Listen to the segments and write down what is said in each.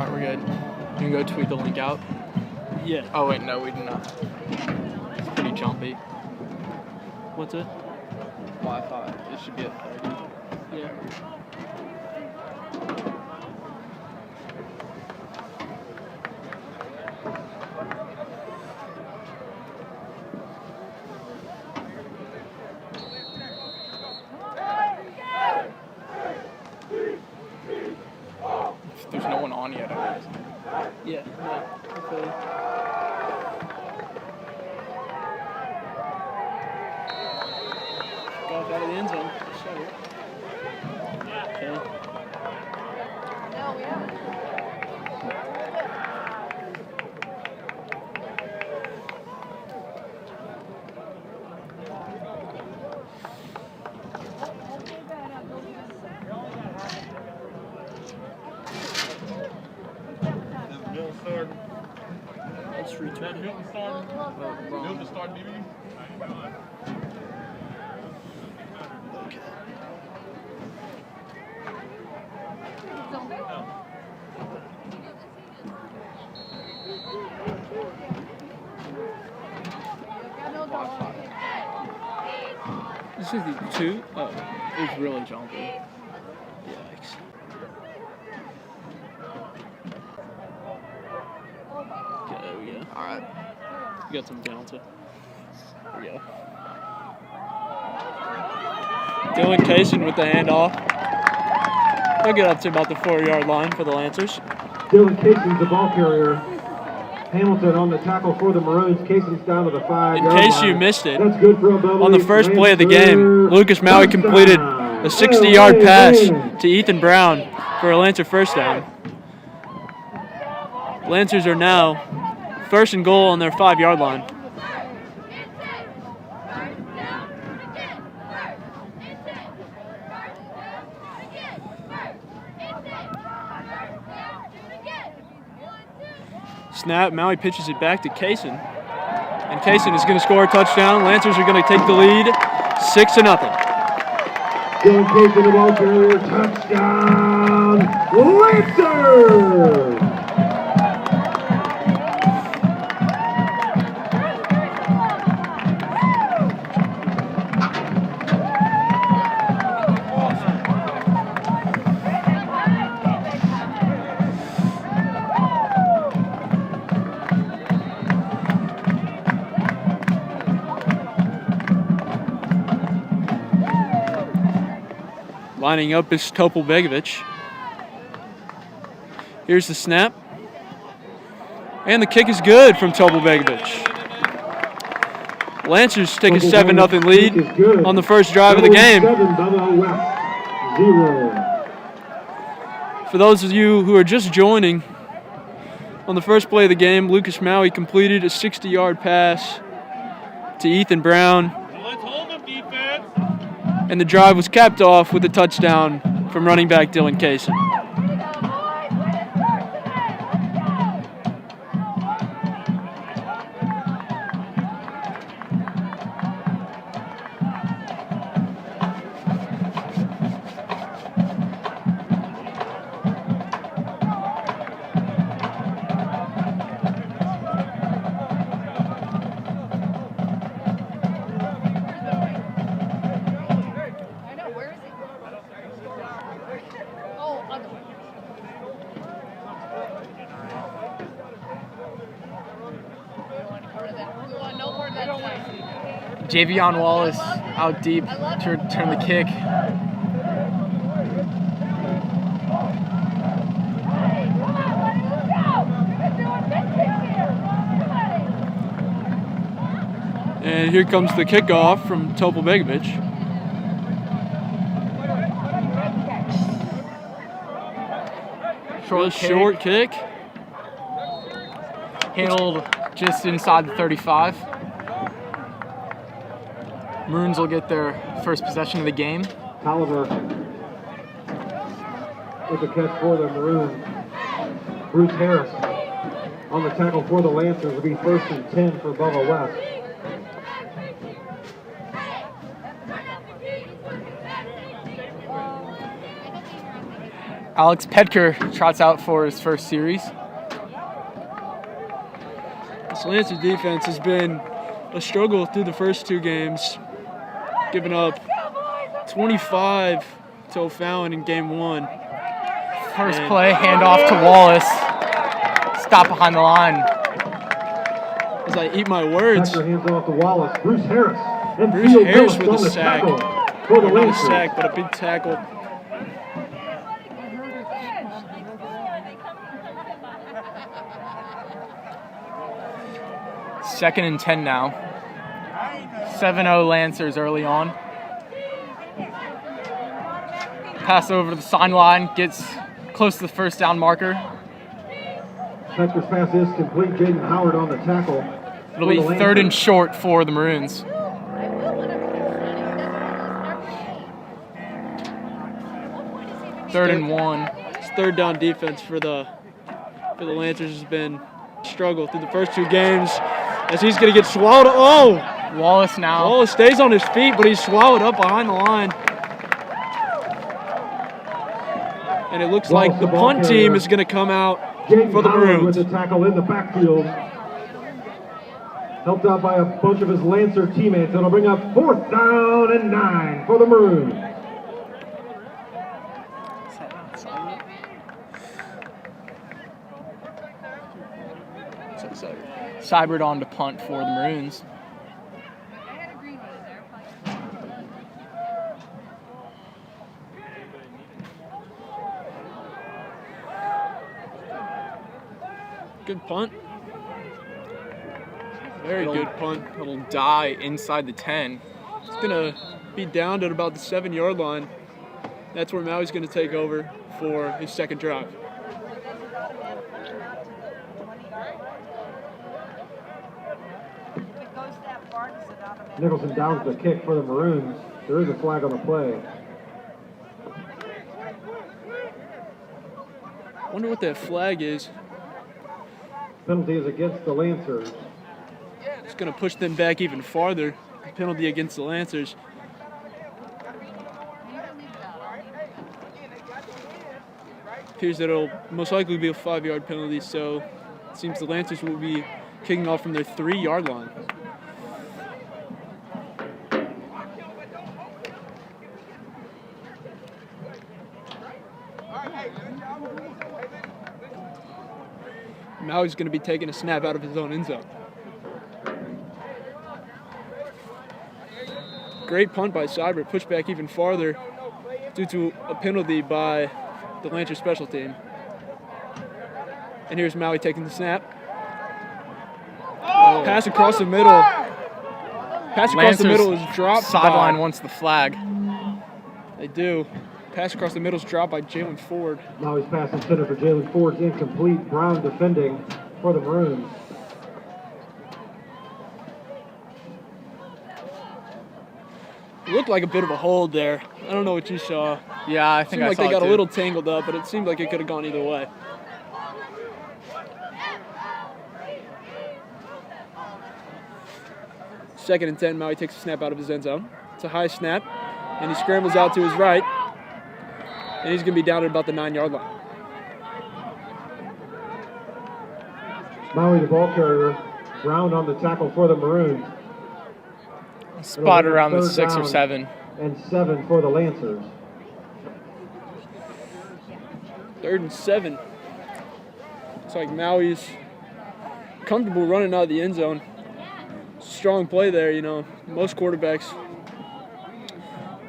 All right, we're good. You can go tweet the link out. Yeah. Oh wait, no, we do not. It's pretty jumpy. What's it? Wi-Fi. It should be at 30. Yeah. There's no one on yet, I guess. Yeah. Okay. Golf out of the end zone. Shut it. Okay. No, we haven't. Let's retweet it. Milton start DB. This is the 2? Oh, it's really jumpy. Yikes. Okay, there we go. All right. You got some down to. There we go. Dylan Kaysen with the handoff. He'll get up to about the 4-yard line for the Lancers. Dylan Kaysen's the ball carrier. Hamilton on the tackle for the Maroons. Kaysen's down to the 5-yard line. In case you missed it, That's good for a double. on the first play of the game, Lucas Maui completed a 60-yard pass to Ethan Brown for a Lancer first down. Lancers are now 1st and goal on their 5-yard line. Snap, Maui pitches it back to Kaysen. And Kaysen is going to score a touchdown. Lancers are going to take the lead 6-0. Dylan Kaysen, the ball carrier. Touchdown, Lancers! Lining up is Topol-Begovic. Here's the snap. And the kick is good from Topol-Begovic. Lancers take a 7-0 lead on the first drive of the game. For those of you who are just joining, on the first play of the game, Lucas Maui completed a 60-yard pass to Ethan Brown. And the drive was capped off with a touchdown from running back Dylan Kaysen. Javion Wallace out deep to return the kick. And here comes the kickoff from Topol-Begovic. Short kick. Handled just inside the 35. Maroons will get their first possession of the game. Oliver with the catch for the Maroons. Bruce Harris on the tackle for the Lancers will be 1st and 10 for Bubba West. Alex Pedker trots out for his first series. This Lancers defense has been a struggle through the first 2 games, giving up 25 to O'Fallon in game 1. First play, handoff to Wallace. Stop behind the line. As I eat my words, Pedker hands off to Wallace. Bruce Harris. And Bruce Field Harris Phillips with on a the sack. tackle for the Not a Lancers. sack, but a big tackle. Second and 10 now. 7-0 Lancers early on. Pass over to the sideline, gets close to the first down marker. Pedker's pass is complete. Jaden Howard on the tackle. It'll be third and short for the Maroons. Third and 1. This third down defense for the Lancers has been a struggle through the first 2 games. As he's going to get swallowed. Oh! Wallace now. Wallace stays on his feet, but he's swallowed up behind the line. And it looks like the punt team is going to come out Jaden for the Howard Maroons. with the tackle in the backfield. Helped out by a bunch of his Lancer teammates. It'll bring up 4th down and 9 for the Maroons. Seibert on to punt for the Maroons. Good punt. Very good punt. It'll die inside the 10. It's going to be down at about the 7-yard line. That's where Maui's going to take over for his second drive. Nicholson downs the kick for the Maroons. There is a flag on the play. Wonder what that flag is. Penalty is against the Lancers. It's going to push them back even farther. Penalty against the Lancers. Appears that it'll most likely be a 5-yard penalty, so it seems the Lancers will be kicking off from their 3-yard line. Now he's going to be taking a snap out of his own end zone. Great punt by Seibert, pushed back even farther due to a penalty by the Lancers special team. And here's Maui taking the snap. Pass across the middle. Pass across the middle is dropped. Sideline wants the flag. They do. Pass across the middle is dropped by Jalen Ford. Now he's passing center for Jalen Ford's incomplete. Brown defending for the Maroons. It looked like a bit of a hold there. I don't know what you saw. Yeah, I It think seemed I like saw they it got too. a little tangled up, but it seemed like it could have gone either way. Second and 10, Maui takes a snap out of his end zone. It's a high snap, and he scrambles out to his right, and he's going to be down at about the 9-yard line. Maui, the ball carrier. Brown on the tackle for the Maroons. Spot around the Third 6 or down 7. And 7 for the Lancers. 3rd and 7. It's like Maui's comfortable running out of the end zone. Strong play there, you know. Most quarterbacks,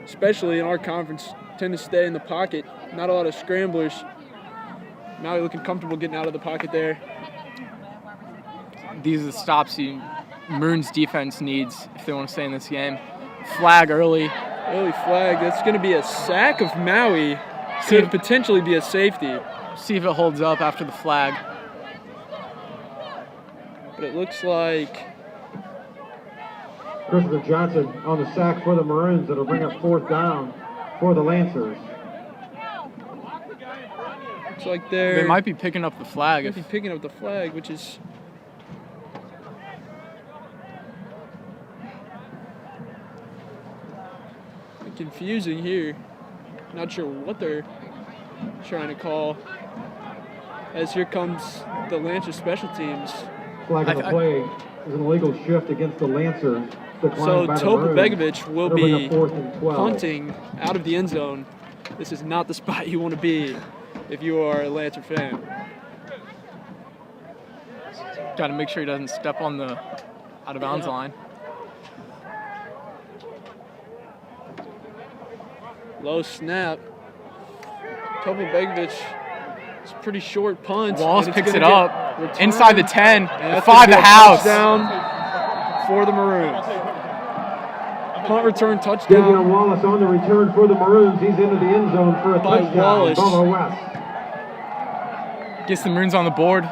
especially in our conference, tend to stay in the pocket. Not a lot of scramblers. Maui looking comfortable getting out of the pocket there. These are the stops Maroons defense needs if they want to stay in this game. Flag early. Early flag. That's going to be a sack of Maui. Could potentially be a safety. See if it holds up after the flag. But it looks like Christopher Johnson on the sack for the Maroons. That'll bring up 4th down for the Lancers. They might be picking up the flag. Might be picking up the flag, which is confusing here. Not sure what they're trying to call. As here comes the Lancers special teams. Flag of the play is an illegal shift against the Lancers. So Topa Begovic will be 4th and 12. punting out of the end zone. This is not the spot you want to be if you are a Lancer fan. Got to make sure he doesn't step on the out of bounds line. Low snap. Topa Begovic. It's a pretty short punt. Wallace and it's picks it gonna up get returned. inside the 10, And that's 5 gonna the be a house. Touchdown for the Maroons. Punt return Davion touchdown Wallace on the return for the Maroons. He's into the end zone for a by touchdown. Wallace. Bubba West. Gets the Maroons on the board.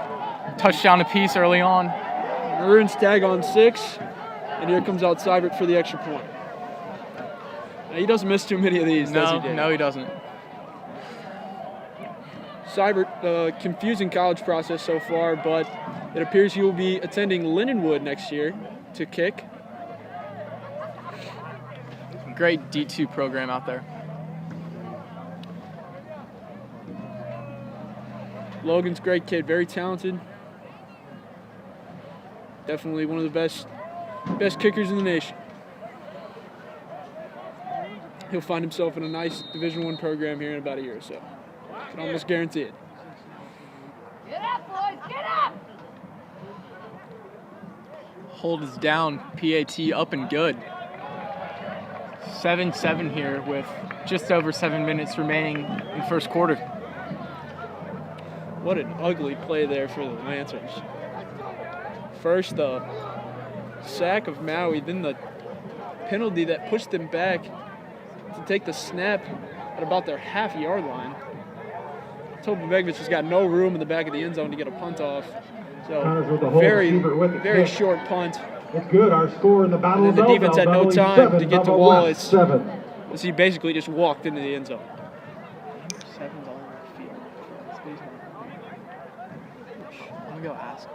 Touchdown apiece early on. Maroons tag on 6, and here comes out Seibert for the extra point. Now, he doesn't miss too many of these, does he, Dave? No, he doesn't. Seibert, confusing college process so far, but it appears he will be attending Lindenwood next year to kick. Great D2 program out there. Logan's a great kid, very talented. Definitely one of the best kickers in the nation. He'll find himself in a nice Division I program here in about a year or so. I can almost guarantee it. Get up, boys, get up! Hold is down. PAT up and good. 7-7 here with just over 7 minutes remaining in first quarter. What an ugly play there for the Lancers. First the sack of Maui, then the penalty that pushed them back to take the snap at about their half-yard line. Topa Begovic has got no room in the back of the end zone to get a punt off. Connors with the So hold, very, Siebert with the very kick. short punt. It's good. Our score in the battle And then of the defense had no Belleville, time 7, to get to Bubba Wallace. West, 7. As he basically just walked into the end zone. 7's all over the field. I'm gonna go ask.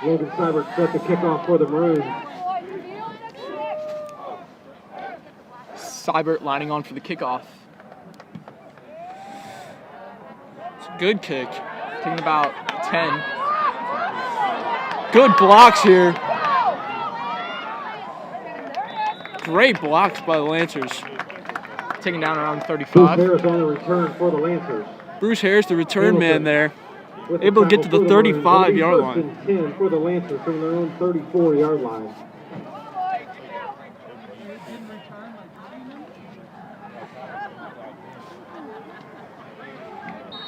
Logan Seibert set the kickoff for the Maroons. Seibert lining on for the kickoff. It's a good kick. Taking about 10. Good blocks here. Great blocks by the Lancers. Taking down around Bruce 35. Harris on the return for the Lancers. Bruce Harris, the return man there. With the Able to get to tackle the for Maroons. 35-yard It'll be line. first and 10 for the Lancers from their own 34-yard line.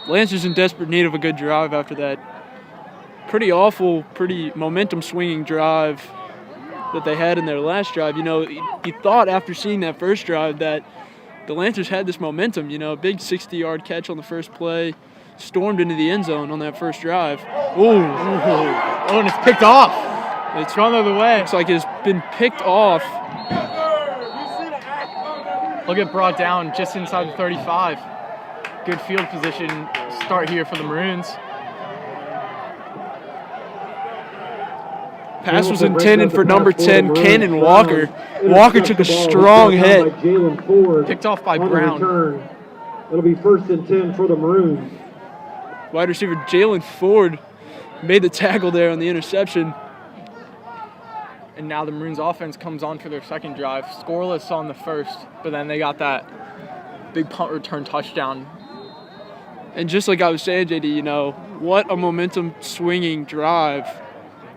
Lancers in desperate need of a good drive after that pretty awful, pretty momentum-swinging drive that they had in their last drive. You know, you thought after seeing that first drive that the Lancers had this momentum. You know, a big 60-yard catch on the first play, stormed into the end zone on that first drive. Oh, and it's picked off. It's run the other way. Looks like it's been picked off. He'll get brought down just inside the 35. Good field position start here for the Maroons. Pass was intended for number 10, Cannon Walker. Walker took a strong hit. Picked off by On the Brown. return. It'll be first and 10 for the Maroons. Wide receiver Jalen Ford made the tackle there on the interception. And now the Maroons offense comes on for their second drive. Scoreless on the first, but then they got that big punt return touchdown. And just like I was saying, JD, you know, what a momentum swinging drive.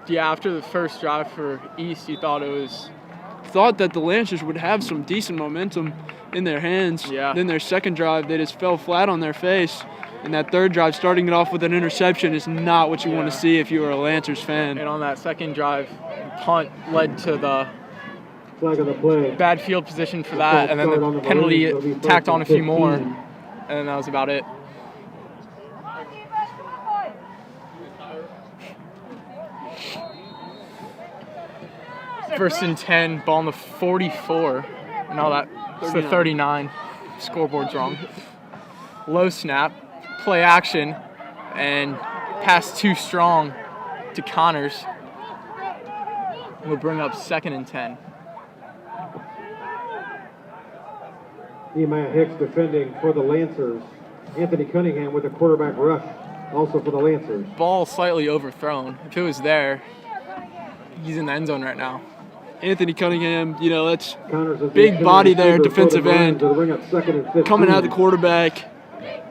Yeah, after the first drive for East, you thought it was... Thought that the Lancers would have some decent momentum in their hands. Yeah. Then their second drive, they just fell flat on their face. And that third drive, starting it off with an interception, is not what you want to see if you are a Lancers fan. And on that second drive, punt led to the Flag of the play. bad field position for that, and then the penalty tacked on a few more, and then that was about it. First and 10, ball on the 44. No, that's the 39. Scoreboard's wrong. Low snap, play action, and pass too strong to Connors. We'll bring up 2nd and 10. Nehemiah Hicks defending for the Lancers. Anthony Cunningham with a quarterback rush, also for the Lancers. Ball slightly overthrown. If it was there, he's in the end zone right now. Anthony Cunningham, you know, that's Connors is the big body there, receiver for defensive the Maroons. end. They'll bring up 2nd and 15. Coming out of the quarterback,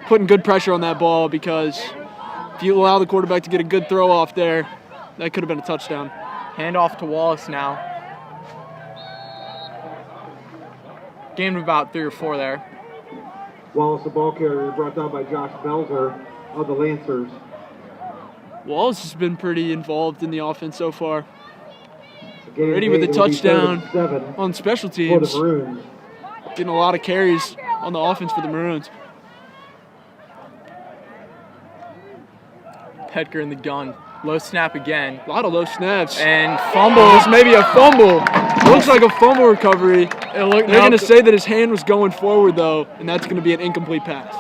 putting good pressure on that ball, because if you allow the quarterback to get a good throw off there, that could have been a touchdown. Hand off to Wallace now. Gained about 3 or 4 there. Wallace, the ball carrier, brought down by Josh Belzer of the Lancers. Wallace has been pretty involved in the offense so far. Gain Already with a made, it'll be touchdown 3rd and 7 on special for teams. the Maroons. Getting a lot of carries on the offense for the Maroons. Petker in the gun. Low snap again. A lot of low snaps. And Fumbles, maybe a fumble. Looks like a fumble recovery. They're going to say that his hand was going forward, though, and that's going to be an incomplete pass.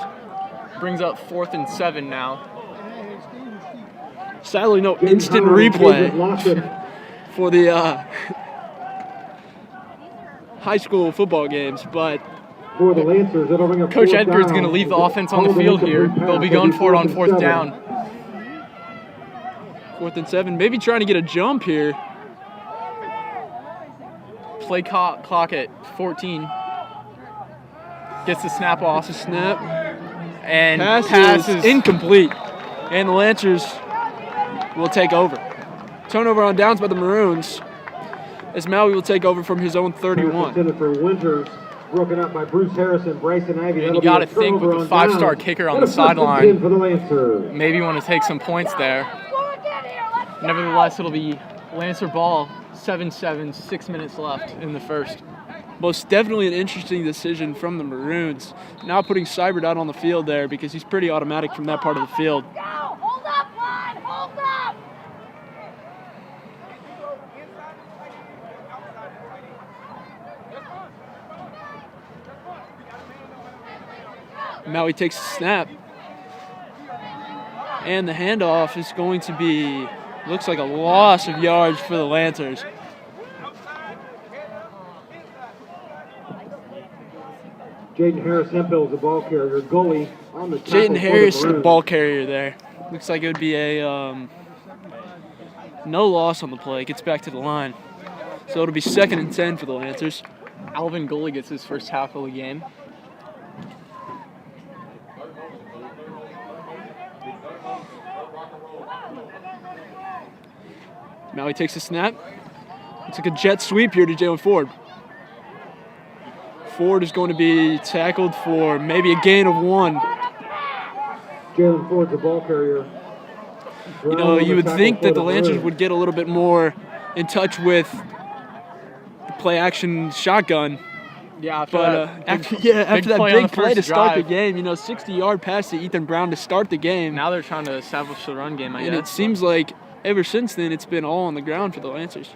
Brings up 4th and 7 now. Sadly, no Jaden instant Connors replay lost it. for the high school football games, but For the Lancers, it'll bring up Coach 4th Edgar's down. going to leave the offense on the Called an field here. incomplete They'll be pass. going It'll for it on 4th 4th and down. 4th and 7, maybe trying to get a jump here. Play clock at 14. Gets the snap off. It's a snap. And Pass passes. is incomplete. And the Lancers will take over. Turnover on downs by the Maroons, as Maui will take over from his own 31. Intended for Winters, broken up by Bruce Harrison, Bryson Ivy. And That'll you be got a to think with turnover the on 5-star downs. kicker on And the a first and 10 sideline, for the Lancers. maybe want to take some points there. Nevertheless, it'll be Lancer ball, 7-7, 6 minutes left in the first. Most definitely an interesting decision from the Maroons. Now putting Seibert out on the field there because he's pretty automatic from that part of the field. Go! Hold up, line! Hold up! Maui takes a snap. And the handoff is going to be, looks like a loss of yards for the Lancers. Jaden Harris Hemphill is the ball carrier. Goalie on the tackle Jaden for Harris, the Maroons. ball carrier there. Looks like it would be a no loss on the play. Gets back to the line. So it'll be 2nd and 10 for the Lancers. Alvin Gooley gets his first tackle of the game. Maui takes a snap. It's like a jet sweep here to Jalen Ford. Ford is going to be tackled for maybe a gain of 1. Jalen Ford's the ball carrier. You know, you would think that the Lancers would get a little bit more in touch with the play-action shotgun. Yeah, after But that, after that play on big the play to first start the drive. game, you know, 60-yard pass to Ethan Brown to start the game. Now they're trying to establish the run game, I And guess. it seems like ever since then it's been all on the ground for the Lancers.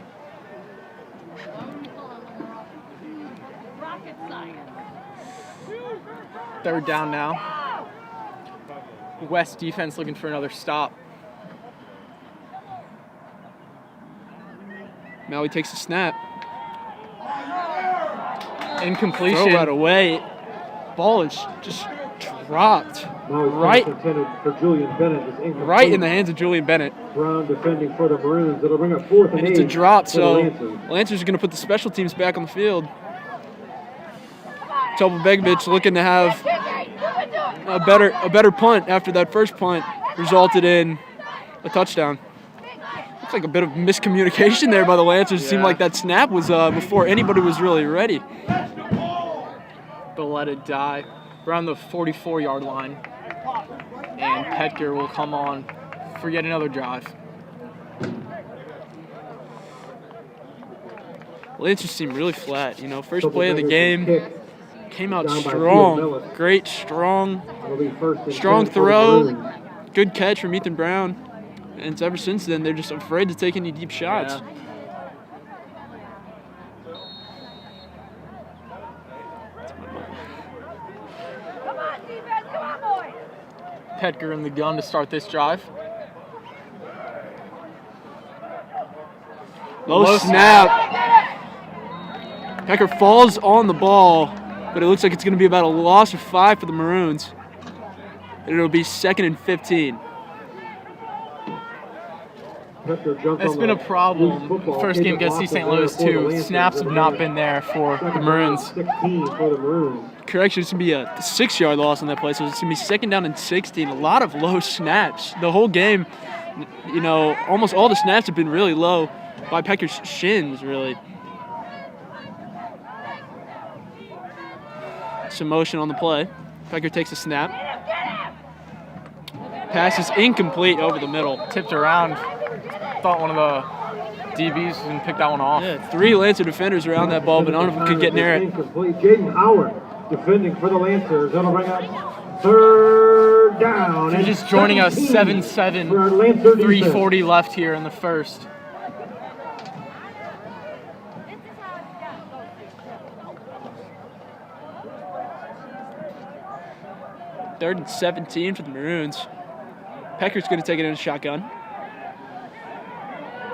Rocket science. 3rd down now. West defense looking for another stop. Maui takes a snap. Incompletion. Throw right away. Ball is just dropped Right intended for Julian Bennett is incomplete. right in the hands of Julian Bennett. Brown defending for the Maroons. It'll bring up 4th and And it's a 8 drop, for the so Lancers. Lancers are going to put the special teams back on the field. Topo Begovic looking to have a better punt after that first punt resulted in a touchdown. Looks like a bit of miscommunication there by the Lancers. It seemed Yeah. like that snap was before anybody was really ready. But let it die. Around the 44-yard line. And Petker will come on for yet another drive. Lancers seem really flat. You know, first Topo play of the Begovic game kick. came out Down by Theo strong. Millis. Great, strong, It'll be 1st and strong 10 for the throw. Maroons. Good catch from Ethan Brown. And it's ever since then they're just afraid to take any deep shots. Yeah. Petker in the gun to start this drive. Low snap. Pecker falls on the ball, but it looks like it's going to be about a loss of 5 for the Maroons. And it'll be 2nd and 15. It's been a problem. First game against East St. Louis, too. Snaps have not been there for the Maroons. 16 for the Maroons. Correction, it's going to be a 6-yard loss on that play, so it's going to be 2nd down and 16. A lot of low snaps. The whole game, you know, almost all the snaps have been really low by Pecker's shins, really. Some motion on the play. Pecker takes a snap. Pass is incomplete over the middle. Tipped around. Thought one of the DBs and picked that one off. Yeah, 3 Lancer defenders around that ball, but none of them could get near it. Incomplete. Jaden Howard defending for the Lancers. That'll bring up 3rd down. If you're just joining us, 7-7, 3:40 left here in the first. Third and 17 for the Maroons. Pecker's going to take it in a shotgun.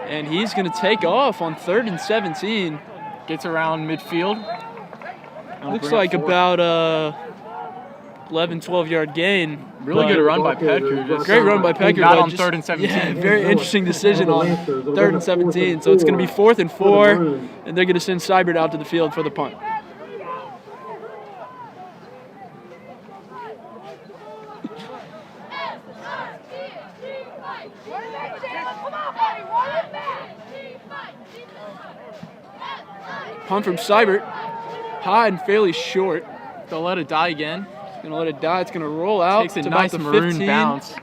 And he's going to take off on 3rd and 17. Gets around midfield. Looks like about 11, 12-yard gain. Really good run by Petker. Great run by Pecker. Not on just, 3rd and 17. Yeah, very interesting decision on 3rd and 17. So it's going to be 4th and 4, and they're going to send Seibert out to the field for the punt. Punt from Seibert, high and fairly short. They'll let it die again. Going to let it die. It's going to roll out. Takes a to nice about the maroon 15. bounce.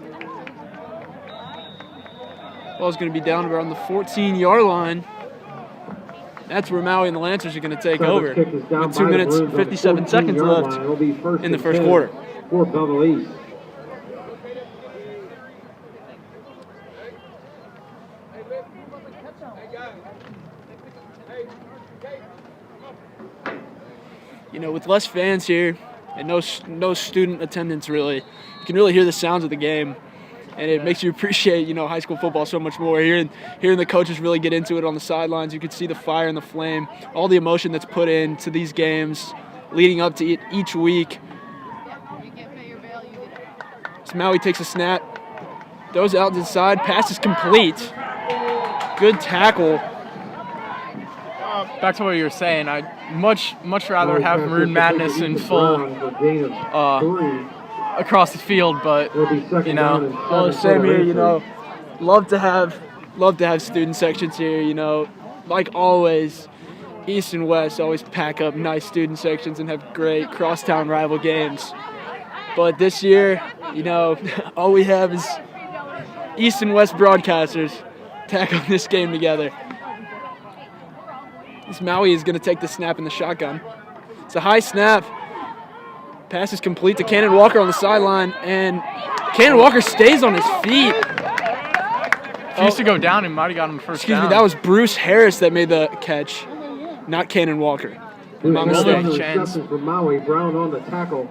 Ball's going to be down around the 14-yard line. That's where Maui and the Lancers are going to take over with 2 minutes and 57 seconds left in the first quarter. For Belleville East. You know, with less fans here and no student attendance, really, you can really hear the sounds of the game, and it makes you appreciate, you know, high school football so much more. Hearing the coaches really get into it on the sidelines, you can see the fire and the flame, all the emotion that's put into these games leading up to each week. So Maui takes a snap, throws it out to the side, pass is complete. Good tackle. Back to what you were saying, I'd much rather have Maroon Madness in full across the field, but you know, well, same here. You know, love to have student sections here. You know, like always, East and West always pack up nice student sections and have great crosstown rival games. But this year, you know, all we have is East and West broadcasters tackle this game together. This Maui is going to take the snap in the shotgun. It's a high snap. Pass is complete to Cannon Walker on the sideline, and Cannon Walker stays on his feet. If he used to go down, he might have gotten him first down. Excuse me, that was Bruce Harris that made the catch, not Cannon Walker. My mistake. For Maui, Brown on the tackle.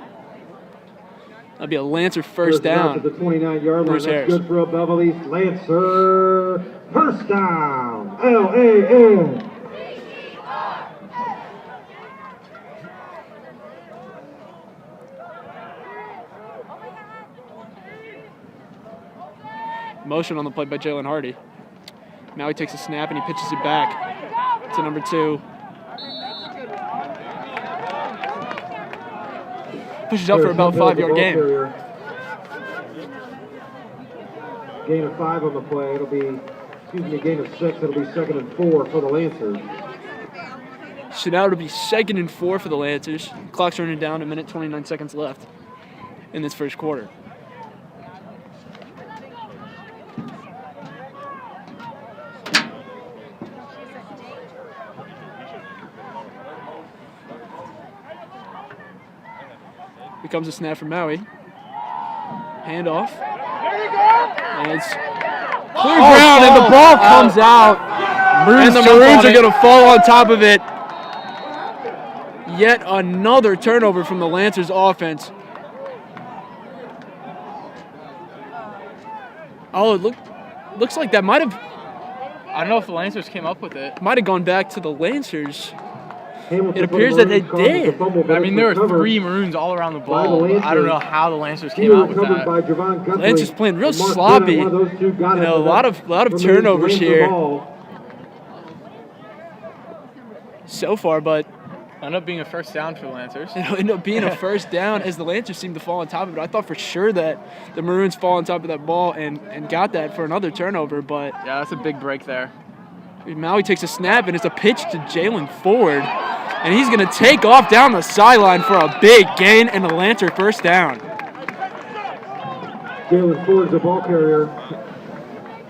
That'll be a Lancer first down. To the 29-yard line. That's good for a Beverly East Lancer. First down. LAN. Motion on the play by Jalen Hardy. Maui takes a snap and he pitches it back to number 2. Pushes up for about a 5-yard gain. Gain of 5 on the play. It'll be, gain of 6. It'll be 2nd and 4 for the Lancers. So now it'll be 2nd and 4 for the Lancers. Clock's running down, 1 minute 29 seconds left in this first quarter. Here comes a snap from Maui. Handoff. And it's clear ground, and the ball comes out. And the Maroons are going to fall on top of it. Yet another turnover from the Lancers offense. Oh, looks like that might have know if the Lancers came up with it. gone back to the Lancers. Hamilton It appears that they for the Maroons did. causes the fumble, but I mean, it's there were recovered 3 Maroons all around the by the ball. Lancers. I don't know how the Lancers He came out with recovered that. by Javon Guthrie. Lancers playing real And Mark sloppy. Bennett, one of those two got You it, know, a but lot of the turnovers Maroons ran the here ball. so far, but Ended up being a first down for the Lancers. it'll end up being a first down as the Lancers seem to fall on top of it. I thought for sure that the Maroons fall on top of that ball and got that for another turnover, but Yeah, that's a big break there. Maui takes a snap, and it's a pitch to Jalen Ford. And he's going to take off down the sideline for a big gain and a Lancer first down. Jalen Ford, the ball carrier,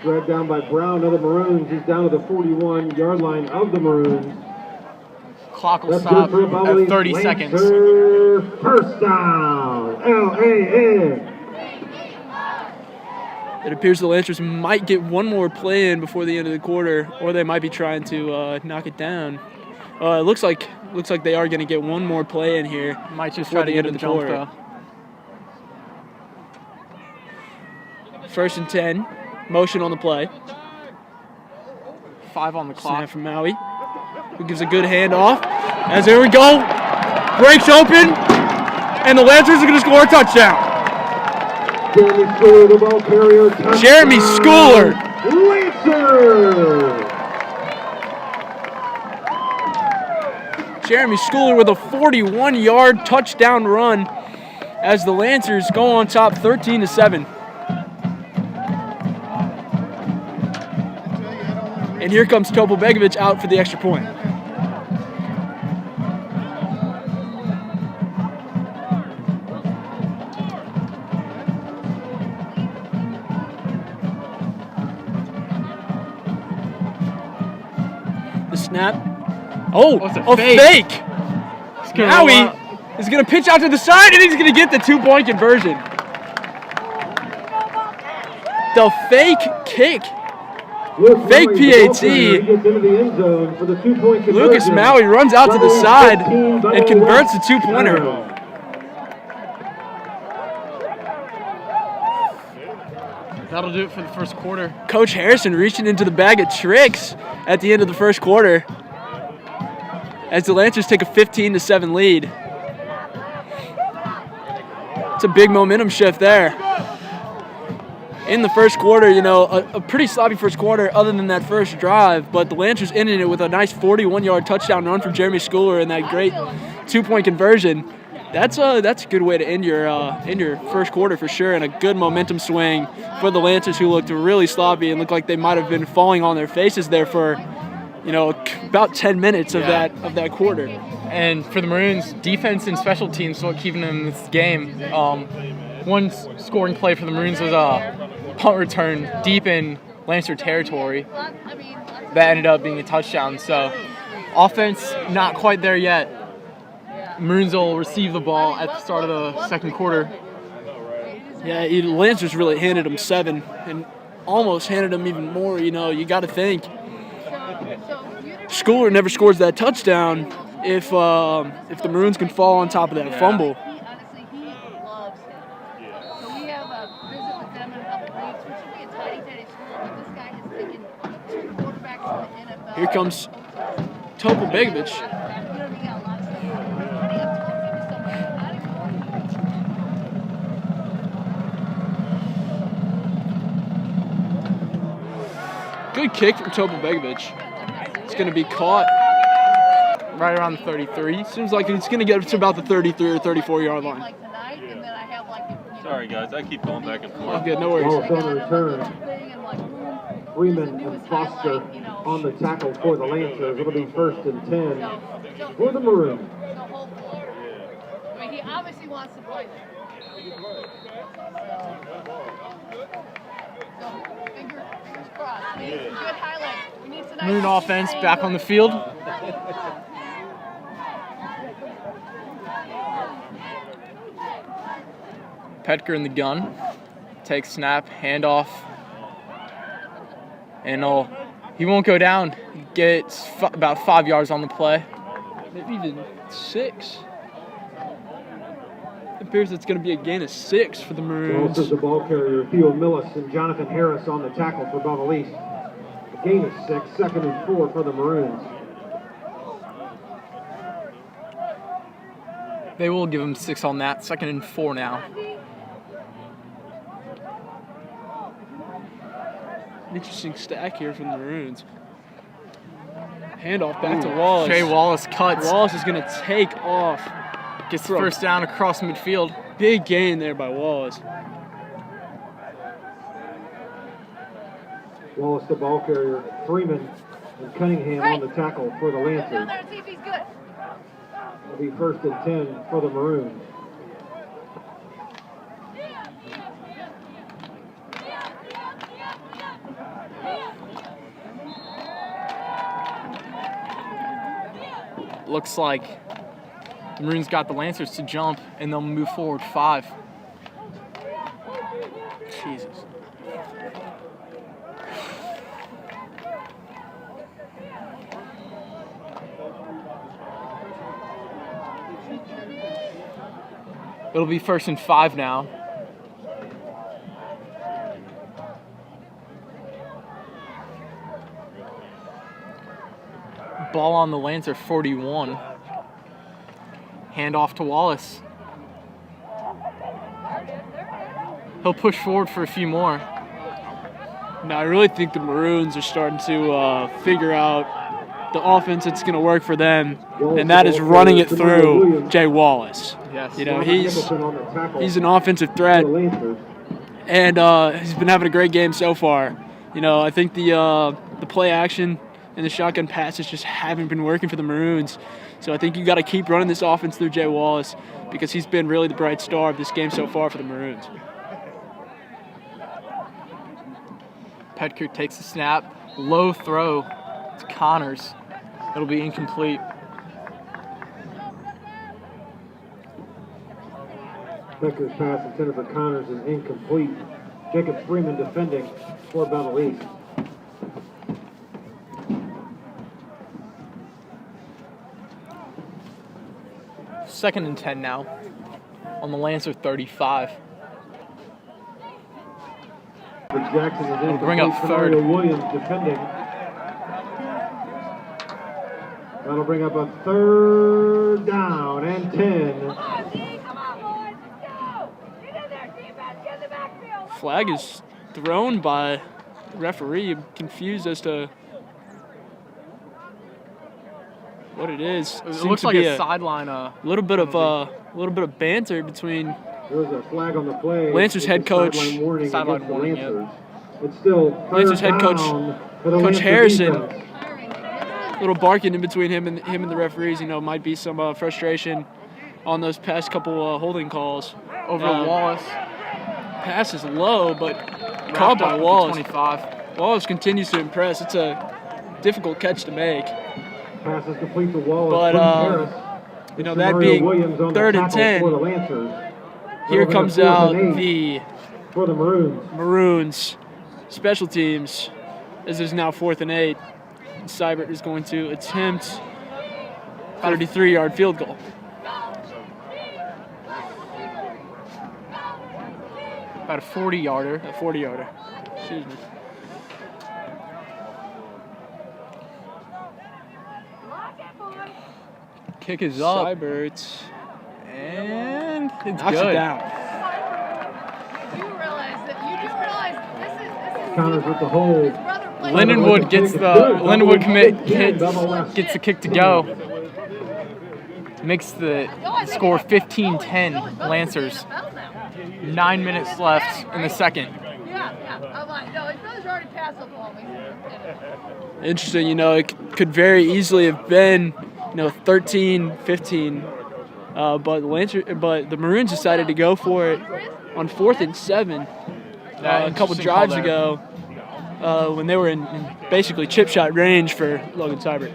dragged down by Brown of the Maroons. He's down to the 41-yard line of the Maroons. Clock will That's stop good for Bowley. at 30 seconds. Lancer first down. LAN. It appears the Lancers might get one more play in before the end of the quarter, or they might be trying to knock it down. It looks like they are going to get one more play in here. Might just before try to the get end a of the jump, quarter. though. 1st and 10, motion on the play. 5 on the clock. Snap from Maui, who gives a good handoff. As there we go, breaks open, and the Lancers are going to score a touchdown. Jeremy Schooler, the ball carrier. Touchdown. Jeremy Schooler. Lancer. Jeremy Schooler with a 41-yard touchdown run as the Lancers go on top 13-7. And here comes Topo Begovic out for the extra point. The snap. Oh, What's a a fake? fake. He's gonna roll out. Maui is going to pitch out to the side, and he's going to get the 2-point conversion. The fake kick. Fake Maui, the ball PAT. carrier, gets into the end zone for the 2-point conversion. Lucas Maui runs out to the Bowley side 15, and Bowley converts the West. 2-pointer. That'll do it for the first quarter. Coach Harrison reaching into the bag of tricks at the end of the first quarter as the Lancers take a 15-7 lead. It's a big momentum shift there. In the first quarter, you know, a pretty sloppy first quarter other than that first drive, but the Lancers ended it with a nice 41-yard touchdown run from Jeremy Schooler and that great 2-point conversion. That's a good way to end your first quarter for sure, and a good momentum swing for the Lancers, who looked really sloppy and looked like they might have been falling on their faces there for, you know, about 10 minutes of that quarter. And for the Maroons, defense and special teams is what keeping them in this game. One scoring play for the Maroons was a punt return deep in Lancer territory that ended up being a touchdown. So offense not quite there yet. Maroons will receive the ball at the start of the second quarter. Yeah, the Lancers really handed them 7 and almost handed them even more. You know, you got to think Schooler never scores that touchdown if the Maroons can fall on top of that fumble. Honestly, he loves him. So we have a visit with them in a couple weeks, which will be a tiny school, but this guy has taken 2 quarterbacks in the NFL. Here comes Topo Begovic. You know, we got a lot of stuff. How do you have 12 Good kick from Topo Begovic. It's going to be caught Right around the 33. Seems like it's going to get to about the 33 or 34-yard line. like tonight, and then I have like, you know, Sorry, guys. I keep going back and forth. Okay, no Ball worries. is on the return. thing and like boom. Freeman and Foster on the tackle for the Lancers. It'll be 1st and 10 for the Maroons. The whole floor. I mean, he obviously wants to play there. So, fingers crossed. We need some good highlights. We need some nice Maroon offense back on the field. Petker in the gun. Takes snap, handoff. And he won't go down. Gets about 5 yards on the play. Maybe even 6. appears it's going to be a gain of 6 for the Maroons. Wallace is the ball carrier. Theo Millis and Jonathan Harris on the tackle for Bevel East. A gain of 6, 2nd and 4 for the Maroons. They will give him 6 on that. 2nd and 4 now. Interesting stack here from the Maroons. Handoff back to Wallace. Jay Wallace cuts. Wallace is going to take off. Gets the first down across midfield. Big gain there by Wallace. Wallace the ball carrier. Freeman and Cunningham on the tackle for the Lancers. Down there and see if he's good. It'll be 1st and 10 for the Maroons. Looks like the Maroons got the Lancers to jump, and they'll move forward 5. Jesus. It'll be 1st and 5 now. Ball on the Lancer 41. Hand off to Wallace. He'll push forward for a few more. Now, I really think the Maroons are starting to figure out the offense that's going to work for them, and that is running it through Jay Wallace. Yes. You know, he's an offensive threat, and he's been having a great game so far. You know, I think the play action and the shotgun passes just haven't been working for the Maroons. So I think you got to keep running this offense through Jay Wallace because he's been really the bright star of this game so far for the Maroons. Petker takes the snap. Low throw to Connors. It'll be incomplete. Petker's pass intended for Connors is incomplete. Jacob Freeman defending for Bevel East. Second and 10 now on the Lancer 35. Jackson is It'll bring up incomplete. 3rd. Williams defending. That'll bring up a 3rd down and 10. Come on, boys. Let's go. Get in there, defense. Get in the backfield. Flag is thrown by the referee. I'm confused as to what it is. It Seems looks to like be a sideline. little bit of banter between There's a flag on the play. Lancers head coach. Sideline warning, Lancers. It's still Lancers head coach, Coach Harrison. Defense. Little barking in between him and the referees. You know, might be some frustration on those past couple holding calls. Over Wallace. Pass is low, but caught by Wallace. 25. Wallace continues to impress. It's a difficult catch to make. Pass is complete to Wallace. But, Harris. you know, It's that Mario being Williams on the 3rd and tackle 10, for the Lancers. here That'll comes bring up out 4th and 8 the for the Maroons. Maroons special teams, as it is now 4th and 8. Seibert is going to attempt a 33-yard field goal. About a 40-yarder. A 40-yarder. Excuse me. Kick is up. Seibert. And it's Knocks good. it down. You do realize this is Connors with the hold. brother playing. Lindenwood gets gets the kick to go. Makes the score 15-10 Lancers. 9 minutes left in the second. Yeah. I'm like, no, his brother's already passed the ball. Interesting, you know, it could very easily have been, 13-15, but the Maroons decided to go for it on 4th and 7 a couple drives ago when they were in basically chip shot range for Logan Seibert.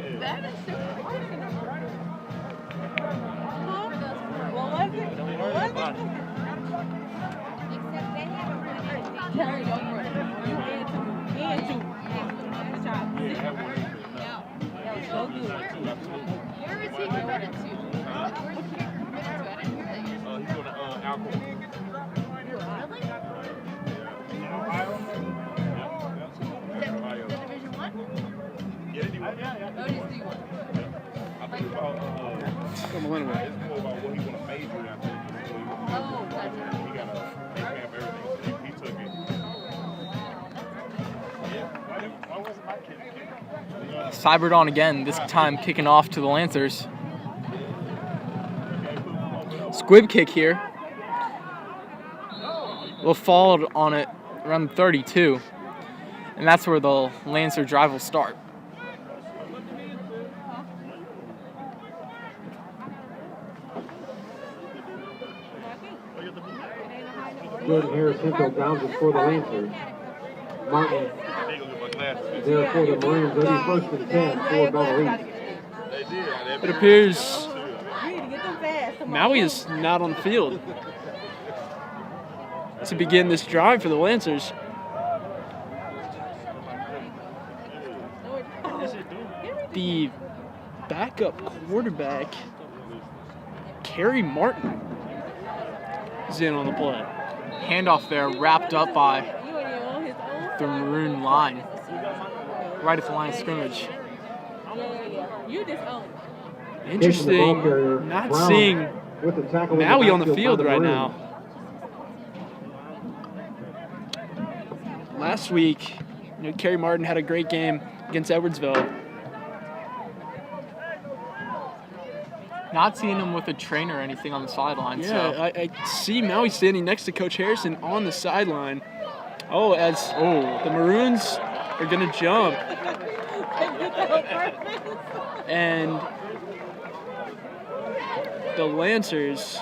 Where is he committed to? Where's the kicker committed to? I didn't hear that. Division One? Yeah, they do. Oh, just D1. From Illinois. It's more about what he want to major after. Oh, gotcha. He got a big man of everything. He took it. Why wasn't my kid? Cybered on again, this time kicking off to the Lancers. Squib kick here. Will fall on it around 32. And that's where the Lancer drive will start. Jordan Harris Central downs it for the Lancers. Martin there for the Maroons. They'll be first and 10 for Bella East. It appears Maui is not on the field to begin this drive for the Lancers. The backup quarterback, Kerry Martin, is in on the play. Handoff there wrapped up by the Maroon line. Right at the line of scrimmage. Interesting, not seeing Maui on the field right now. Last week, Kerry Martin had a great game against Edwardsville. Not seeing him with a trainer or anything on the sideline. Yeah, so. I see Maui standing next to Coach Harrison on the sideline. The Maroons are going to jump. And the Lancers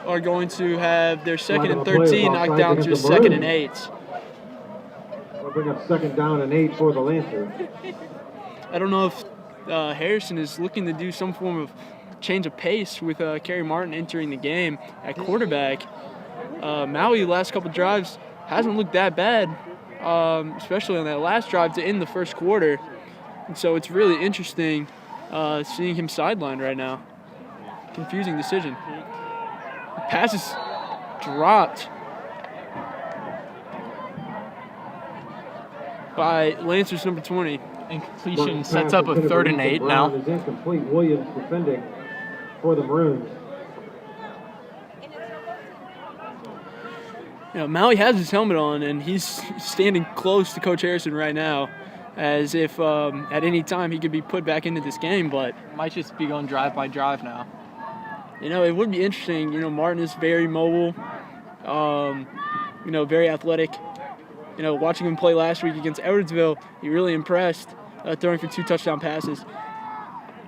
are going to have their second and 13 knocked down to a second and 8. We'll bring up second down and 8 for the Lancers. I don't know if Harrison is looking to do some form of change of pace with Kerry Martin entering the game at quarterback. Maui, last couple drives, hasn't looked that bad, especially on that last drive to end the first quarter. And so it's really interesting seeing him sidelined right now. Confusing decision. The pass is dropped by Lancers number 20. Incompletion sets up a 3rd and 8 now. Is incomplete. Williams defending for the Maroons. Maui has his helmet on, and he's standing close to Coach Harrison right now, as if at any time he could be put back into this game, but might just be going drive by drive now. It would be interesting. Martin is very mobile, very athletic. Watching him play last week against Edwardsville, he really impressed, throwing for 2 touchdown passes.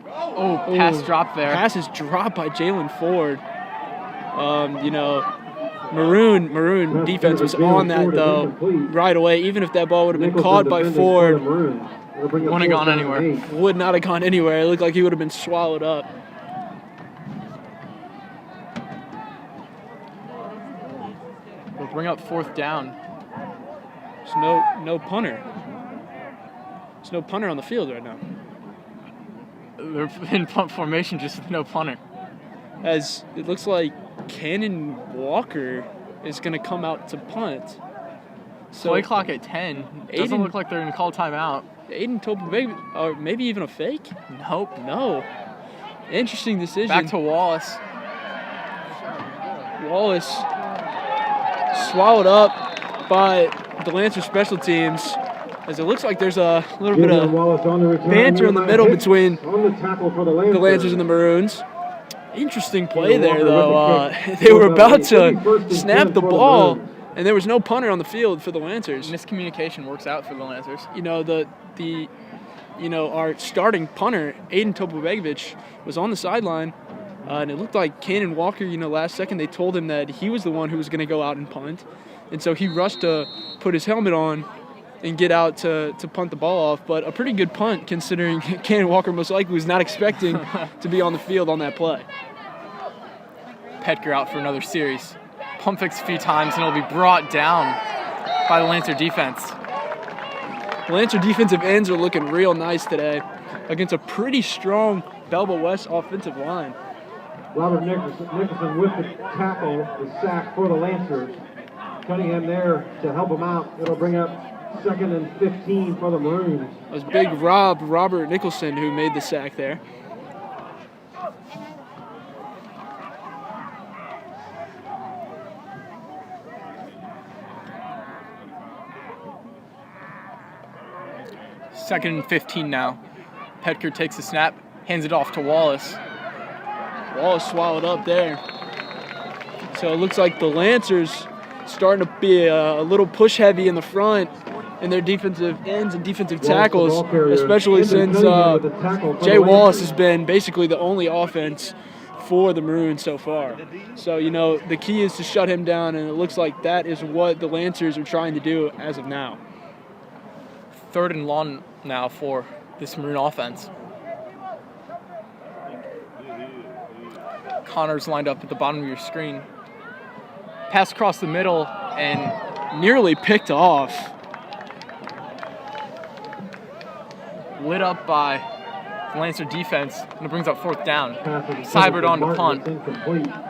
Pass drop there. Pass is dropped by Jalen Ford. Maroon defense was on that, though, right away. Even if that ball would have been caught by Ford, wouldn't have gone anywhere. Would not have gone anywhere. It looked like he would have been swallowed up. We'll bring up 4th down. There's no punter. There's no punter on the field right now. They're in punt formation, just with no punter. As it looks like Cannon Walker is going to come out to punt. So play clock at 10. Doesn't look like they're going to call timeout. Aiden Topovic, or maybe even a fake? Nope. No. Interesting decision. Back to Wallace. Wallace swallowed up by the Lancer special teams, as it looks like there's a little bit of banter in the middle between the Lancers and the Maroons. Interesting play there, though. They were about to snap the ball, and there was no punter on the field for the Lancers. Miscommunication works out for the Lancers. Our starting punter, Aiden Topovic, was on the sideline, and it looked like Cannon Walker, last second they told him that he was the one who was going to go out and punt. And so he rushed to put his helmet on and get out to punt the ball off. But a pretty good punt, considering Cannon Walker most likely was not expecting to be on the field on that play. Petker out for another series. Pump fakes a few times, and it'll be brought down by the Lancer defense. The Lancer defensive ends are looking real nice today against a pretty strong Belleville West offensive line. Robert Nicholson with the tackle, the sack for the Lancers. Cunningham there to help him out. It'll bring up 2nd and 15 for the Maroons. It was big Robert Nicholson who made the sack there. Second and 15 now. Petker takes the snap, hands it off to Wallace. Wallace swallowed up there. So it looks like the Lancers starting to be a little push heavy in the front in their defensive ends and defensive tackles, especially since Jay Wallace has been basically the only offense for the Maroons so far. So, you know, the key is to shut him down, and it looks like that is what the Lancers are trying to do as of now. 3rd and long now for this Maroon offense. Connor's lined up at the bottom of your screen. Pass across the middle and nearly picked off. lit up by the Lancer defense, and it brings up 4th down. Seibert on the punt.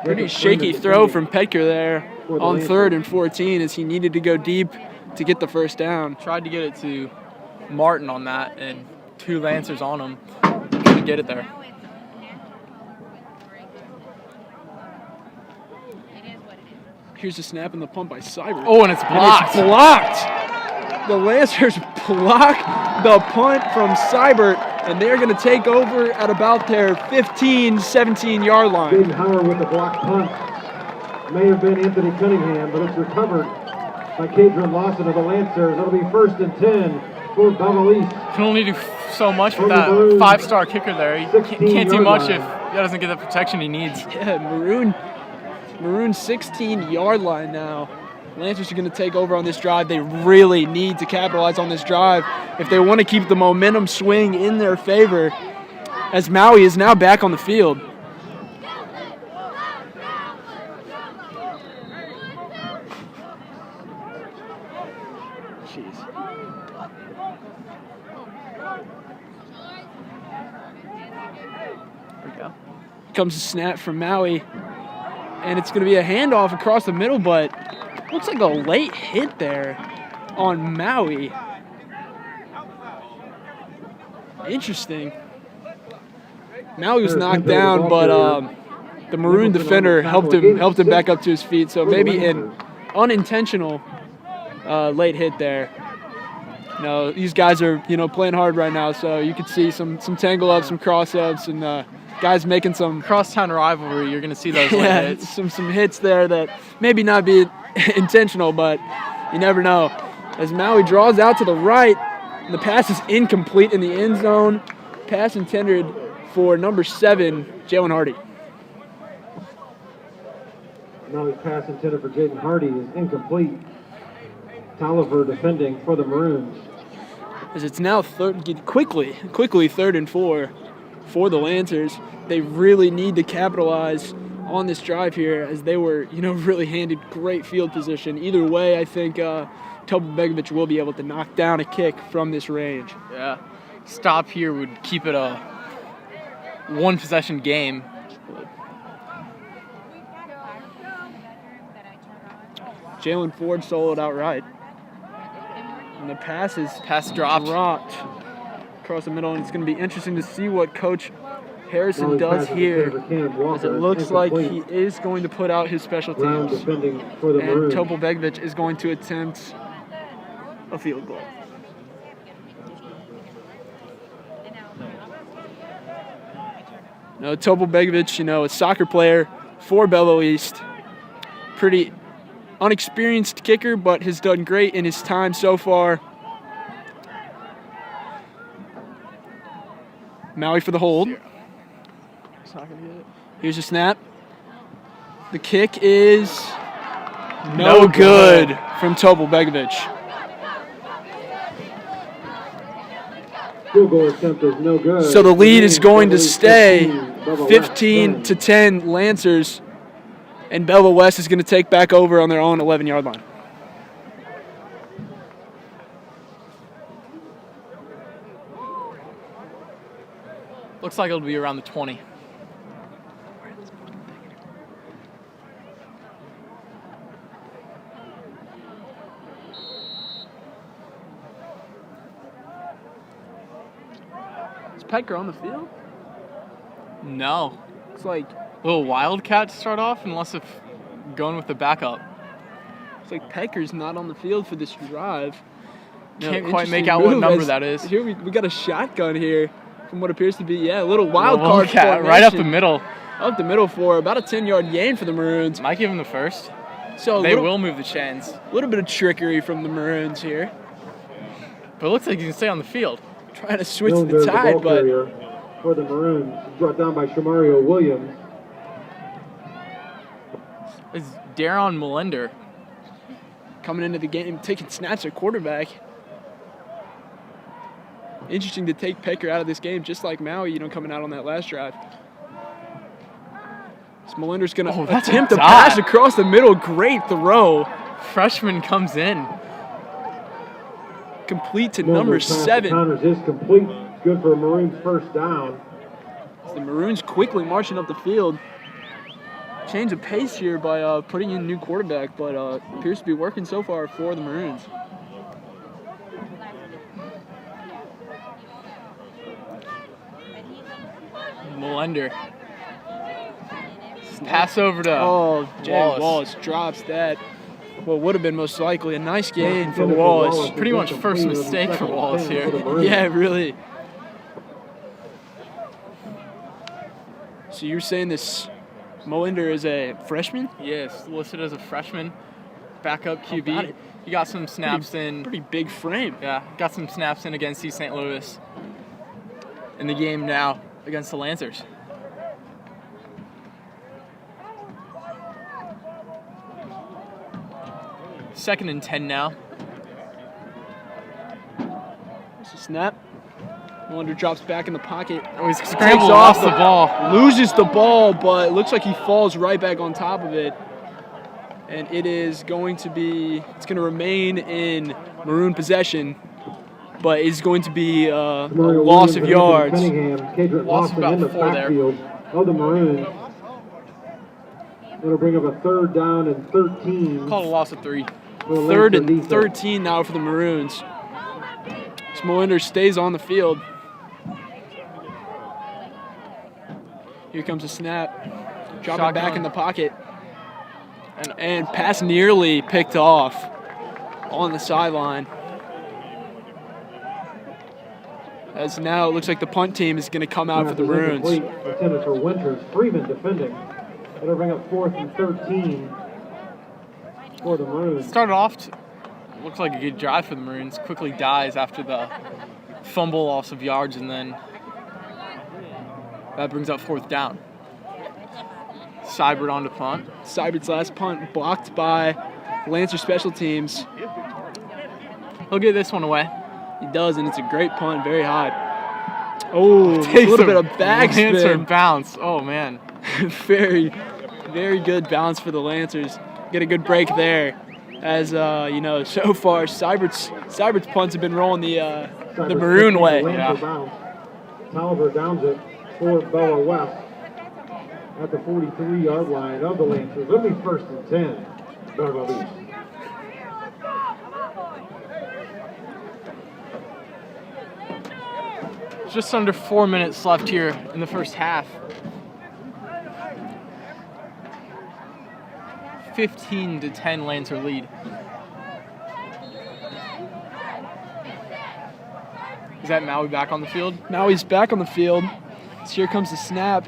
Pretty shaky throw from Petker there on 3rd and 14 as he needed to go deep to get the first down. Tried to get it to Martin on that, and 2 Lancers on him. Couldn't get it there. Here's a snap in the punt by Seibert. Oh, and it's blocked. And it's blocked. The Lancers block the punt from Seibert, and they're going to take over at about their 15, 17-yard line. Big Howard with the block punt. May have been Anthony Cunningham, but it's recovered by Cadron Lawson of the Lancers. It'll be 1st and 10 for Belleville East. Can only do so much with that 5-star kicker there. He can't do much if he doesn't get the protection he needs. Yeah, Maroon 16-yard line now. Lancers are going to take over on this drive. They really need to capitalize on this drive if they want to keep the momentum swing in their favor, as Maui is now back on the field. Jeez. There we go. Comes a snap from Maui, and it's going to be a handoff across the middle, but looks like a late hit there on Maui. Interesting. Maui was knocked down, but the Maroon defender helped him back up to his feet. So maybe an unintentional late hit there. No, these guys are playing hard right now, so you could see some tangle ups, some cross ups, and guys making some Crosstown rivalry. You're going to see those late hits. some hits there that maybe not be intentional, but you never know. As Maui draws out to the right, the pass is incomplete in the end zone. Pass intended for number 7, Jalen Hardy. Maui's pass intended for Jaden Hardy is incomplete. Tolliver defending for the Maroons. As it's now quickly 3rd and 4 for the Lancers. They really need to capitalize on this drive here, as they were, really handed great field position. Either way, I think Topo Begovic will be able to knock down a kick from this range. Yeah. Stop here would keep it a 1-possession game. Jalen Ford soloed outright. And the pass dropped across the middle, and it's going to be interesting to see what Coach Harrison does here, as it looks like he is going to put out his special teams, and Topo Begovic is going to attempt a field goal. Now, Topo Begovic, a soccer player for Belleville East, pretty unexperienced kicker, but has done great in his time so far. Maui for the hold. Here's a snap. The kick is no good from Topo Begovic. Field goal attempt is no good. So the lead is going to stay 15-10 Lancers, and Belleville West is going to take back over on their own 11-yard line. Looks like it'll be around the 20. Pecker on the field? No. Looks like Little Wildcat to start off, unless if going with the backup. Pecker's not on the field for this drive. Now, Can't quite make interesting out what move number as- that is. Here we got a shotgun here from what appears to be, a little wild card Wildcat right up the formation. middle. Up the middle for about a 10-yard gain for the Maroons. Might give him the first. So They will move the chains. a little bit of trickery from the Maroons here. But it looks like he can stay on the field. Trying to switch Jones the is tide, ball but carrier for the Maroons, brought down by Shamario Williams. It's Darron Melender. coming into the game, taking snaps at quarterback. Interesting to take Pecker out of this game, just like Maui, coming out on that last drive. So Melinder's going to that's a attempt to dot. pass across the middle. Great throw. Freshman comes in. Complete to Mulder's number pass to 7. Connors is complete. Good for a Maroons first down. The Maroons quickly marching up the field. Change of pace here by putting in a new quarterback, but appears to be working so far for the Maroons. Melender. Pass over to Jay Wallace. Wallace drops that. What would have been most likely a nice gain for Intended Wallace. Pretty much first mistake for Wallace here. Yeah, really. So you're saying this Molinder is a freshman? Yes, listed as a freshman. Backup about QB. it? He got some snaps in. Pretty big frame. Yeah, got some snaps in against East St. Louis. In the game now against the Lancers. Second and 10 now. It's a snap. Molinder drops back in the pocket. Oh, he's Takes scrambled off off the ball. Loses the ball, but it looks like he falls right back on top of it. And it is going to be, it's going to remain in Maroon possession, but it's going to be a Mario loss Williams of and yards. Anthony Cunningham, Cadrick Loss of Lawson in the about 4 there. backfield of the Maroons. It'll bring up a third down and 13. Called a loss of 3. for the Third Lancer and defense. 13 now for the Maroons. Molinder stays on the field. Here comes a snap. Drop it back Shotgun. in the pocket. And pass nearly picked off on the sideline. As now it looks like the punt team is going to come out for the Pass is Maroons. incomplete. Intended for Winters. Freeman defending. It'll bring up 4th and 13 for the Maroons. Started off, looked like a good drive for the Maroons. Quickly dies after the fumble, loss of yards, and then that brings up 4th down. Seibert on to punt. Seibert's last punt blocked by Lancer special teams. He'll get this one away. He does, and it's a great punt, very high. Oh, a Takes little bit of Lancer backspin. bounce. Oh, man. Very, very good bounce for the Lancers. Get a good break there. As so far Seibert's punts have been rolling the Maroon way. Lancer bounce. Tolliver downs it for Bella West at the 43-yard line of the Lancers. It'll be 1st and 10. Belleville East. Just under 4 minutes left here in the first half. 15-10 Lancer lead. Is that Maui back on the field? Now he's back on the field. So here comes the snap.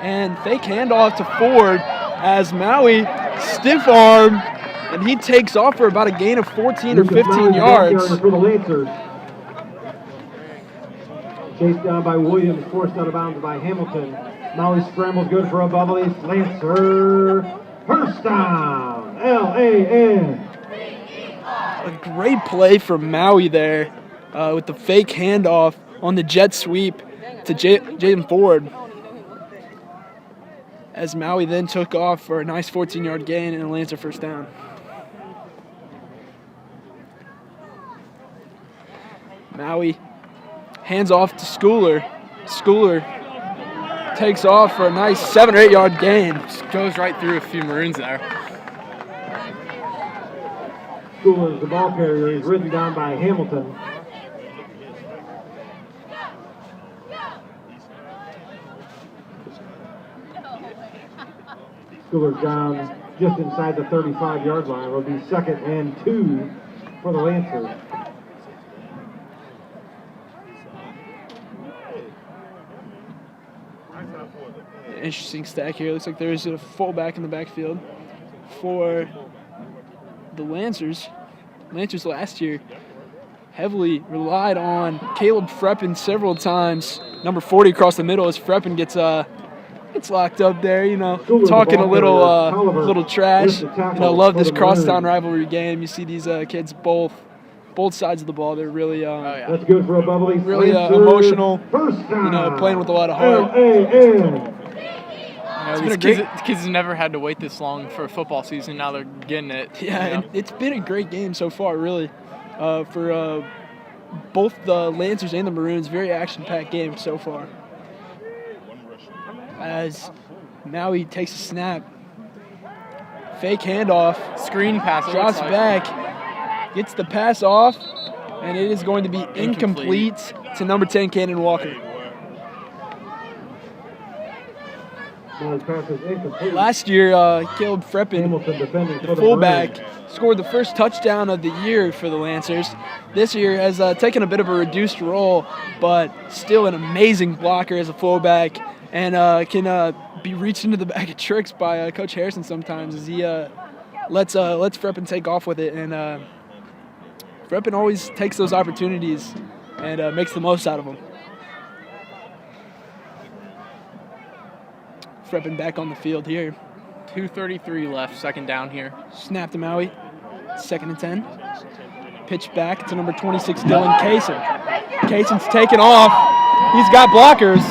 And fake handoff to Ford as Maui stiff arm. And he takes off for about a gain of 14 or 15 yards. For the Lancers. Chased down by Williams, forced out of bounds by Hamilton. Maui scrambles good for a Bubble East Lancer. First down, LAN. A great play from Maui there with the fake handoff on the jet sweep to Jaden Ford. As Maui then took off for a nice 14-yard gain and a Lancer first down. Maui hands off to Schooler. Schooler takes off for a nice 7 or 8 yard gain. Just goes right through a few Maroons there. Schooler is the ball carrier. He's ridden down by Hamilton. Schooler's down just inside the 35-yard line. It'll be 2nd and 2 for the Lancers. Interesting stack here. Looks like there's a fullback in the backfield for the Lancers. Lancers last year heavily relied on Caleb Freppen several times. Number 40 across the middle as Freppen gets locked up there, talking a little trash. Love this crosstown rivalry game. You see these kids both sides of the ball. They're really that's good for a bubbly. Really emotional. Playing with a lot of heart. Kids have never had to wait this long for a football season. Now they're getting it. Yeah, and it's been a great game so far, really, for both the Lancers and the Maroons. Very action-packed game so far. As Maui takes a snap, fake handoff, screen pass, drops back, gets the pass off, and it is going to be incomplete to number 10, Cannon Walker. Last year, Caleb Freppen, the fullback, scored the first touchdown of the year for the Lancers. This year has taken a bit of a reduced role, but still an amazing blocker as a fullback, and can be reached into the bag of tricks by Coach Harrison sometimes as he lets Freppen take off with it. And Freppen always takes those opportunities and makes the most out of them. Freppen back on the field here. 2:33 left, 2nd down here. Snap to Maui, 2nd and 10. Pitch back to number 26, Dylan Kaysen. Kaysen's taken off. He's got blockers.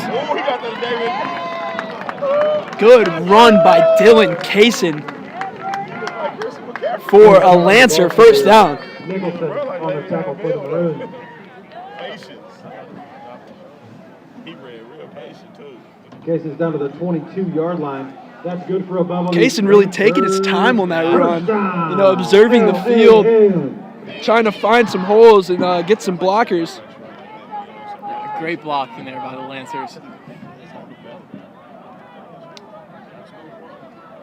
Good run by Dylan Kaysen for a Lancer first down. Nicholson on the tackle for the Maroons. Kaysen's down to the 22-yard line. That's good for a bubble. Kaysen really taking his time on that run. Observing the field, trying to find some holes and get some blockers. Great block in there by the Lancers.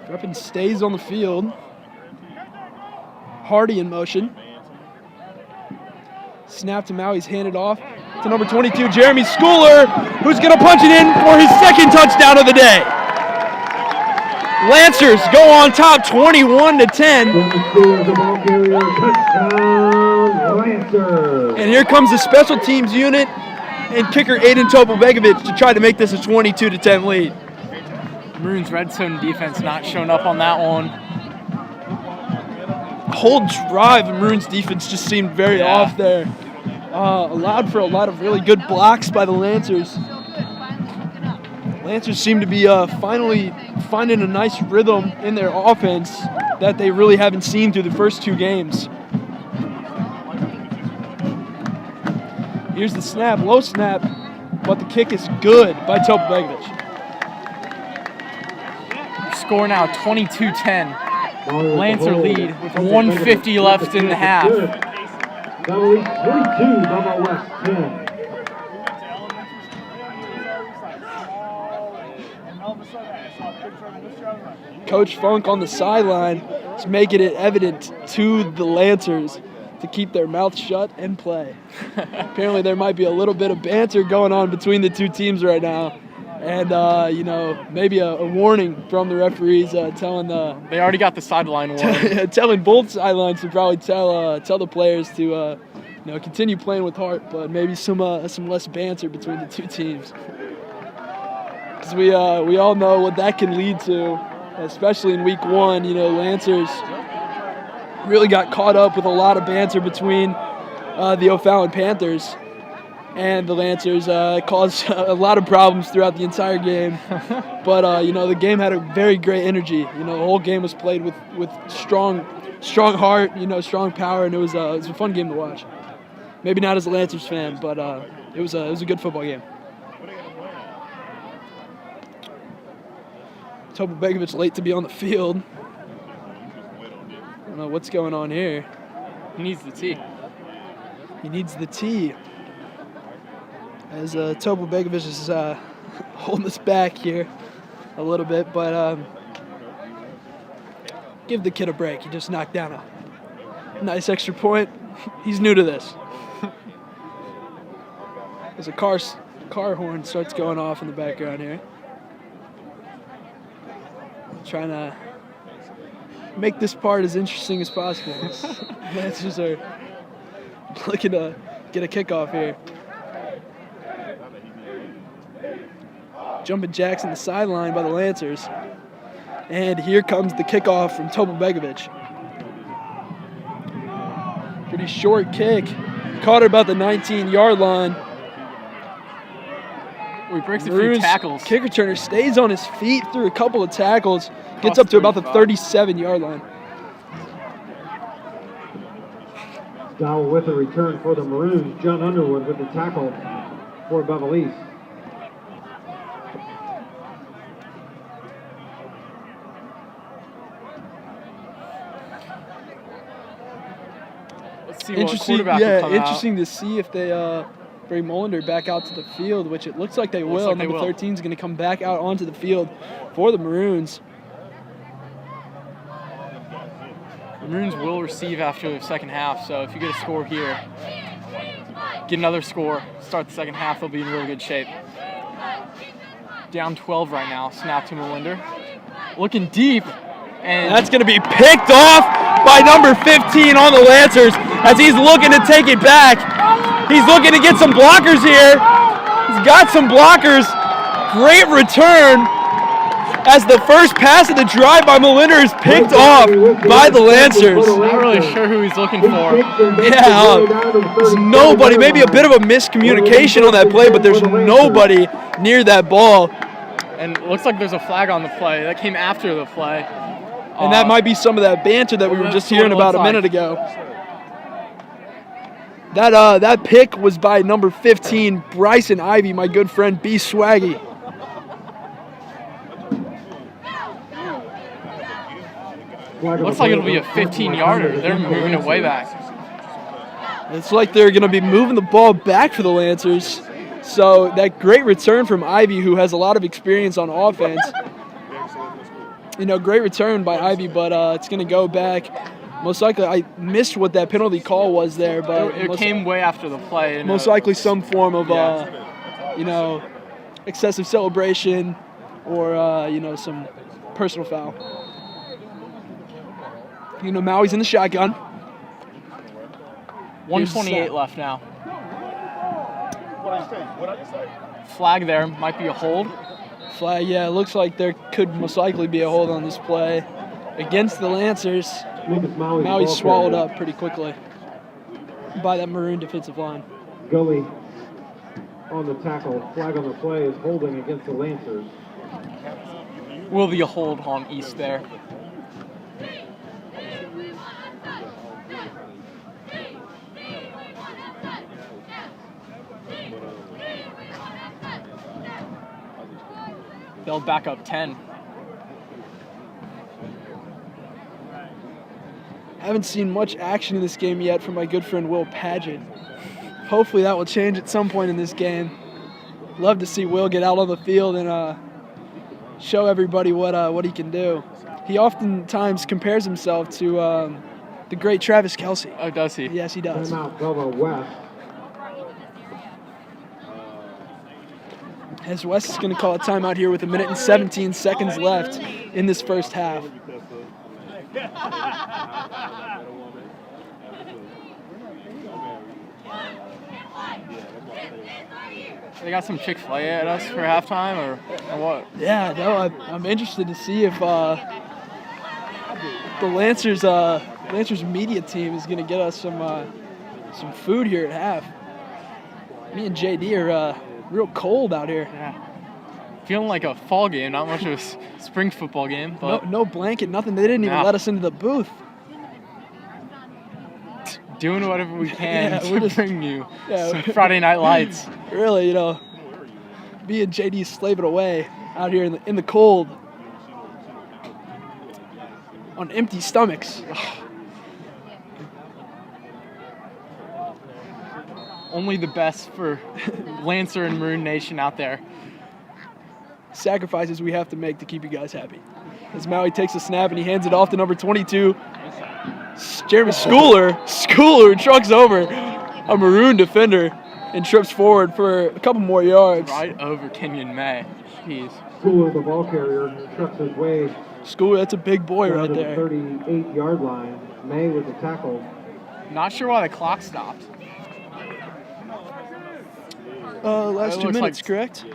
Freppen stays on the field. Hardy in motion. Snap to Maui's handed off to number 22, Jeremy Schooler, who's going to punch it in for his 2nd touchdown of the day. Lancers go on top 21-10. And here comes the special teams unit and kicker Aiden Topobegovic to try to make this a 22-10 lead. Maroons red zone defense not showing up on that one. Whole drive, the Maroons defense just seemed very off there. Allowed for a lot of really good blocks by the Lancers. Lancers seem to be finally finding a nice rhythm in their offense that they really haven't seen through the first 2 games. Here's the snap, low snap, but the kick is good by Topobegovic. Score now 22-10. Lancer lead with 1:50 left in the half. Double East 42, Double West 10. Coach Funk on the sideline is making it evident to the Lancers to keep their mouths shut and play. Apparently there might be a little bit of banter going on between the 2 teams right now. And, maybe a warning from the referees telling they already got the sideline warning. telling both sidelines to probably tell the players to continue playing with heart, but maybe some less banter between the 2 teams. Because we all know what that can lead to, especially in week 1. Lancers really got caught up with a lot of banter between the O'Fallon Panthers. And the Lancers caused a lot of problems throughout the entire game. But, the game had a very great energy. The whole game was played with strong heart, strong power, and it was a fun game to watch. Maybe not as a Lancers fan, but it was a good football game. Topobegovic late to be on the field. I don't know what's going on here. He needs the tee. He needs the tee. As Topobegovic is holding us back here a little bit, but Give the kid a break. He just knocked down a nice extra point. He's new to this. As a car horn starts going off in the background here. Trying to make this part as interesting as possible. Lancers are looking to get a kickoff here. Jumping jacks on the sideline by the Lancers. And here comes the kickoff from Topol Begovic. Pretty short kick. Caught her about the 19-yard line. He breaks a few tackles. Kick returner stays on his feet through a couple of tackles. Gets up to about the 37-yard line. Dowell with a return for the Maroons. John Underwood with the tackle for Beverly. Let's see what quarterback will come interesting to see if they bring Molinder back out to the field, which it looks like they will. Number 13 is going to come back out onto the field for the Maroons. The Maroons will receive after the second half, so if you get a score here, get another score, start the second half, they'll be in really good shape. Down 12 right now, snap to Molinder. Looking deep, and that's going to be picked off by number 15 on the Lancers as he's looking to take it back. He's looking to get some blockers here. He's got some blockers. Great return as the first pass of the drive by Molinder is picked off by the Lancers. Not really sure who he's looking for. Yeah, there's nobody. Maybe a bit of a miscommunication on that play, but there's nobody near that ball. And it looks like there's a flag on the play. That came after the play. And that might be some of that banter that we were just hearing about a minute ago. That pick was by number 15, Bryson Ivy, my good friend B. Swaggy. Looks like it'll be a 15-yarder. They're moving it way back. It's like they're going to be moving the ball back for the Lancers. So that great return from Ivy, who has a lot of experience on offense. Great return by Ivy, but it's going to go back. Most likely, I missed what that penalty call was there, but it came way after the play. Most likely some form of, excessive celebration or, some personal foul. Maui's in the shotgun. 1:28 left now. Flag there, might be a hold. Flag, yeah, it looks like there could most likely be a hold on this play against the Lancers. Maui swallowed up pretty quickly by that Maroon defensive line. Gully on the tackle. Flag on the play is holding against the Lancers. Will be a hold on East there. They'll back up 10. Haven't seen much action in this game yet from my good friend Will Padgett. Hopefully that will change at some point in this game. Love to see Will get out on the field and show everybody what he can do. He oftentimes compares himself to the great Travis Kelce. Oh, does he? Yes, he does. Timeout, Belva West. As West is going to call a timeout here with 1 minute and 17 seconds left in this first half. They got some Chick-fil-A at us for halftime, or what? Yeah, no, I'm interested to see if the Lancers media team is going to get us some food here at half. Me and JD are real cold out here. Yeah. Feeling like a fall game, not much of a spring football game. But no blanket, nothing. They didn't even let us into the booth. Doing whatever we can to bring you some Friday Night Lights. Really, me and JD slaving away out here in the cold on empty stomachs. Only the best for Lancer and Maroon Nation out there. sacrifices we have to make to keep you guys happy. As Maui takes a snap and he hands it off to number 22, Jeremy Schooler. Schooler trucks over a Maroon defender and trips forward for a couple more yards. Right over Kenyon May. Jeez. Schooler, the ball carrier, trucks his way Schooler, that's a big boy down right to the there. 38-yard line. May with the tackle. Not sure why the clock stopped. Last It 2 looks minutes, like- correct?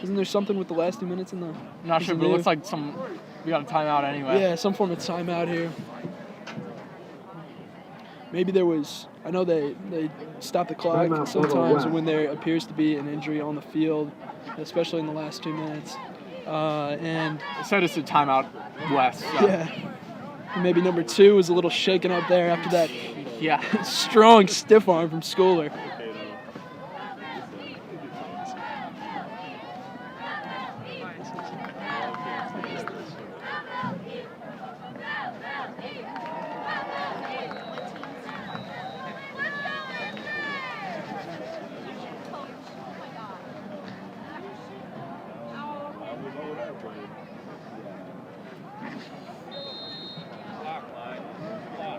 Isn't there something with the last 2 minutes in the? Not sure, isn't but it there? looks like we got a timeout anyway. Yeah, some form of timeout here. Maybe there was. I know they stop the clock Timeout, sometimes West. when there appears to be an injury on the field, especially in the last 2 minutes. And It said it's a timeout West. So. yeah, maybe number 2 was a little shaken up there after that Yeah. strong stiff arm from Schooler. Yeah.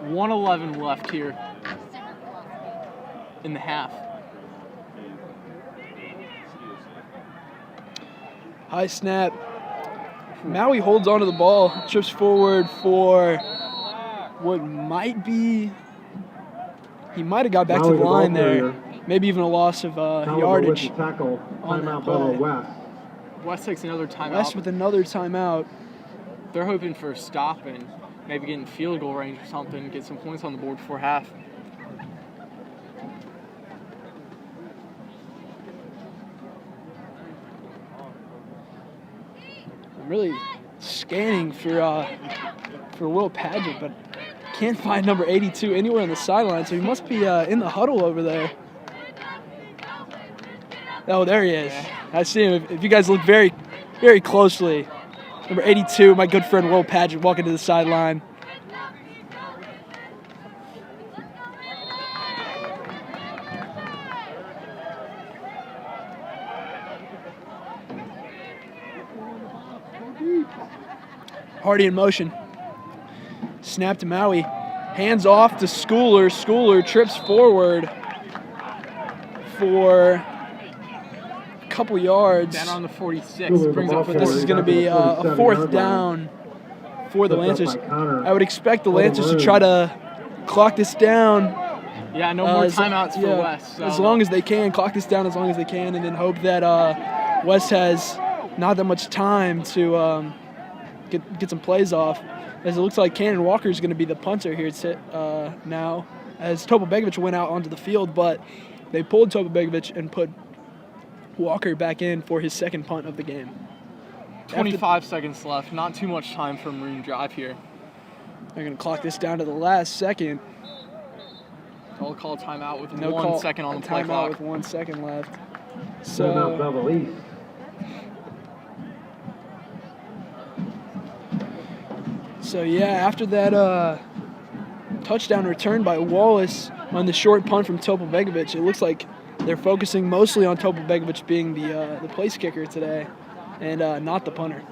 1:11 left here in the half. High snap. Maui holds onto the ball, trips forward for what might be. He might have got back to Maui, the the line ball there. carrier. Maybe even a loss of Taliber yardage. with the tackle. on that Timeout, play. Bubba West. West takes another timeout. West with another timeout. They're hoping for a stop and maybe get in field goal range or something, get some points on the board before half. I'm really scanning for Will Padgett, but can't find number 82 anywhere on the sideline, so he must be in the huddle over there. Oh, there he is. I see him. If you guys look very, very closely, number 82, my good friend Will Padgett, walking to the sideline. Hardy in motion. Snap to Maui. Hands off to Schooler. Schooler trips forward for a couple yards. Down on the 46. Schooler, Brings the up ball But this is going to be a 47 fourth yard down for the Picked up Lancers. by Connor. I would expect the For the Lancers to try to clock this down. Yeah, no more as- timeouts for yeah, West. So. As long as they can, clock this down as long as they can, and then hope that West has not that much time to get some plays off. As it looks like Cannon Walker is going to be the punter here now, as Topo Begovic went out onto the field, but they pulled Topo Begovic and put Walker back in for his second punt of the game. 25 seconds left. Not too much time for Maroon drive here. They're going to clock this down to the last second. They'll call timeout with No 1 call, second on a the play timeout clock. with 1 second left. Timeout, So Bevel East. yeah, after that touchdown return by Wallace on the short punt from Topo Begovic, it looks like they're focusing mostly on Topo Begovic being the place kicker today and not the punter.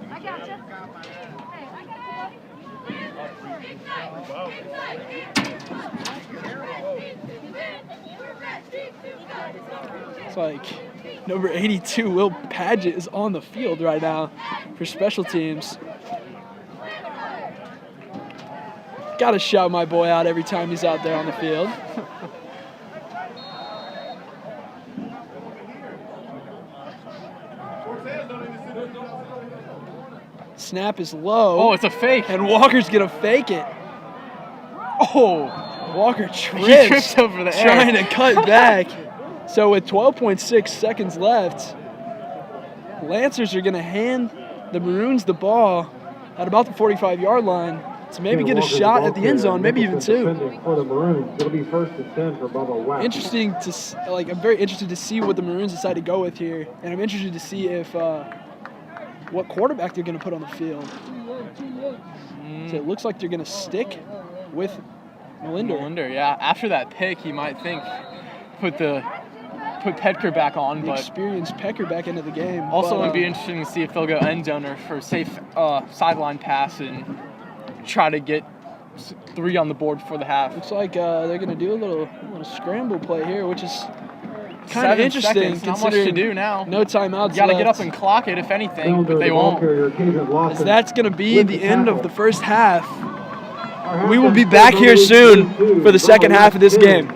I got you. Hey, I got It's like number 82, Will Padgett, is on the field right now for special teams. Got to shout my boy out every time he's out there on the field. Snap is low. Oh, it's a fake. And Walker's going to fake it. Oh, Walker he trips, trips over the air. trying to cut back. So with 12.6 seconds left, Lancers are going to hand the Maroons the ball at about the 45-yard line to maybe get a Walker, shot ball at the end zone, maybe even Nicholson two. defending for the Maroons. It'll be 1st and 10 for Bubba West. Interesting to I'm very interested to see what the Maroons decide to go with here, and I'm interested to see if what quarterback they're going to put on the field. So it looks like they're going to stick with Melinder. Yeah. After that pick, you might think put Petker back on, The but experienced Pecker back into the game. also but, it'd be interesting to see if they'll go end zone or for a safe sideline pass and try to get 3 on the board before the half. Looks like they're going to do a little scramble play here, which is kind of 7 interesting. seconds, not much to do now. No timeouts. You got to get left. up and clock it if anything, Filder, but they the ball won't. carrier, Caden Lawson. So that's going to be With the the end of tackle. the first half. Our We will halftime be score back here is soon 2-2. for the second half of this Bravo, game.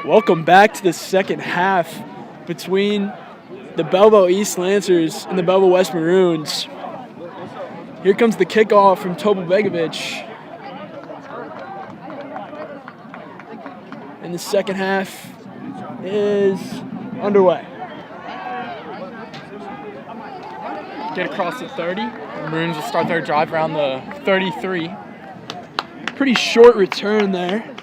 Welcome back to the second half. between the Belleville East Lancers and the Belleville West Maroons. Here comes the kickoff from Tobo Begovic. And the second half is underway. Get across the 30. The Maroons will start their drive around the 33. Pretty short return there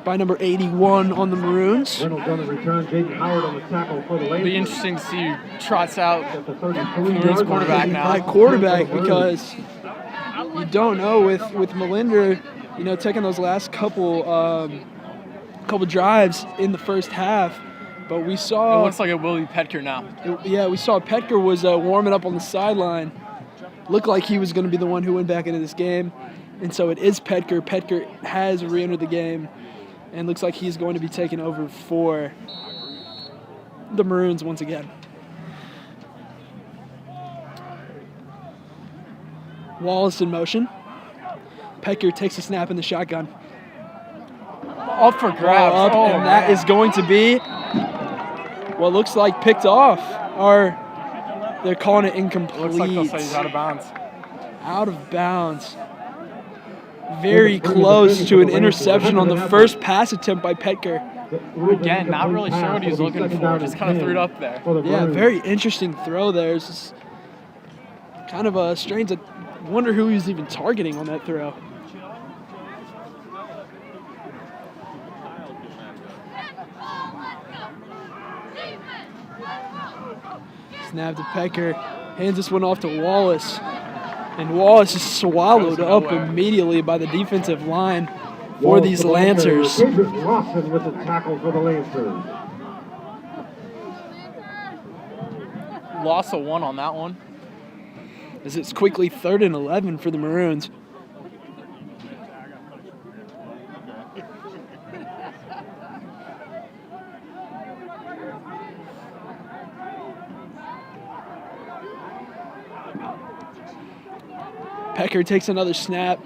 by number 81 on the Maroons. Reynolds on the return. Jaden Howard on the tackle for the Lancers. It'll be interesting to see who trots out At the the 33 Maroons yard quarterback line. now. High quarterback, because you don't know with Melinder, taking those last couple drives in the first half. But we It saw, looks like it will be Petker now. we saw Petker was warming up on the sideline. Looked like he was going to be the one who went back into this game. And so it is Petker. Petker has re-entered the game and looks like he's going to be taking over for the Maroons once again. Wallace in motion. Petker takes a snap in the shotgun. Up for grabs. Up, Oh, and that man. is going to be what looks like picked off. Or they're calling it incomplete. Looks like they'll say he's out of bounds. Out of bounds. Very close to an interception on the first pass attempt by Petker. Again, not really sure what he was looking for. Just kind of threw it up there. Yeah, very interesting throw there. It's just kind of a strange. I wonder who he was even targeting on that throw. Snap to Petker. Hands this one off to Wallace. And Wallace is swallowed up immediately by the defensive line for these Lancers. Kendrick Lawson with the tackle for the Lancers. Loss of 1 on that one. As it's quickly 3rd and 11 for the Maroons. Petker takes another snap.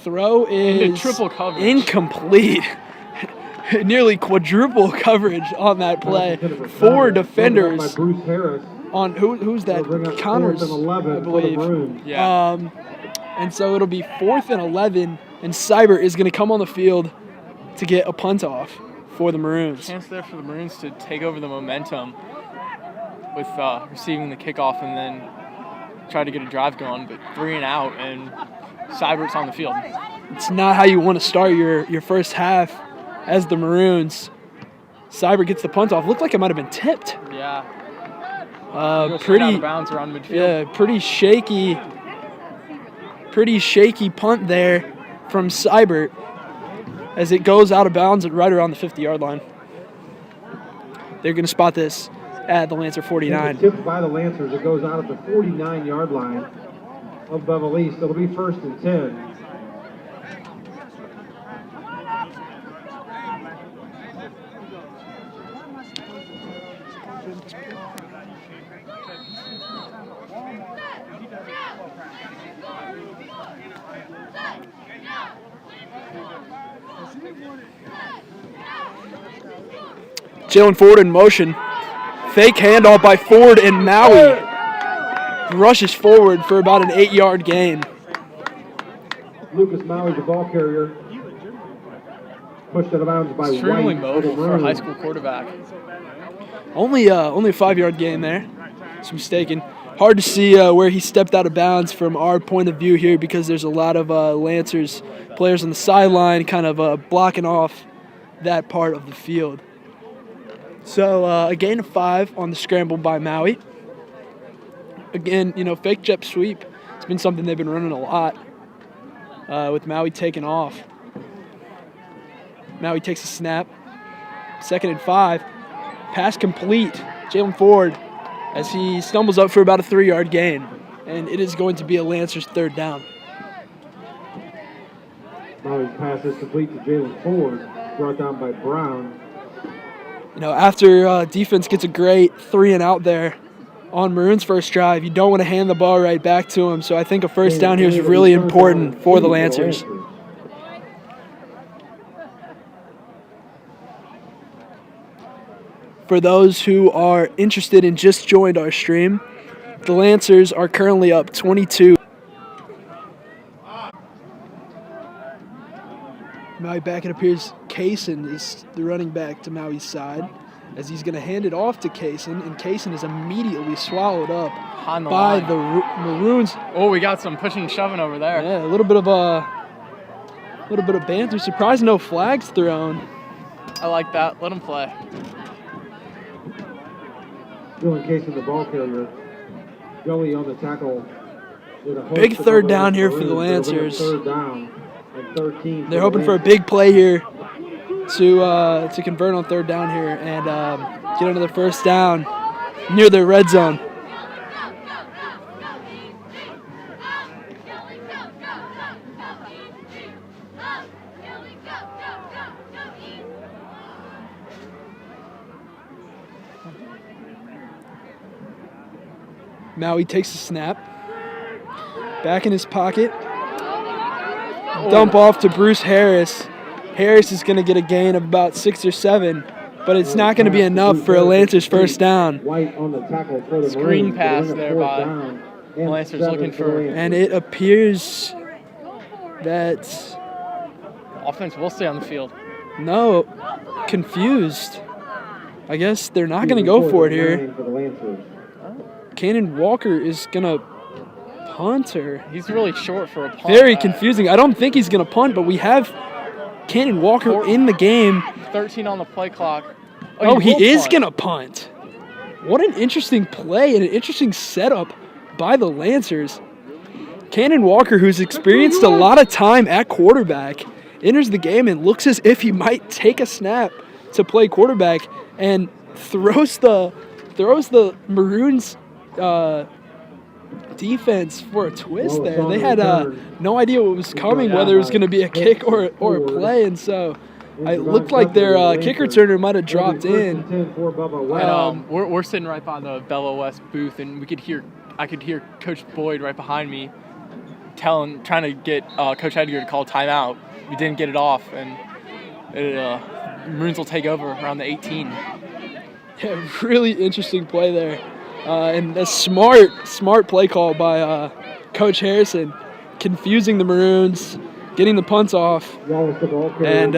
Throw is Into triple coverage. incomplete. Nearly quadruple coverage on that play. 4 defenders Bruce Harris. on who's that? Connors, I believe. Yeah. And so it'll be 4th and 11, and Seibert is going to come on the field to get a punt off for the Maroons. Chance there for the Maroons to take over the momentum with receiving the kickoff and then try to get a drive going, but 3 and out, and Seibert's on the field. It's not how you want to start your first half as the Maroons. Seibert gets the punt off. Looked like it might have been tipped. Yeah. Out Pretty of bounds around midfield. Yeah, pretty shaky punt there from Seibert as it goes out of bounds at right around the 50-yard line. They're going to spot this at the Lancer 49. Tipped by the Lancers. It goes out at the 49-yard line of Bevel East. It'll be 1st and 10. Jalen Ford in motion. Fake handoff by Ford, and Maui rushes forward for about an 8-yard gain. Lucas Maui, the ball carrier, pushed out of bounds by Extremely White. mobile for a high school quarterback. Only a 5-yard gain there. It's mistaken. Hard to see where he stepped out of bounds from our point of view here because there's a lot of Lancers players on the sideline kind of blocking off that part of the field. So a gain of 5 on the scramble by Maui. Again, fake jet sweep. It's been something they've been running a lot with Maui taking off. Maui takes a snap. 2nd and 5. Pass complete. Jalen Ford as he stumbles up for about a 3-yard gain. And it is going to be a Lancers 3rd down. Maui's pass is complete to Jalen Ford, brought down by Brown. After defense gets a great 3 and out there on Maroons' first drive, you don't want to hand the ball right back to him. So I think a first down here is really important for the Lancers. for those who are interested and just joined our stream, the Lancers are currently up 22. Maui back, it appears Kaysen is the running back to Maui's side, as he's going to hand it off to Kaysen, and Kaysen is immediately swallowed up by the Maroons. Oh, we got some pushing and shoving over there. Yeah, a little bit of banter. Surprised no flags thrown. I like that. Let him play. Still in case of the ball carrier. Joey on the tackle. With a Big third down here for the Lancers. Third down and 13. They're hoping for a big play here to convert on third down here and get another first down near their red zone. Maui takes the snap. Back in his pocket. Dump off to Bruce Harris. Harris is going to get a gain of about 6 or 7, but it's not going to be enough for a Lancers first down. White on the tackle for the Screen Maroons. pass They're there in a by fourth down and Lancers 7 looking the for- Lancers. And it appears that, Offense will stay on the field. no, confused. I guess they're not going to go for it here. For the Lancers. Cannon Walker is going to punt her. He's really short for a punt. Very confusing. I don't think he's going to punt, but we have Cannon Walker in the game. 13 on the play clock. Oh, he will is punt. going to punt. What an interesting play and an interesting setup by the Lancers. Cannon Walker, who's experienced a lot of time at quarterback, enters the game and looks as if he might take a snap to play quarterback and throws the Maroons defense for a twist there. They had no idea what was coming, whether it was going to be a kick or a play, and so it looked like their kick returner might have dropped in. We're sitting right by the Bella West booth, and I could hear Coach Boyd right behind me trying to get Coach Edgar to call timeout. We didn't get it off, and Maroons will take over around the 18. Yeah, really interesting play there. And a smart play call by Coach Harrison, confusing the Maroons, getting the punts off, and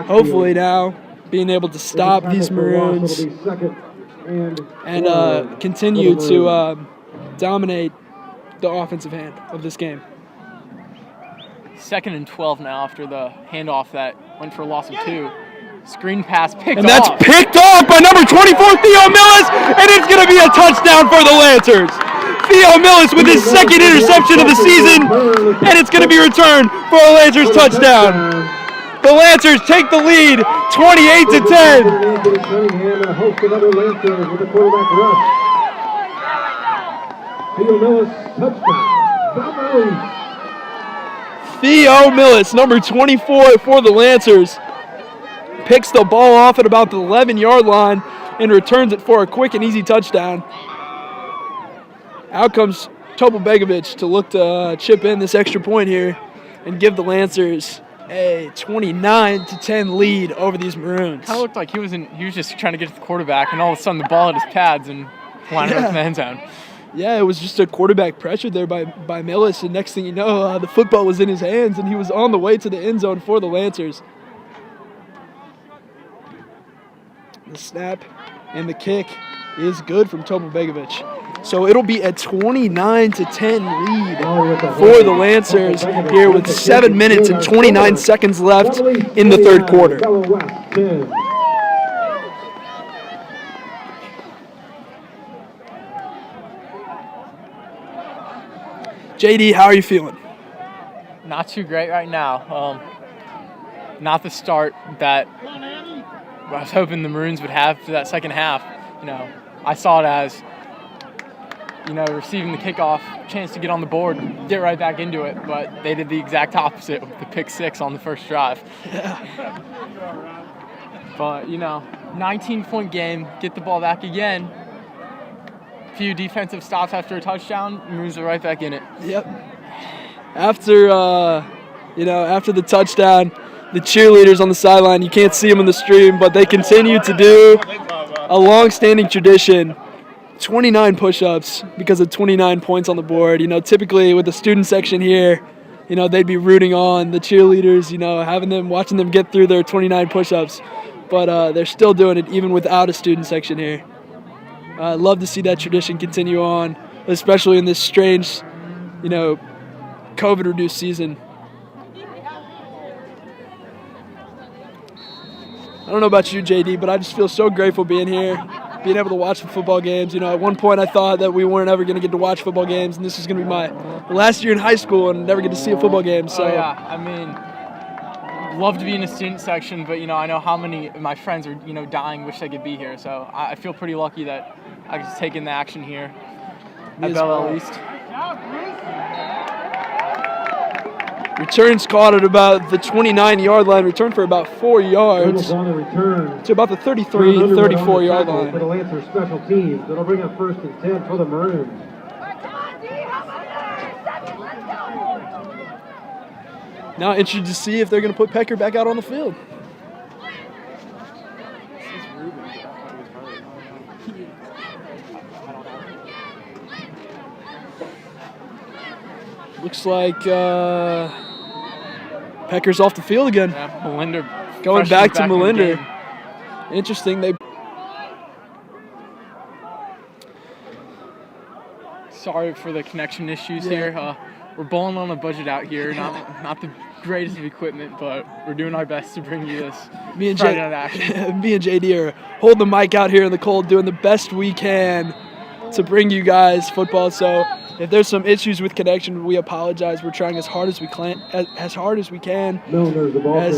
hopefully now being able to stop these Maroons and continue to dominate the offensive hand of this game. 2nd and 12 now after the handoff that went for a loss of 2. Screen pass picked And off. that's picked off by number 24, Theo Millis, and it's going to be a touchdown for the Lancers. Theo Millis with his 2nd interception of the season, and it's going to be returned for a Lancers touchdown. The Lancers take the lead, 28-10. Theo Millis, touchdown. Theo Millis, number 24 for the Lancers, picks the ball off at about the 11-yard line and returns it for a quick and easy touchdown. Out comes Topo Begovic to look to chip in this extra point here and give the Lancers a 29-10 lead over these Maroons. Kind of looked like he was just trying to get to the quarterback, and all of a sudden the ball hit his pads and landed in the end zone. Yeah, it was just a quarterback pressure there by Millis, and next thing you know, the football was in his hands, and he was on the way to the end zone for the Lancers. The snap and the kick is good from Topo Begovic. So it'll be a 29-10 lead for the Lancers here with 7 minutes and 29 seconds left in the third quarter. JD, how are you feeling? Not too great right now. Not the start that I was hoping the Maroons would have for that second half. I saw it as, receiving the kickoff, chance to get on the board, get right back into it, but they did the exact opposite with the pick 6 on the first drive. Yeah. But, 19-point game, get the ball back again. Few defensive stops after a touchdown, Maroons are right back in it. Yep. After the touchdown, the cheerleaders on the sideline. You can't see them in the stream, but they continue to do a long-standing tradition. 29 push-ups because of 29 points on the board. You know, typically with the student section here, you know, they'd be rooting on the cheerleaders, you know, watching them get through their 29 push-ups. But they're still doing it even without a student section here. I'd love to see that tradition continue on, especially in this strange, you know, COVID-reduced season. I don't know about you, JD, but I just feel so grateful being here, being able to watch the football games. You know, at one point I thought that we weren't ever going to get to watch football games, and this is going to be my last year in high school and never get to see a football game. So yeah, I mean, love to be in the student section, but, you know, I know how many of my friends are, you know, dying, wish they could be here. So I feel pretty lucky that I can take in the action here at Bell East. Returns caught at about the 29-yard line. Return for about 4 yards to about the 33, 34-yard line. For the Lancers special teams, that'll bring up 1st and 10 for the Maroons. Now interested to see if they're going to put Pecker back out on the field. Looks like Pecker's off the field again. Yeah, Melinder going back to Melinder. Interesting. Sorry for the connection issues here. We're balling on a budget out here. Not the greatest of equipment, but we're doing our best to bring you this Friday night action. Me and JD are holding the mic out here in the cold, doing the best we can to bring you guys football. So if there's some issues with connection, we apologize. We're trying as hard as we can, as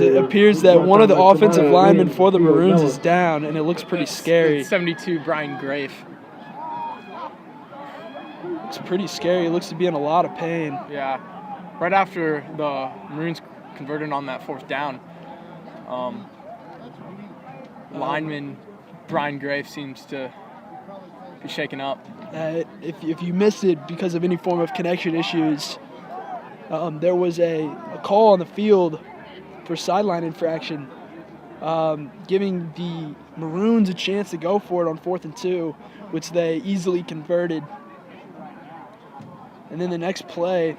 it appears that one of the offensive linemen for the Maroons is down, and it looks pretty scary. It's 72, Brian Grafe. It's pretty scary. It looks to be in a lot of pain. Yeah. Right after the Maroons converted on that 4th down, lineman Brian Grafe seems to be shaken up. If you missed it because of any form of connection issues, there was a call on the field for sideline infraction, giving the Maroons a chance to go for it on 4th and 2, which they easily converted. And then the next play,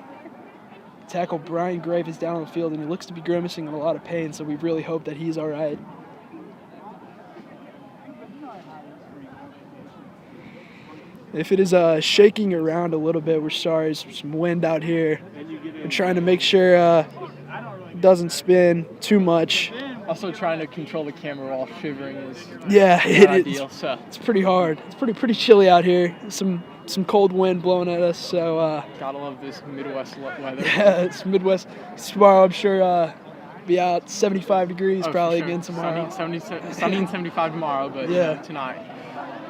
tackle Brian Grafe is down on the field, and he looks to be grimacing in a lot of pain, so we really hope that he's all right. If it is shaking around a little bit, we're sorry. There's some wind out here. We're trying to make sure it doesn't spin too much. Also trying to control the camera while shivering is ideal. So it's pretty hard. It's pretty chilly out here. Some cold wind blowing at us. So gotta love this Midwest weather. Yeah, it's Midwest. Tomorrow, I'm sure be out 75 degrees probably sure. Again tomorrow. Sunny and 75 tomorrow, but tonight.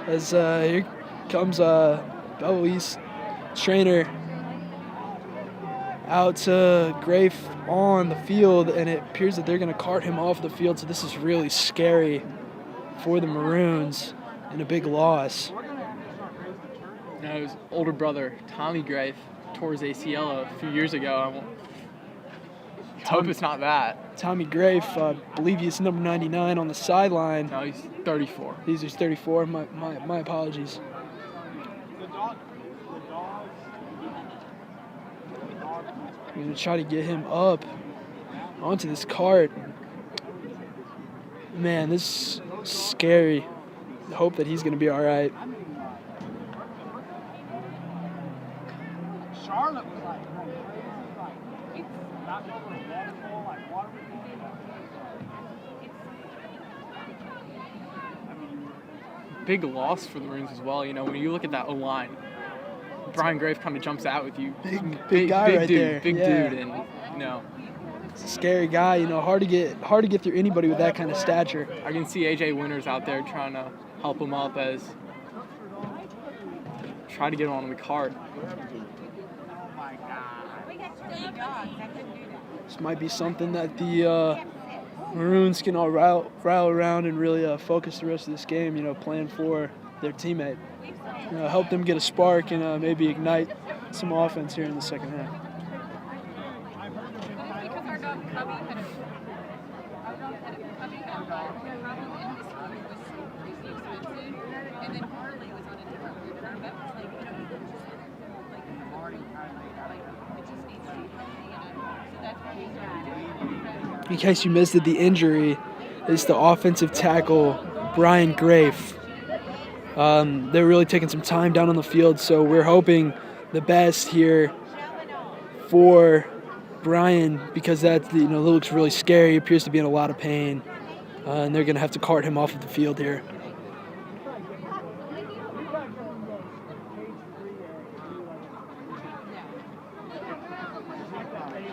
As here comes Bell East trainer out to Grafe on the field, and it appears that they're going to cart him off the field, so this is really scary for the Maroons and a big loss. You know, his older brother, Tommy Grafe, tore his ACL a few years ago. I hope it's not that. Tommy Grafe, I believe he's number 99 on the sideline. No, he's 34. He's 34. My apologies. I'm going to try to get him up onto this cart. Man, this is scary. I hope that he's going to be all right. Big loss for the Maroons as well. You know, when you look at that O-line, Brian Grafe kind of jumps out with you. Big guy right there. Big dude, and you know, it's a scary guy. You know, hard to get through anybody with that kind of stature. I can see AJ Winters out there trying to help him up as try to get him on the cart. This might be something that the Maroons can all rile around and really focus the rest of this game. You know, playing for their teammate. Help them get a spark and maybe ignite some offense here in the second half. in case you missed it, the injury is the offensive tackle, Brian Grafe. They're really taking some time down on the field, so we're hoping the best here for Brian, because that looks really scary. He appears to be in a lot of pain, and they're going to have to cart him off of the field here.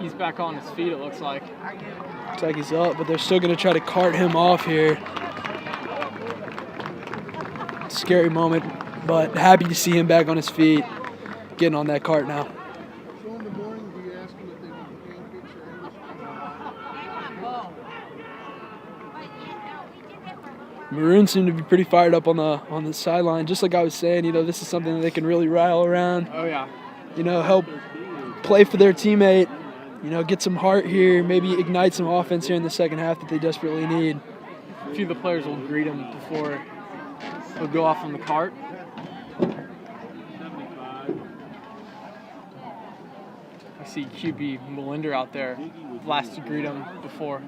He's back on his feet, it looks like. Looks like he's up, but they're still going to try to cart him off here. Scary moment, but happy to see him back on his feet, getting on that cart now. Maroons seem to be pretty fired up on the sideline. Just like I was saying, this is something that they can really rile around. Oh, yeah. Help play for their teammate. Get some heart here, maybe ignite some offense here in the second half that they desperately need. A few of the players will greet him before he'll go off on the cart. I see QB Melinder out there, last to greet him before.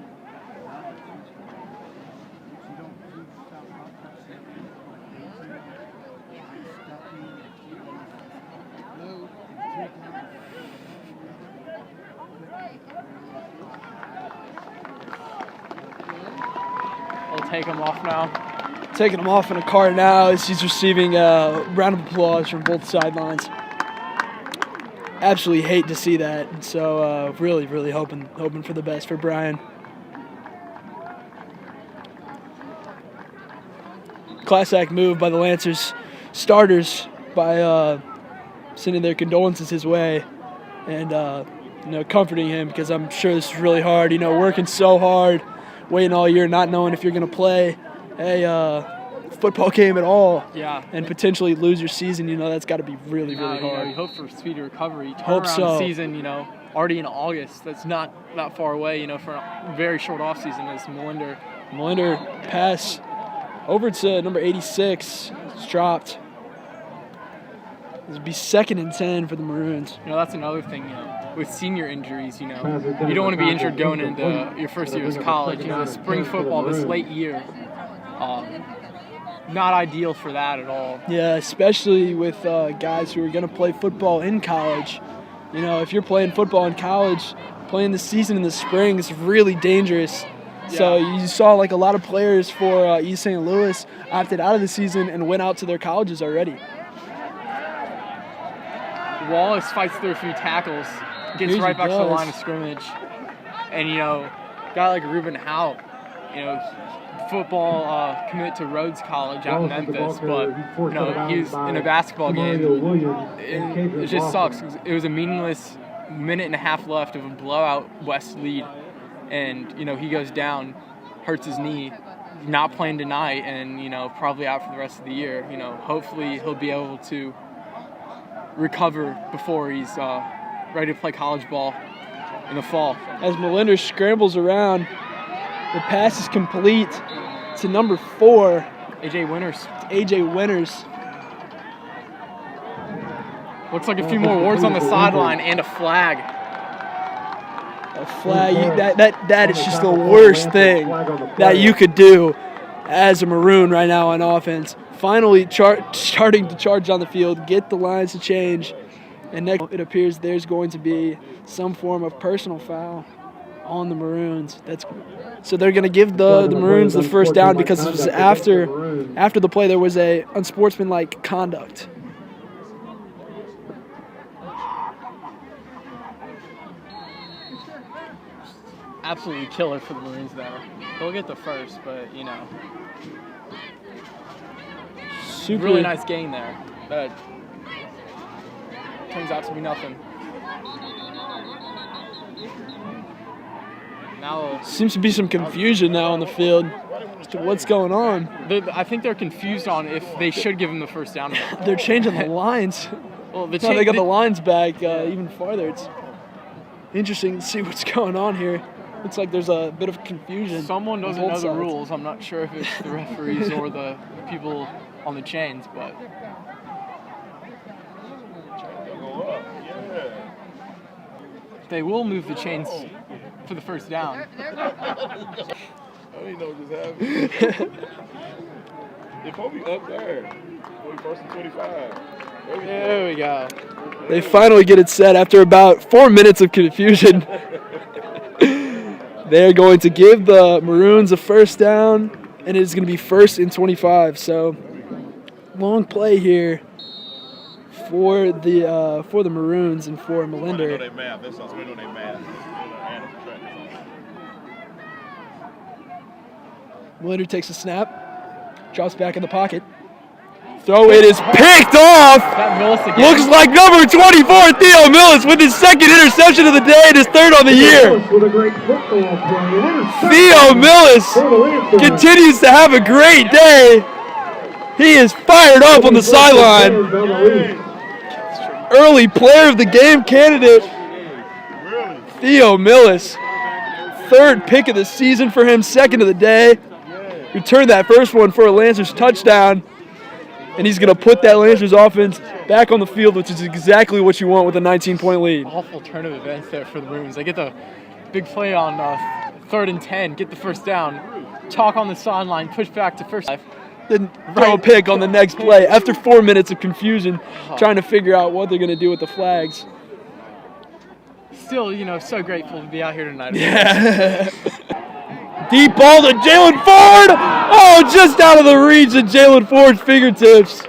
They'll take him off now. Taking him off in a cart now as he's receiving a round of applause from both sidelines. Absolutely hate to see that. And so really, really hoping for the best for Brian. Class act move by the Lancers starters by sending their condolences his way and comforting him, because I'm sure this is really hard. Working so hard, waiting all year, not knowing if you're going to play a football game at all, and potentially lose your season. That's got to be really, really hard. You hope for speedy recovery. Hope so. Season, already in August. That's not that far away. For a very short off season. As Melinder pass over to number 86. It's dropped. This would be 2nd and 10 for the Maroons. That's another thing. With senior injuries, you don't want to be injured going into your first year of college. Spring football this late year. Not ideal for that at all. Yeah, especially with guys who are going to play football in college. If you're playing football in college, playing the season in the spring is really dangerous. Yeah. So you saw a lot of players for East St. Louis opted out of the season and went out to their colleges already. Wallace fights through a few tackles, gets right back to the line of scrimmage. And, guy like Ruben Howe, football commit to Rhodes College out in Memphis, but he was in a basketball game. It just sucks. It was a meaningless minute and a half left of a blowout West lead, and he goes down, hurts his knee, not playing tonight, and probably out for the rest of the year. Hopefully he'll be able to recover before he's ready to play college ball in the fall. As Melinder scrambles around, the pass is complete to number 4. AJ Winters. Looks like a few more wards on the sideline and a flag. A flag. That is just the worst thing that you could do as a Maroon right now on offense. Finally starting to charge on the field, get the lines to change, and next it appears there's going to be some form of personal foul on the Maroons. So they're going to give the Maroons the first down, because it was after the play there was a unsportsmanlike conduct. Absolutely killer for the Maroons there. They'll get the first, but super really nice gain there. But turns out to be nothing. Now seems to be some confusion now on the field as to what's going on. I think they're confused on if they should give him the first down. They're changing the lines. Well, they got the lines back even farther. It's interesting to see what's going on here. Looks like there's a bit of confusion. Someone doesn't know the rules. I'm not sure if it's the referees or the people on the chains, but they will move the chains for the first down. I don't even know what just happened. If Kobe up there, Kobe first and 25. There we go. They finally get it set after about 4 minutes of confusion. They're going to give the Maroons a first down, and it is going to be 1st and 25. So, long play here for the Maroons and for Melinder. They math. That's something we know they math. Melinder takes a snap, drops back in the pocket. Throw it is picked off. Looks like number 24, Theo Millis, with his second interception of the day and his third on the year. Theo Millis continues to have a great day. He is fired up on the sideline. Early player of the game candidate, Theo Millis. Third pick of the season for him, second of the day. Returned that first one for a Lancers touchdown. And he's going to put that Lancers offense back on the field, which is exactly what you want with a 19-point lead. Awful turn of events there for the Maroons. They get the big play on 3rd and 10, get the first down, talk on the sideline, push back to first. Then throw a pick on the next play after 4 minutes of confusion, trying to figure out what they're going to do with the flags. Still, so grateful to be out here tonight. Yeah. Deep ball to Jalen Ford. Oh, just out of the reach of Jalen Ford's fingertips.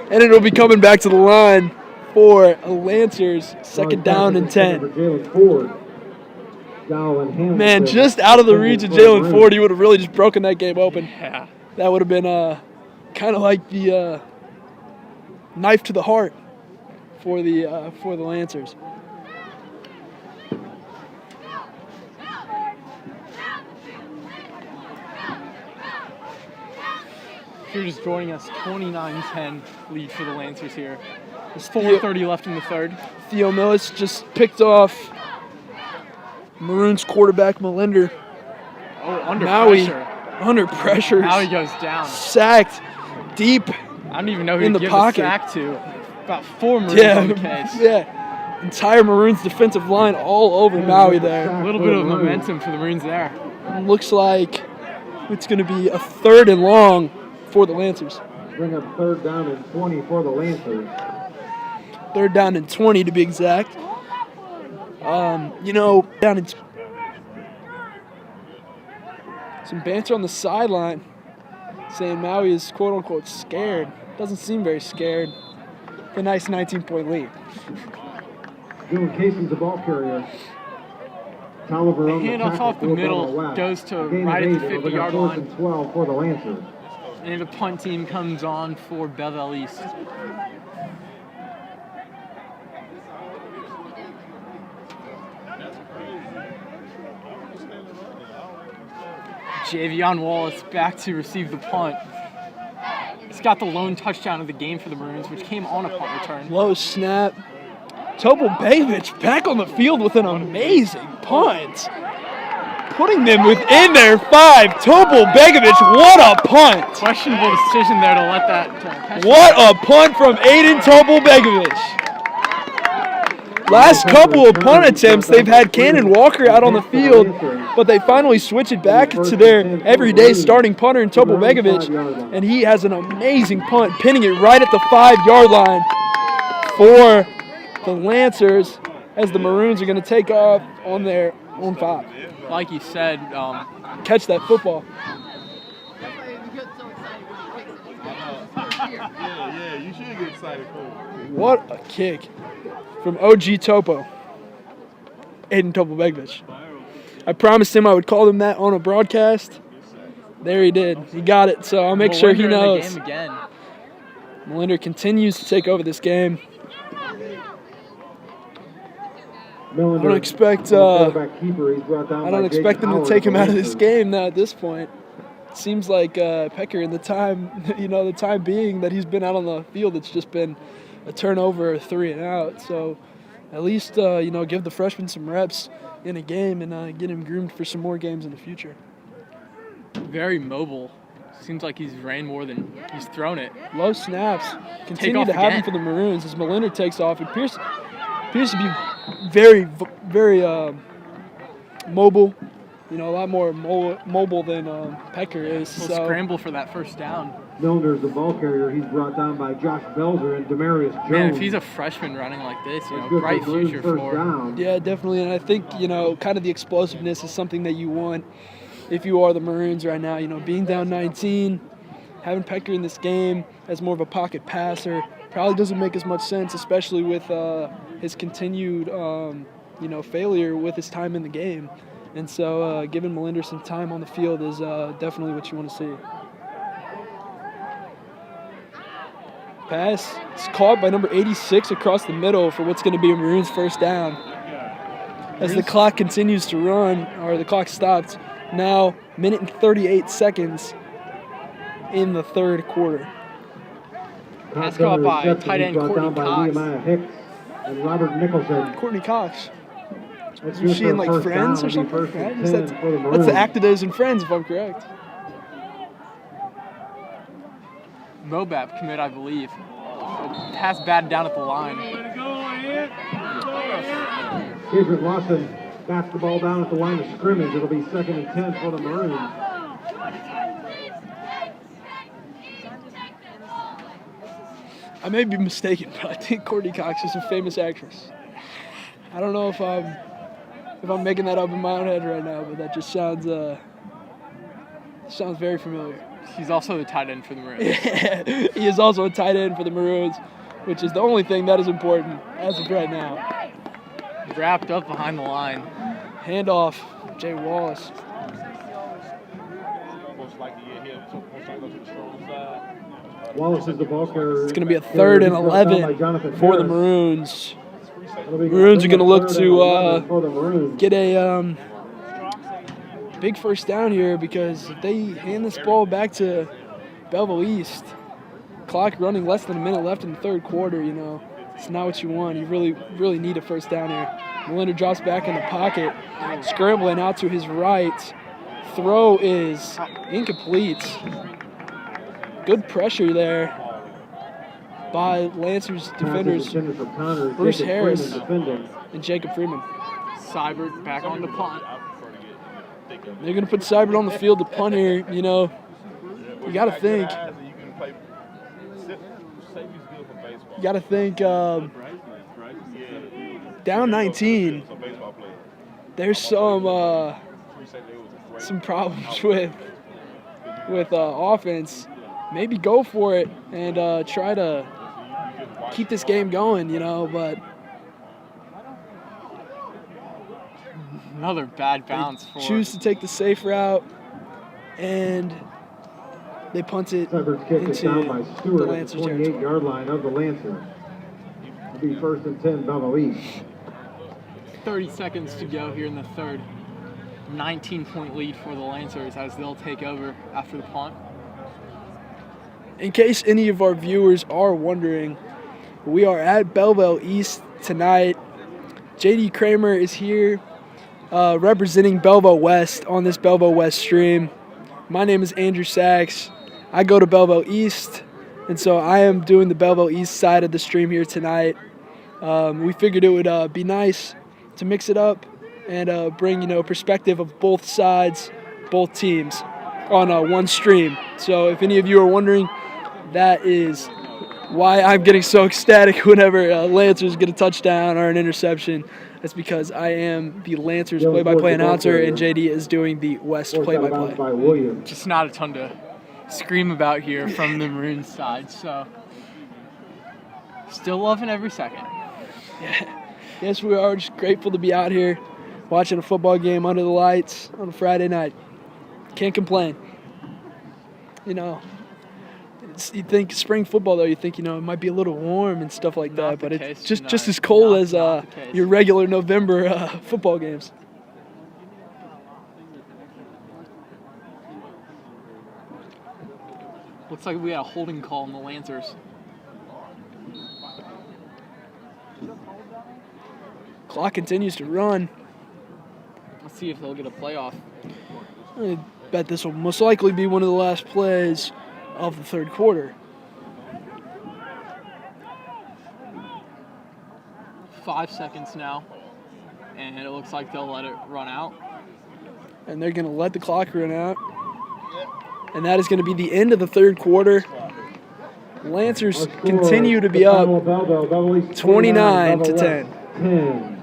And it'll be coming back to the line for a Lancers, 2nd down and 10. Man, just out of the reach of Jalen Ford, he would have really just broken that game open. Yeah. That would have been kind of like the knife to the heart for the Lancers. If you're just joining us, 29-10 lead for the Lancers here. There's 4:30 left in the third. Theo Millis just picked off Maroons quarterback Melinder. Oh, under Maui, pressure. Under pressure. Maui goes down. Sacked deep. I don't even know who in to the give pocket. the sack to. About 4 Maroons on the case. Yeah. Entire Maroons defensive line all over Maui there. A little bit of momentum for the Maroons there. Looks like it's going to be a 3rd and long for the Lancers. Bring up 3rd down and 20 for the Lancers. 3rd down and 20 to be exact. Down in some banter on the sideline saying Maui is quote-unquote scared. Doesn't seem very scared. A nice 19-point lead. Dylan Casey's the ball carrier. Tolliver on the handoff tackle, off the middle goes to right at the 50-yard line. 4th and 12 for the Lancers. And the punt team comes on for Belleville East. Javion Wallace back to receive the punt. He's got the lone touchdown of the game for the Maroons, which came on a punt return. Low snap. Topol Begovic back on the field with an amazing punt. Putting them within their 5. Topol Begovic, what a punt. Questionable decision there to let that catch. What a punt from Aiden Topol Begovic. Last couple of punt attempts, they've had Cannon Walker out on the field, but they finally switch it back to their everyday starting punter in Topol Begovic, and he has an amazing punt, pinning it right at the 5-yard line for the Lancers as the Maroons are going to take off on their own 5. Like you said, catch that football. That's why you get so excited when he kicks it. It's his first year. Yeah, you should get excited for it. What a kick from OG Topo. Aiden Topol Begovic. I promised him I would call him that on a broadcast. There he did. He got it, so I'll make sure he knows. In the game again. Melinder continues to take over this game. I don't expect them to take him out of this game now at this point. It seems like Pecker in the time being that he's been out on the field, it's just been a turnover, a 3 and out. So at least give the freshman some reps in a game and get him groomed for some more games in the future. Very mobile. Seems like he's ran more than he's thrown it. Low snaps continue to happen for the Maroons as Melinder takes off. It appears to be very, very mobile. A lot more mobile than Pecker is. He'll So scramble for that first down. Milner's the ball carrier. He's brought down by Josh Belzer and Demarius Jones. Man, if he's a freshman running like this, That's good bright for Maroons future first for. down. yeah, definitely. And I think kind of the explosiveness is something that you want if you are the Maroons right now. Being down 19, having Pecker in this game as more of a pocket passer probably doesn't make as much sense, especially with his continued failure with his time in the game. And so giving Melinder some time on the field is definitely what you want to see. Pass is caught by number 86 across the middle for what's going to be a Maroons first down. As the clock continues to run, or the clock stopped, now minute and 38 seconds in the third quarter. Pass caught by Reception. tight He's end brought Courtney down by Cox. Nehemiah Hicks and Robert Nicholson. Courtney Cox. That's Was good she for in a like first Friends down. or It'll be something? first and Right? 10 That's for the the Maroons. Actidos and Friends, if I'm correct. Mobap commit, I believe. Pass batted down at the line. Kendrick Lawson bats the ball down at the line of scrimmage. It'll be second and 10 for the Maroons. I may be mistaken, but I think Courtney Cox is a famous actress. I don't know if I'm making that up in my own head right now, but that just sounds very familiar. He's also the tight end for the Maroons. He is also a tight end for the Maroons, which is the only thing that is important as of right now. Wrapped up behind the line. Handoff, Jay Wallace. Wallace is the ball carrier. It's going to be a third and 11 for the Maroons. Maroons Maroons are going to look for the Maroons. to get a big first down here, because if they hand this ball back to Belleville East, clock running less than a minute left in the third quarter, it's not what you want. You really need a first down here. Melinder drops back in the pocket, scrambling out to his right. Throw is incomplete. Good pressure there by Lancers defenders, Bruce Harris and Jacob Freeman. Seibert back on the punt. They're going to put Seibert on the field to punt here. You got to think. Down 19. There's some problems with offense. Maybe go for it and try to keep this game going, but Another bad bounce for. choose to take the safe route, and they punt it Sever's kick is down by into the Stewart at the Lancers territory. 28-yard line of the Lancers. It'll be first and 10, Belleville East. 30 seconds to go here in the third. 19-point lead for the Lancers as they'll take over after the punt. In case any of our viewers are wondering, we are at Belleville East tonight. JD Kramer is here representing Belleville West on this Belleville West stream. My name is Andrew Sachs. I go to Belleville East, and so I am doing the Belleville East side of the stream here tonight. We figured it would be nice to mix it up and bring perspective of both sides, both teams on one stream. So if any of you are wondering, that is why I'm getting so ecstatic whenever Lancers get a touchdown or an interception. That's because I am the Lancers play-by-play announcer and JD is doing the West play-by-play. By Williams. Just not a ton to scream about here from the Maroons side, so still loving every second. Yeah. Yes, we are just grateful to be out here watching a football game under the lights on a Friday night. Can't complain. You think spring football, though, you think, it might be a little warm and stuff like that, but it's just as cold as your regular November football games. Looks like we got a holding call on the Lancers. Clock continues to run. Let's see if they'll get a playoff. I bet this will most likely be one of the last plays of the third quarter. 5 seconds now, and it looks like they'll let it run out. And they're going to let the clock run out. And that is going to be the end of the third quarter. Lancers continue to be up 29-10. 10.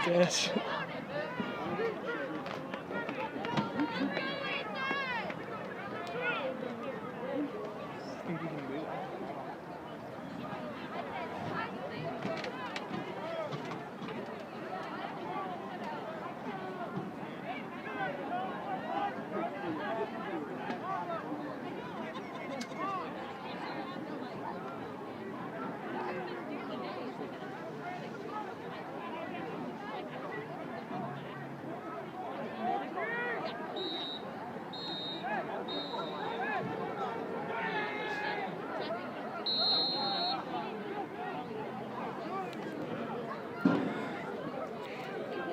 Yes.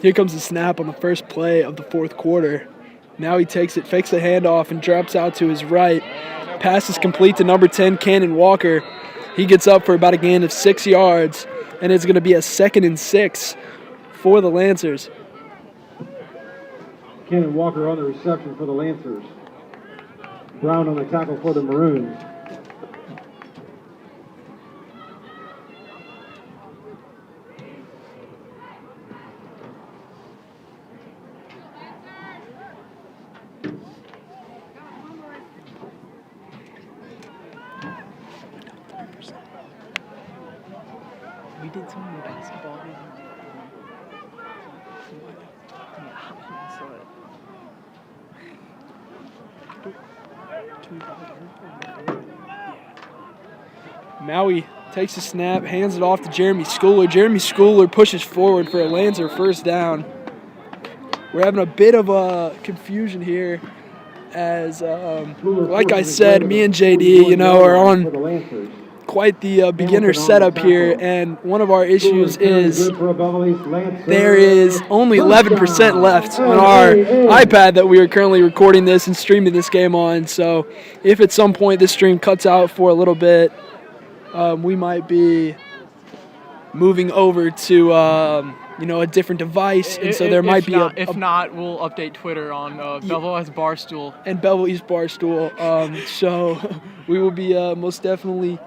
Here comes the snap on the first play of the fourth quarter. Now he takes it, fakes the handoff, and drops out to his right. Pass is complete to number 10, Cannon Walker. He gets up for about a gain of 6 yards, and it's going to be a 2nd and 6 for the Lancers. Cannon Walker on the reception for the Lancers. Brown on the tackle for the Maroons. We did some more basketball here. Maui takes the snap, hands it off to Jeremy Schooler. Jeremy Schooler pushes forward for a Lancer first down. We're having a bit of a confusion here as, like I said, me and JD, are on quite the beginner setup here, and one of our issues is there is only 11% left on our iPad that we are currently recording this and streaming this game on. So if at some point this stream cuts out for a little bit, we might be moving over to a different device, and so there might be if not, we'll update Twitter on Belleville as Barstool and Belleville East Barstool. So we will be most definitely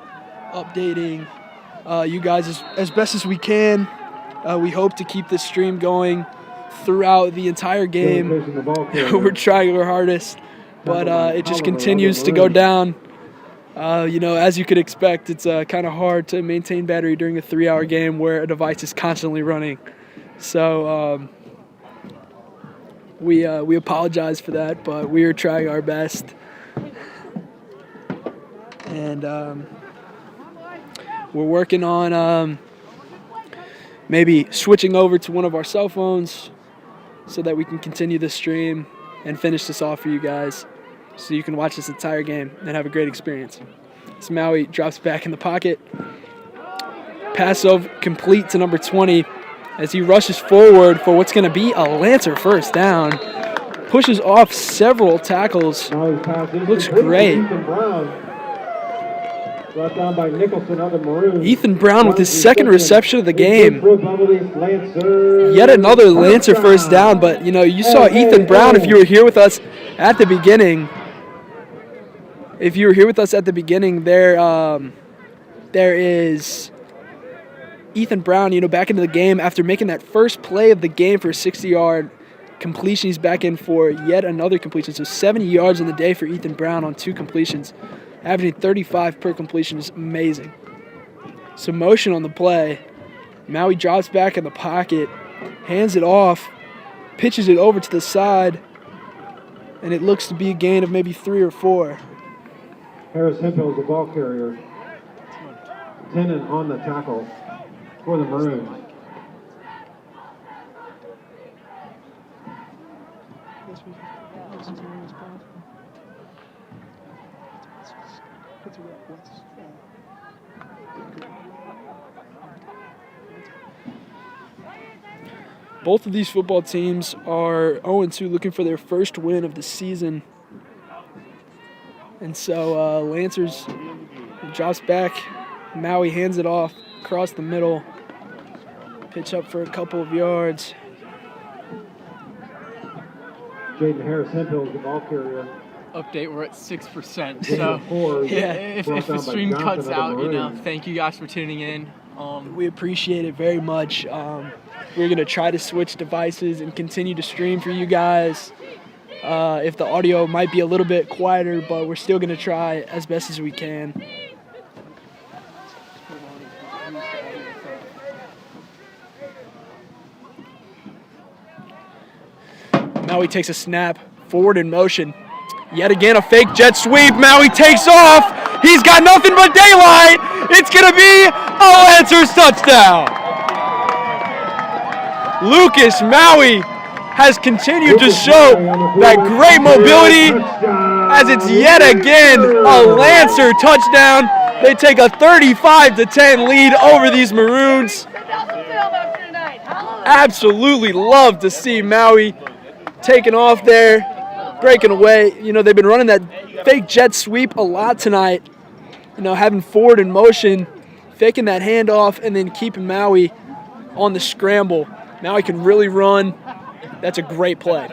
updating you guys as best as we can. We hope to keep this stream going throughout the entire game. We're trying our hardest, but it just continues to go down. As you could expect, it's kind of hard to maintain battery during a 3-hour game where a device is constantly running. So we apologize for that, but we are trying our best. And we're working on maybe switching over to one of our cell phones so that we can continue the stream and finish this off for you guys so you can watch this entire game and have a great experience. So Maui drops back in the pocket. Pass over complete to number 20 as he rushes forward for what's going to be a Lancer first down. Pushes off several tackles. Looks great. Brought down by Nicholson on the Maroons. Ethan Brown with his second reception of the game. Yet another Lancer first down, but you saw Ethan Brown if you were here with us at the beginning. There is Ethan Brown, back into the game after making that first play of the game for a 60-yard completion. He's back in for yet another completion. So 70 yards on the day for Ethan Brown on 2 completions. Averaging 35 per completion is amazing. So motion on the play. Maui drops back in the pocket, hands it off, pitches it over to the side, and it looks to be a gain of maybe 3 or 4. Harris Hemphill is the ball carrier. Tennant on the tackle for the Maroons. Both of these football teams are 0-2, looking for their first win of the season. And so Lancers drops back. Maui hands it off across the middle. Pitch up for a couple of yards. Jaden Harris Hemphill is the ball carrier. Update, we're at 6%. So Yeah. if the stream cuts out, thank you guys for tuning in. We appreciate it very much. We're going to try to switch devices and continue to stream for you guys. If the audio might be a little bit quieter, but we're still going to try as best as we can. Maui takes a snap, forward in motion. Yet again, a fake jet sweep. Maui takes off. He's got nothing but daylight. It's going to be a Lancers touchdown. Lucas Maui has continued to show that great mobility as it's yet again a Lancer touchdown. They take a 35-10 lead over these Maroons. Absolutely love to see Maui taking off there, breaking away. You know, they've been running that fake jet sweep a lot tonight. You know, having forward in motion, faking that handoff, and then keeping Maui on the scramble. Maui can really run. That's a great play.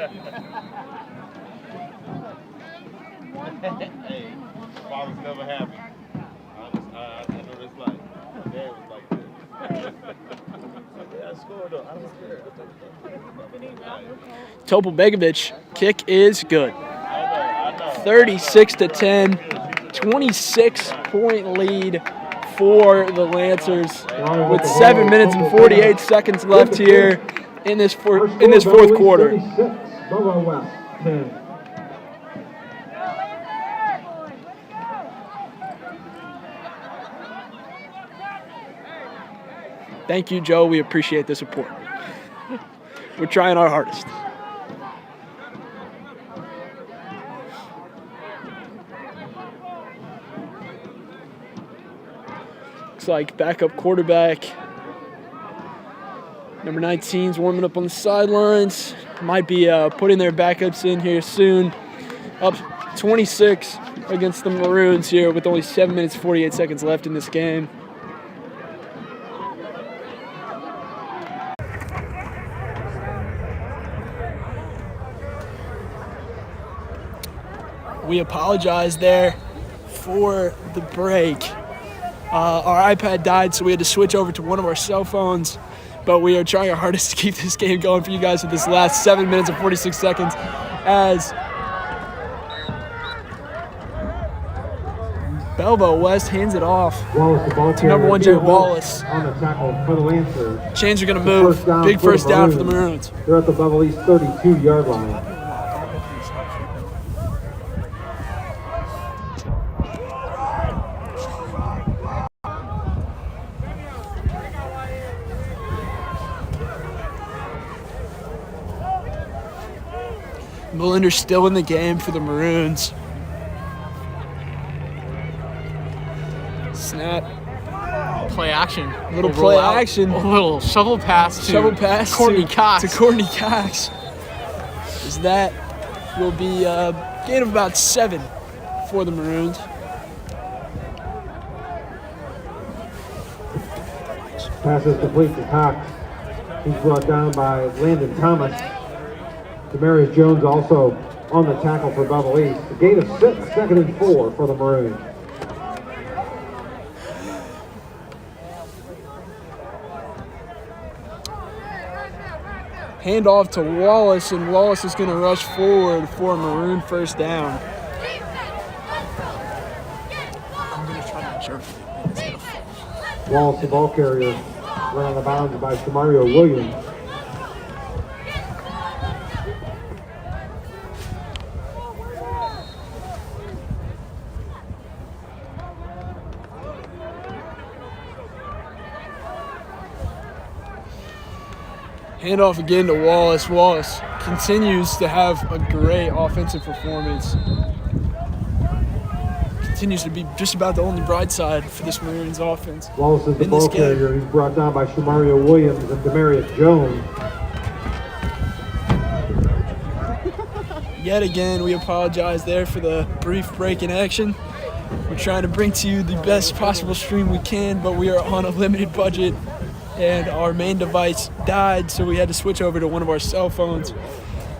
Hey, father's never happy. I know what it's like. My dad was like this. I scored though. I don't care. Topol Begovic, kick is good. 36-10, 26-point lead for the Lancers with 7 minutes and 48 seconds left here in this fourth quarter. 36, Bubba West, 10. Thank you, Joe. We appreciate the support. We're trying our hardest. Looks like backup quarterback number 19's warming up on the sidelines. Might be putting their backups in here soon. Up 26 against the Maroons here with only 7 minutes 48 seconds left in this game. We apologize there for the break. Our iPad died, so we had to switch over to one of our cell phones. But we are trying our hardest to keep this game going for you guys with this last 7 minutes and 46 seconds as Belbo West hands it off to number 1, Jay Wallace. On the tackle for the Lancers. Chains are going to move. Big first down for the Maroons. They're at the Bubble East 32-yard line. Melinder's still in the game for the Maroons. Snap. Play action. Little play action. A little shovel pass to Courtney Cox. To Courtney Cox. As that will be a gain of about 7 for the Maroons. Pass is complete to Cox. He's brought down by Landon Thomas. Demarius Jones also on the tackle for Bubble East. A gain of 6, 2nd and 4 for the Maroons. Hand off to Wallace, and Wallace is going to rush forward for a Maroon first down. I'm going to try to jerk it. It's gonna fall. Wallace, the ball carrier, run on the bounds by Shamario Williams. Hand off again to Wallace. Wallace continues to have a great offensive performance. Continues continues to be just about the only bright side for this Maroons offense. Wallace is the in this ball game. carrier. He's brought down by Shumario Williams and Demarius Jones. Yet again, we apologize there for the brief break in action. We're trying to bring to you the best possible stream we can, but we are on a limited budget, and our main device died, so we had to switch over to one of our cell phones,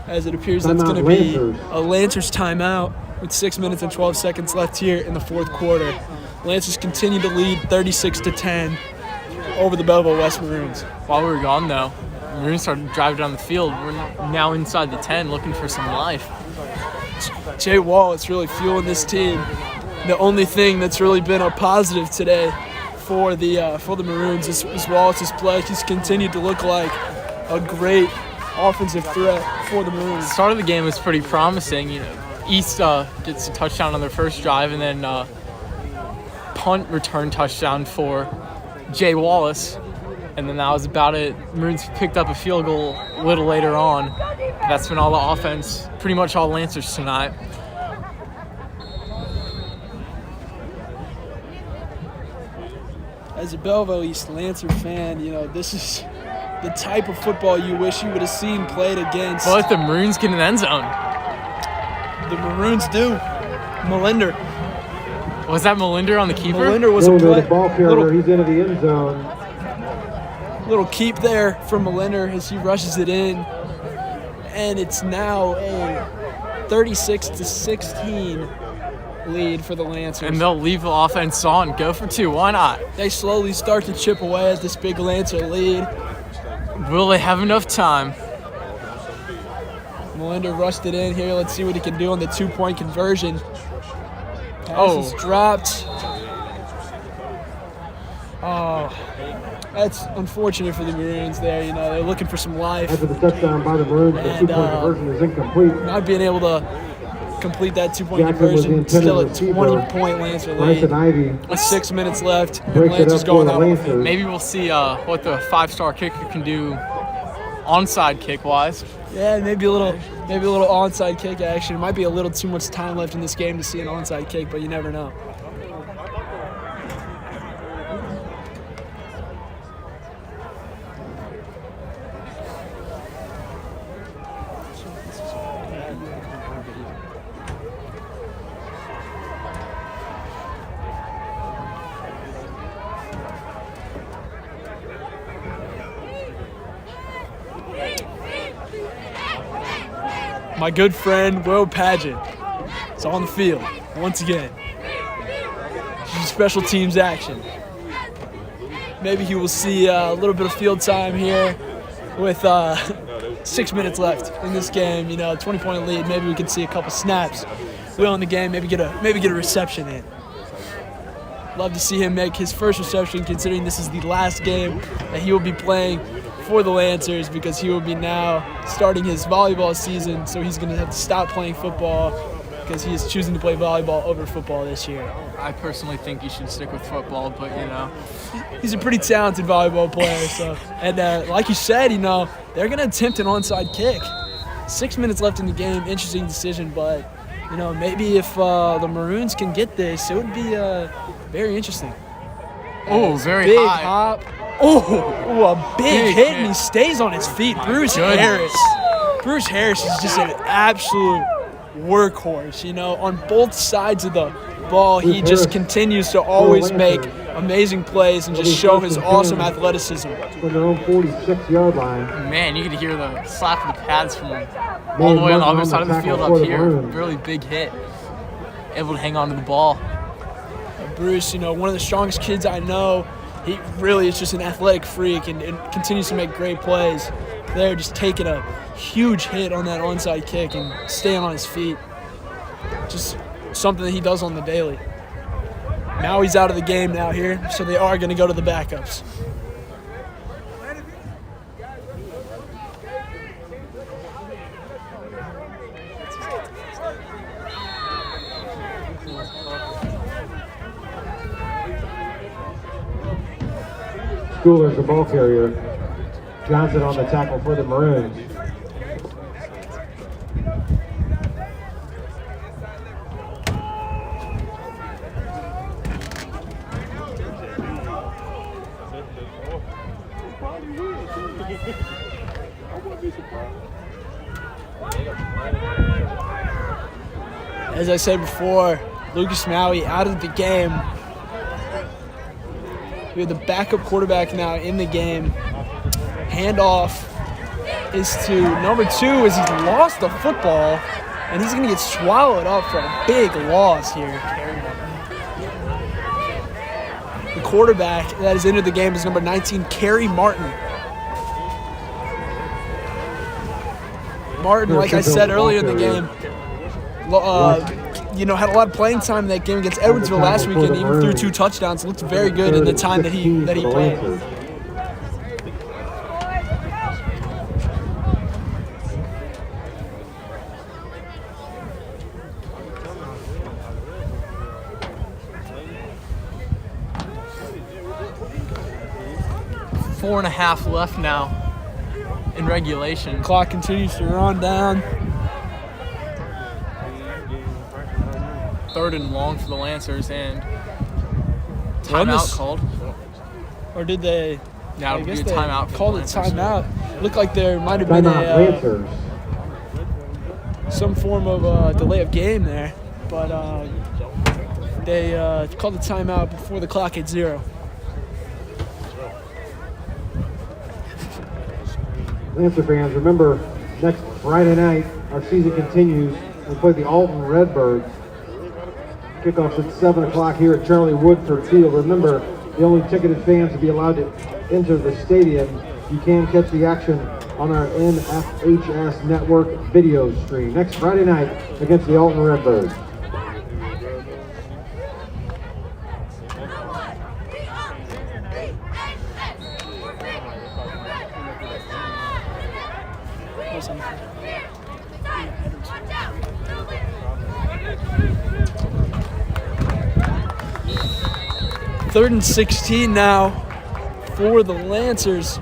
as it appears that's going to be a Lancers timeout with 6 minutes and 12 seconds left here in the fourth quarter. Lancers continue to lead 36-10 over the Belleville West Maroons. While we were gone, though, the Maroons started driving down the field. We're now inside the 10 looking for some life. Jay Wallace really fueling this team. The only thing that's really been a positive today for the Maroons is Wallace's play. He's continued to look like a great offensive threat for the Maroons. The start of the game was pretty promising. You know, East gets a touchdown on their first drive, and then punt return touchdown for Jay Wallace, and then that was about it. Maroons picked up a field goal a little later on. That's been all the offense, pretty much all Lancers tonight. As a Belleville East Lancer fan, you know, this is the type of football you wish you would have seen played against. But the Maroons get in the end zone. The Maroons do. Melinder. Was that Melinder on the keeper? Melinder was a The ball carrier. little, He's into the end zone. little keep there from Melinder as he rushes it in. And it's now a 36-16 lead for the Lancers. And they'll leave the offense on. Go for two. Why not? They slowly start to chip away at this big Lancer lead. Will they have enough time? Melinder rushed it in here. Let's see what he can do on the 2-point conversion. Pass is dropped. Oh, that's unfortunate for the Maroons there. You know, they're looking for some life. After the touchdown by the Maroons, the 2-point conversion is incomplete. Not being able to complete that 2-point Jackson was the conversion. intended Still a receiver. 20-point Lancer lead. Bryson Ivy With 6 minutes left. breaks it Lancers up for going the up. Lancers. Maybe we'll see what the 5-star kicker can do onside kick-wise. Yeah, maybe a little onside kick action. It might be a little too much time left in this game to see an onside kick, but you never know. My good friend, Will Padgett, is on the field once again. Special teams action. Maybe he will see a little bit of field time here with 6 minutes left in this game. You know, 20-point lead. Maybe we can see a couple snaps. Will in the game. Maybe get a reception in. Love to see him make his first reception, considering this is the last game that he will be playing for the Lancers, because he will be now starting his volleyball season, so he's going to have to stop playing football because he is choosing to play volleyball over football this year. I personally think he should stick with football, but, you know. He's a pretty talented volleyball player, so. And like you said, you know, they're going to attempt an onside kick. 6 minutes left in the game. Interesting decision, but, you know, maybe if the Maroons can get this, it would be very interesting. Oh, very big high. hop. Oh, a big hit, and he stays on his feet. Bruce Harris is just an absolute workhorse, you know. On both sides of the ball, he just continues to always make amazing plays and just show his awesome athleticism. From their own 46-yard line. Man, you could hear the slap of the pads from all the way on the other side of the field up here. Really big hit. Able to hang on to the ball. Bruce, you know, one of the strongest kids I know. He really is just an athletic freak and continues to make great plays. They're just taking a huge hit on that onside kick and staying on his feet. Just something that he does on the daily. Now he's out of the game now here, so they are going to go to the backups. Schooler's the ball carrier. Johnson on the tackle for the Maroons. As I said before, Lucas Maui out of the game. We have the backup quarterback now in the game. Handoff is to number 2 as he's lost the football, and he's going to get swallowed up for a big loss here. The quarterback that has entered the game is number 19, Kerry Martin. Martin, like I said earlier in the game, had a lot of playing time in that game against Edwardsville last weekend. Even threw 2 touchdowns. Looked very good in the time that he played. Four and a half left now in regulation. Clock continues to run down. 3rd and long for the Lancers, and timeout called. Or did they? Yeah, I guess a they timeout. Called it timeout. Looked like there might have been some form of delay of game there, but they called the timeout before the clock hit 0. Lancer fans, remember, next Friday night, our season continues. We play the Alton Redbirds. Kickoff's at 7 o'clock here at Charlie Woodford Field. Remember, the only ticketed fans to be allowed to enter the stadium. You can catch the action on our NFHS Network video stream next Friday night against the Alton Redbirds. Third and 16 now for the Lancers.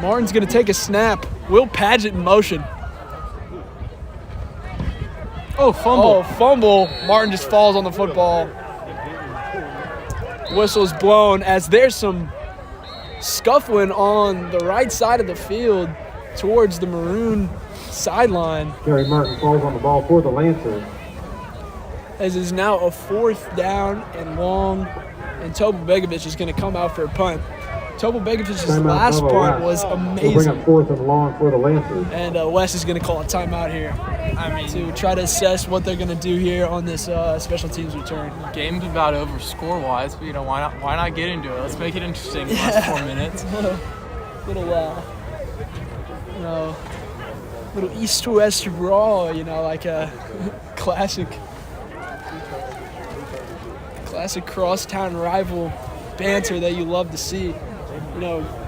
Martin's going to take a snap. Will Padgett in motion. Oh, fumble. Oh, fumble. Martin just falls on the football. Whistle's blown as there's some scuffling on the right side of the field towards the Maroon sideline. Gary Martin falls on the ball for the Lancers. As is now a 4th down and long, and Tobo Begovic is going to come out for a punt. Tobo Begovic's last punt was amazing. We'll bring up 4th and long for the Lancers. And Wes is going to call a timeout here. To try to assess what they're going to do here on this special teams return. Game's about over score-wise, but why not get into it? Let's make it interesting. Last 4 minutes. Little east-to-west brawl, like a classic crosstown rival banter that you love to see.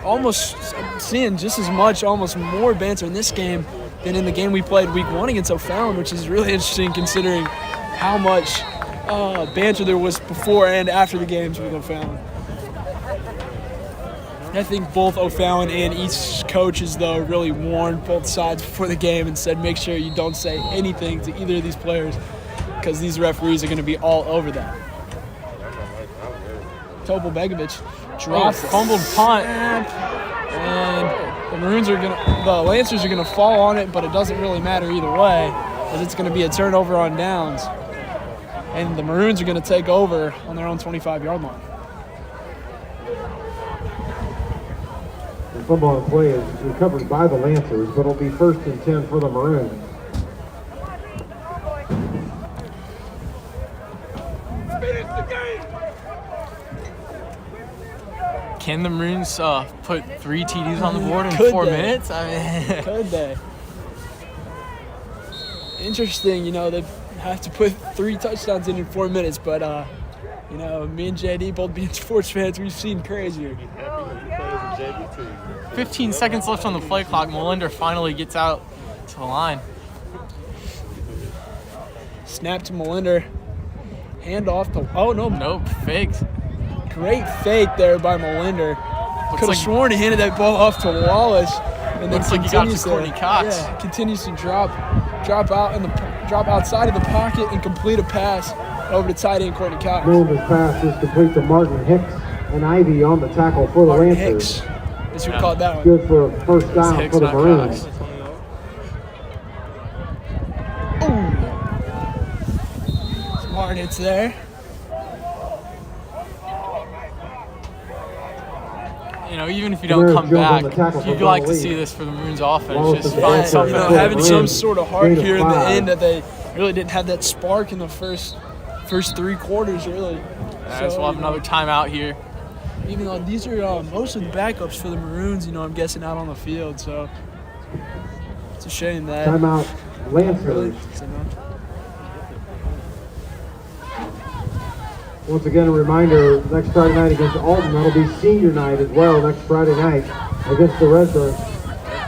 Almost seeing just as much, almost more banter in this game than in the game we played week 1 against O'Fallon, which is really interesting considering how much banter there was before and after the games with O'Fallon. I think both O'Fallon and East's coaches, though, really warned both sides before the game and said, make sure you don't say anything to either of these players because these referees are going to be all over them. Tobo Begovic drops fumbled punt, and the Lancers are gonna fall on it, but it doesn't really matter either way, as it's gonna be a turnover on downs, and the Maroons are gonna take over on their own 25-yard line. The football play is recovered by the Lancers, but it'll be 1st and 10 for the Maroons. Can the Maroons put 3 TDs on the board in 4 minutes? Could they? Interesting, they have to put 3 touchdowns in 4 minutes, but, me and JD, both being sports fans, we've seen crazier. 15 seconds left on the play clock. Molinder finally gets out to the line. Snap to Molinder. Hand off to... Oh, no. Nope, faked. Great fake there by Molinder. Could have sworn he handed that ball off to Wallace, and then continues to Courtney Cox. Yeah, continues to drop outside of the pocket and complete a pass over to tight end Courtney Cox. Molinder's pass is complete to Martin Hicks and Ivy on the tackle for the Lancers. Hicks is who caught that one. Good for a 1st down Hicks, for the Maroons. Hard hits there. Even if you don't come back, you'd like to see this for the Maroons offense. Just find something. Having some sort of heart here in the end that they really didn't have that spark in the first 3 quarters, really. So we'll have another timeout here. Even though these are most of the backups for the Maroons, I'm guessing out on the field, so it's a shame that. Timeout, Lancers. Once again, a reminder, next Friday night against Alton, that'll be senior night as well next Friday night against the Redbirds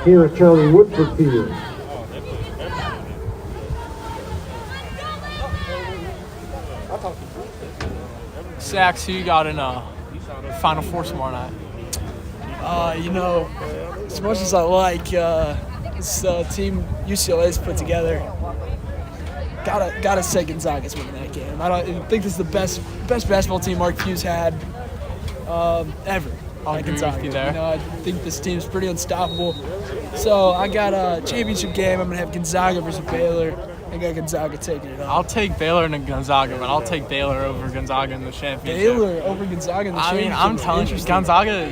here at Charlie Woodford Field. Sax, who you got in Final Four tomorrow night? As much as I like this team UCLA's put together, gotta say Gonzaga's winning that game. I think this is the best basketball team Mark Hughes had ever. I'll agree with you there. I think this team's pretty unstoppable. So I got a championship game. I'm gonna have Gonzaga versus Baylor. I got Gonzaga taking it off. I'll take Baylor and Gonzaga, but I'll take Baylor over Gonzaga in the championship. Baylor over Gonzaga in the championship. I'm telling you, Gonzaga,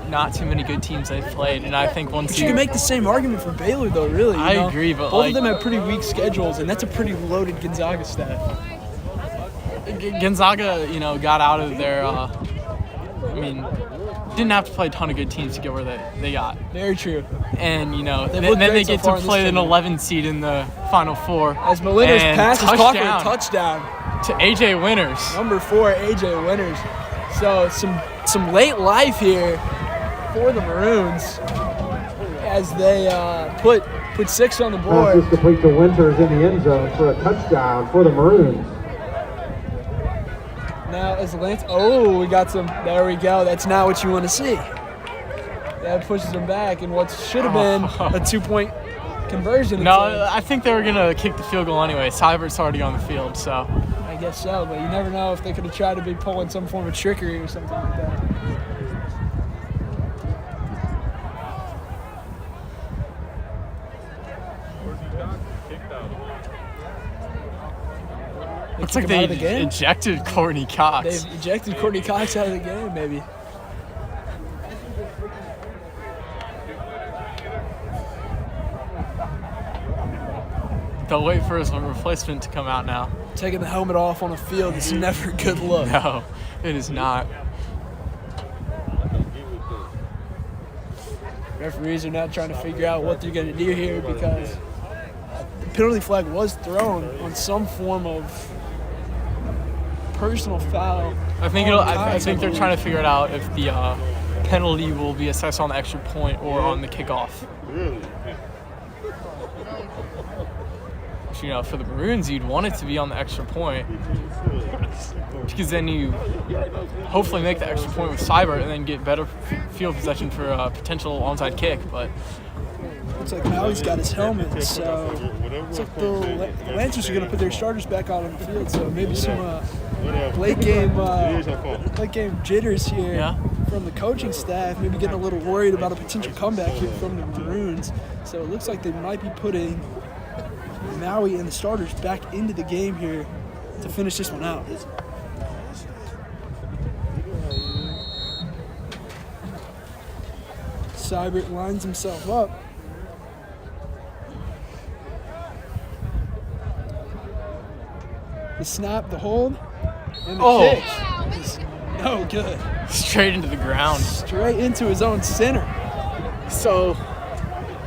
not too many good teams they've played, and I think once you can make the same argument for Baylor, though, really. I agree, but both of them have pretty weak schedules, and that's a pretty loaded Gonzaga staff. Gonzaga, got out of their, didn't have to play a ton of good teams to get where they got. Very true. And, then they get to play an 11 seed in the Final Four. As Molina's pass is caught for a touchdown. To AJ Winters. Number 4, AJ Winters. So some late life here for the Maroons as they put 6 on the board. Pass is complete to Winters in the end zone for a touchdown for the Maroons. Now as the Lance, we got some, there we go. That's not what you want to see. That pushes them back in what should have been a 2-point conversion. No, I think they were going to kick the field goal anyway. Sybert's already on the field, so. I guess so, but you never know if they could have tried to be pulling some form of trickery or something like that. Looks like they ejected Courtney Cox. They've ejected Courtney Cox out of the game, maybe. They'll wait for his replacement to come out now. Taking the helmet off on the field is never a good look. No, it is not. Referees are now trying to figure out what they're going to do here because the penalty flag was thrown on some form of personal foul. I think they're trying to figure it out if the penalty will be assessed on the extra point or on the kickoff. Really? For the Maroons, you'd want it to be on the extra point because then you hopefully make the extra point with Cybert and then get better field possession for a potential onside kick. But looks like Maui's got his helmet, so looks like the Lancers are going to put their starters back out on the field. So maybe some late game jitters here from the coaching staff. Maybe getting a little worried about a potential comeback here from the Maroons. So it looks like they might be putting Maui and the starters back into the game here to finish this one out. Cybert lines himself up. The snap, the hold, and the kick is no good. Straight into the ground. Straight into his own center. So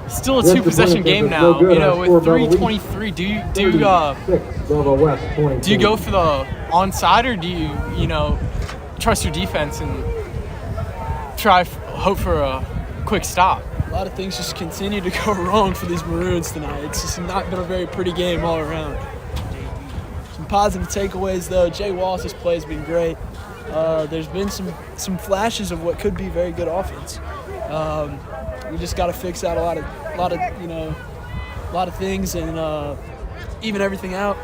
still a 2-possession game now. With 3:23, do you go for the onside or do you trust your defense and hope for a quick stop? A lot of things just continue to go wrong for these Maroons tonight. It's just not been a very pretty game all around. Some positive takeaways though. Jay Wallace's play has been great. There's been some flashes of what could be very good offense. We just got to fix out a lot of things and even everything out.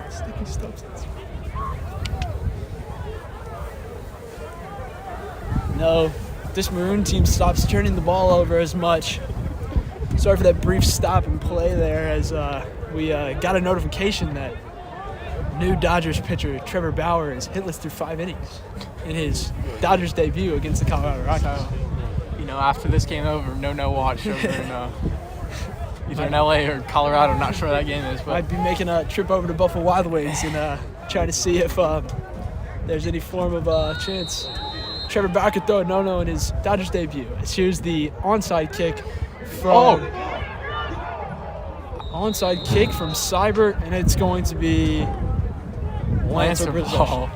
Sticky substance. No, this Maroon team stops turning the ball over as much. Sorry for that brief stop and play there as we got a notification that new Dodgers pitcher Trevor Bauer is hitless through 5 innings in his Dodgers debut against the Colorado Rockies. So, after this game over, no watch over in either in LA or Colorado. I'm not sure where that game is, but Might be making a trip over to Buffalo Wild Wings and try to see if there's any form of chance Trevor Bauer could throw a no-no in his Dodgers debut. As here's the onside kick from Seibert, and it's going to be Lancer ball.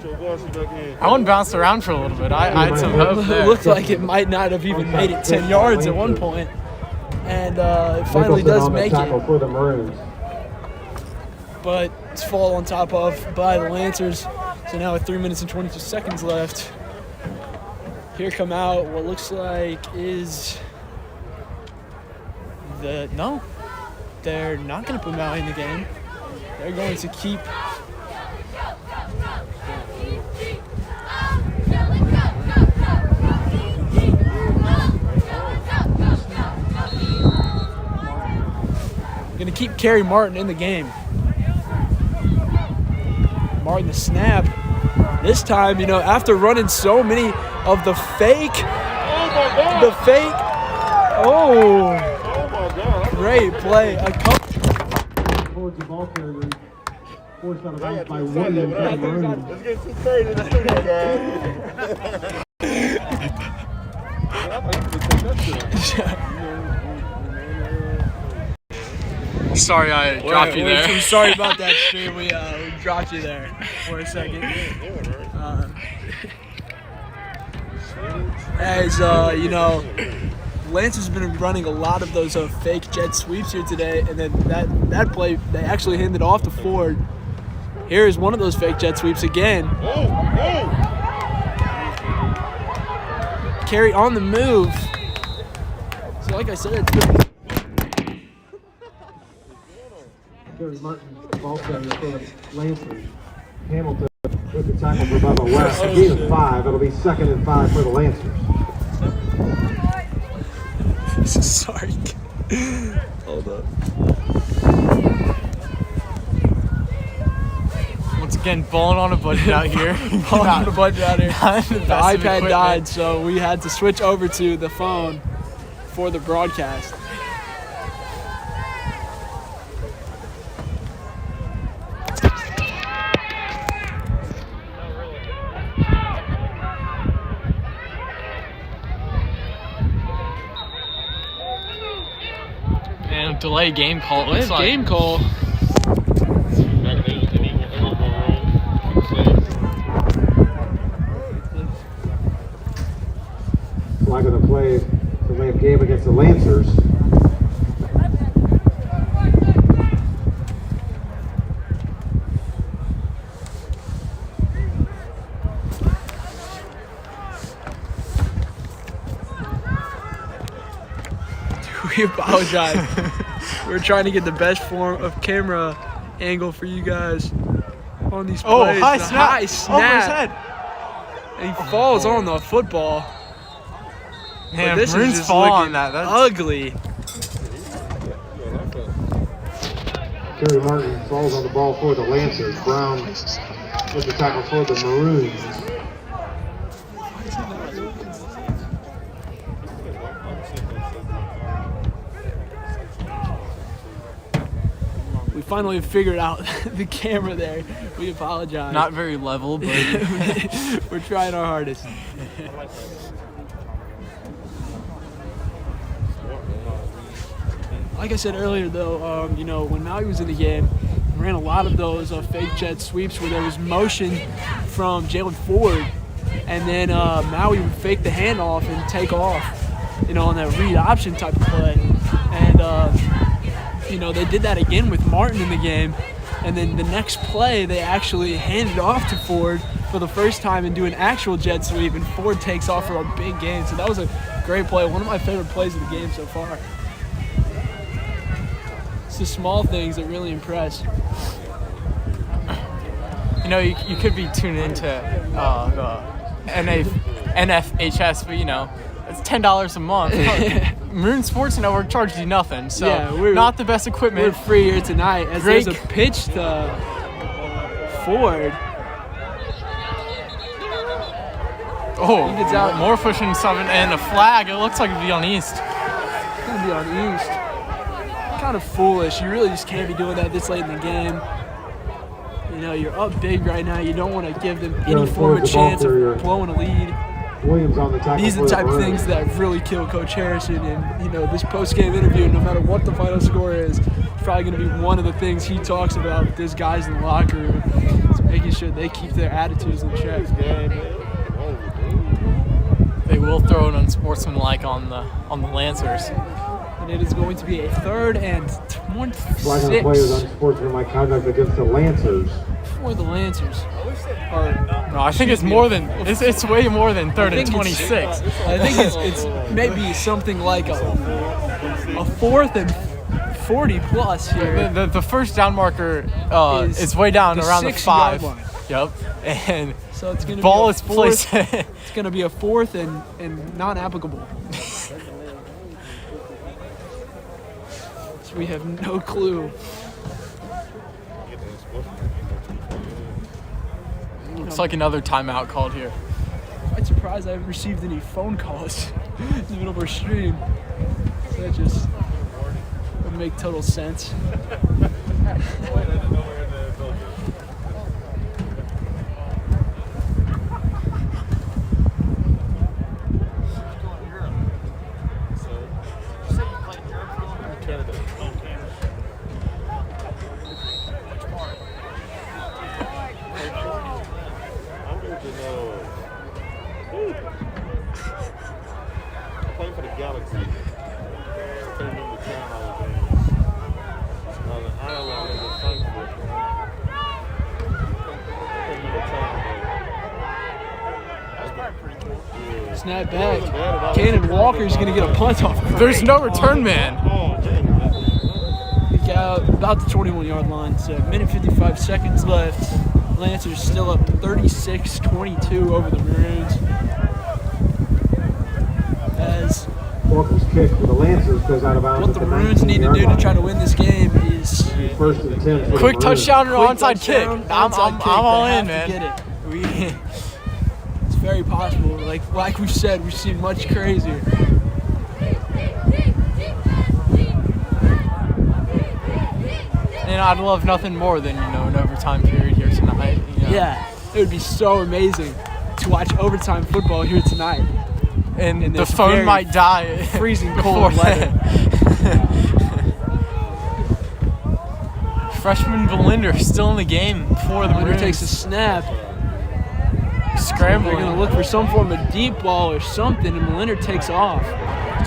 That one bounced around for a little bit. I had some hope there. It looked like it might not have even made it 10 yards at one point, and it finally does make it. For the Maroons. But it's fall on top of by the Lancers. So now with 3 minutes and 22 seconds left, here come out what looks like is no, they're not going to put Maui in the game. They're going to keep. Going to keep Kerry Martin in the game. Martin the snap. This time, after running so many of the fake. Great play. Towards the ball carrier. Forced out of bounds by Williams for the Maroons. Let's get too crazy. Let's do that, Sorry, I dropped you there. I'm sorry about that, stream. We dropped you there for a second. As Lance has been running a lot of those fake jet sweeps here today, and then that play they actually handed off to Ford. Here is one of those fake jet sweeps again. Carry on the move. So like I said, it's good. Kerry Martin, ball carrier for the Lancers. Hamilton with the tackle for Bubba West. A gain of 5. It'll be 2nd and 5 for the Lancers. Sorry. Hold up. Once again, balling on a budget out here. Balling on a budget out here. The iPad died, so we had to switch over to the phone for the broadcast. And delay game call. It looks like. Game call. Flag of the play, delay of game against the Lancers. We apologize. We're trying to get the best form of camera angle for you guys on these plays. High The snap. high snap. Over his head. And he falls on the football. Man, But this is Maroons just fall looking on that. That's ugly. Kerry Martin falls on the ball for the Lancers. Brown with the tackle for the Maroons. We finally figured out the camera there. We apologize. not very level, but We're trying our hardest. Like I said earlier, though, when Maui was in the game, we ran a lot of those fake jet sweeps where there was motion from Jalen Ford, and then Maui would fake the handoff and take off, on that read option type of play. And, they did that again with Martin in the game. And then the next play, they actually handed off to Ford for the first time and do an actual jet sweep, and Ford takes off for a big gain. So that was a great play, one of my favorite plays of the game so far. It's the small things that really impress. you could be tuned into the NFHS, but it's $10 a month. Maroon Sports Network charges you nothing, so we're not the best equipment. We're free here tonight. As Great. there's a pitch to Ford. Oh, He gets out. more pushing something, and a flag. It looks like it'd be on East. It's gonna be on East. Kind of foolish. You really just can't be doing that this late in the game. You're up big right now. You don't want to give them any form of chance of blowing a lead. Williams on the tackle. These are the type of things that really kill Coach Harrison. And, this post-game interview, no matter what the final score is, it's probably going to be one of the things he talks about with his guys in the locker room. It's making sure they keep their attitudes in check. They will throw it unsportsmanlike on the Lancers. And it is going to be a 3rd and 26 Flag on the play is unsportsmanlike conduct against the Lancers. for the Lancers. No, I think it's more than it's way more than 3rd and 26. I think it's maybe something like a 4th and 40 plus here. The first down marker is way down around the 5. Yep. And so it's going to ball be is placed. It's going to be a 4th and non-applicable. So we have no clue. Looks like another timeout called here. Quite surprised I haven't received any phone calls in the middle of our stream. So that just would make total sense. Snap back. Cannon Walker's going to get a punt off. There's no return man. He got about the 21-yard line. So minute 55 seconds left. Lancers still up 36-22 over the Maroons. As Walker's kick for the Lancers goes out of bounds. what the Maroons need to do to try to win this game is 1st and 10 for the Quick Maroons. touchdown or onside kick. touchdown, I'm onside kick. all They in, have to man. get it. It's very possible. Like we've said, we've seen much crazier. And I'd love nothing more than an overtime period here tonight. Yeah, it would be so amazing to watch overtime football here tonight. And In the this phone very might die freezing before cold weather. Freshman Belinder still in the game for the Winner Maroons. takes a snap. Scrambling. They're going to look for some form of deep ball or something, and Leonard takes off.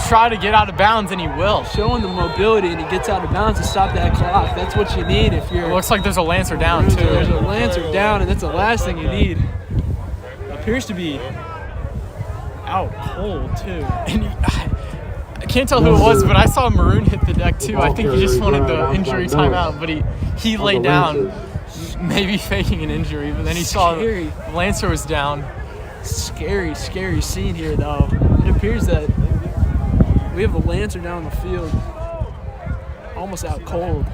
Try to get out of bounds, and he will. Showing the mobility, and he gets out of bounds to stop that clock. That's what you need if you're... It looks like there's a Lancer down, too. There's a Lancer down, and that's the last thing you need. Appears to be out cold, too. And I can't tell who it was, but I saw Maroon hit the deck, too. I think he just wanted the injury timeout, but he laid down, maybe faking an injury, but then he saw Lancer was down. Scary, scary scene here, though. It appears that we have a Lancer down the field, almost out cold.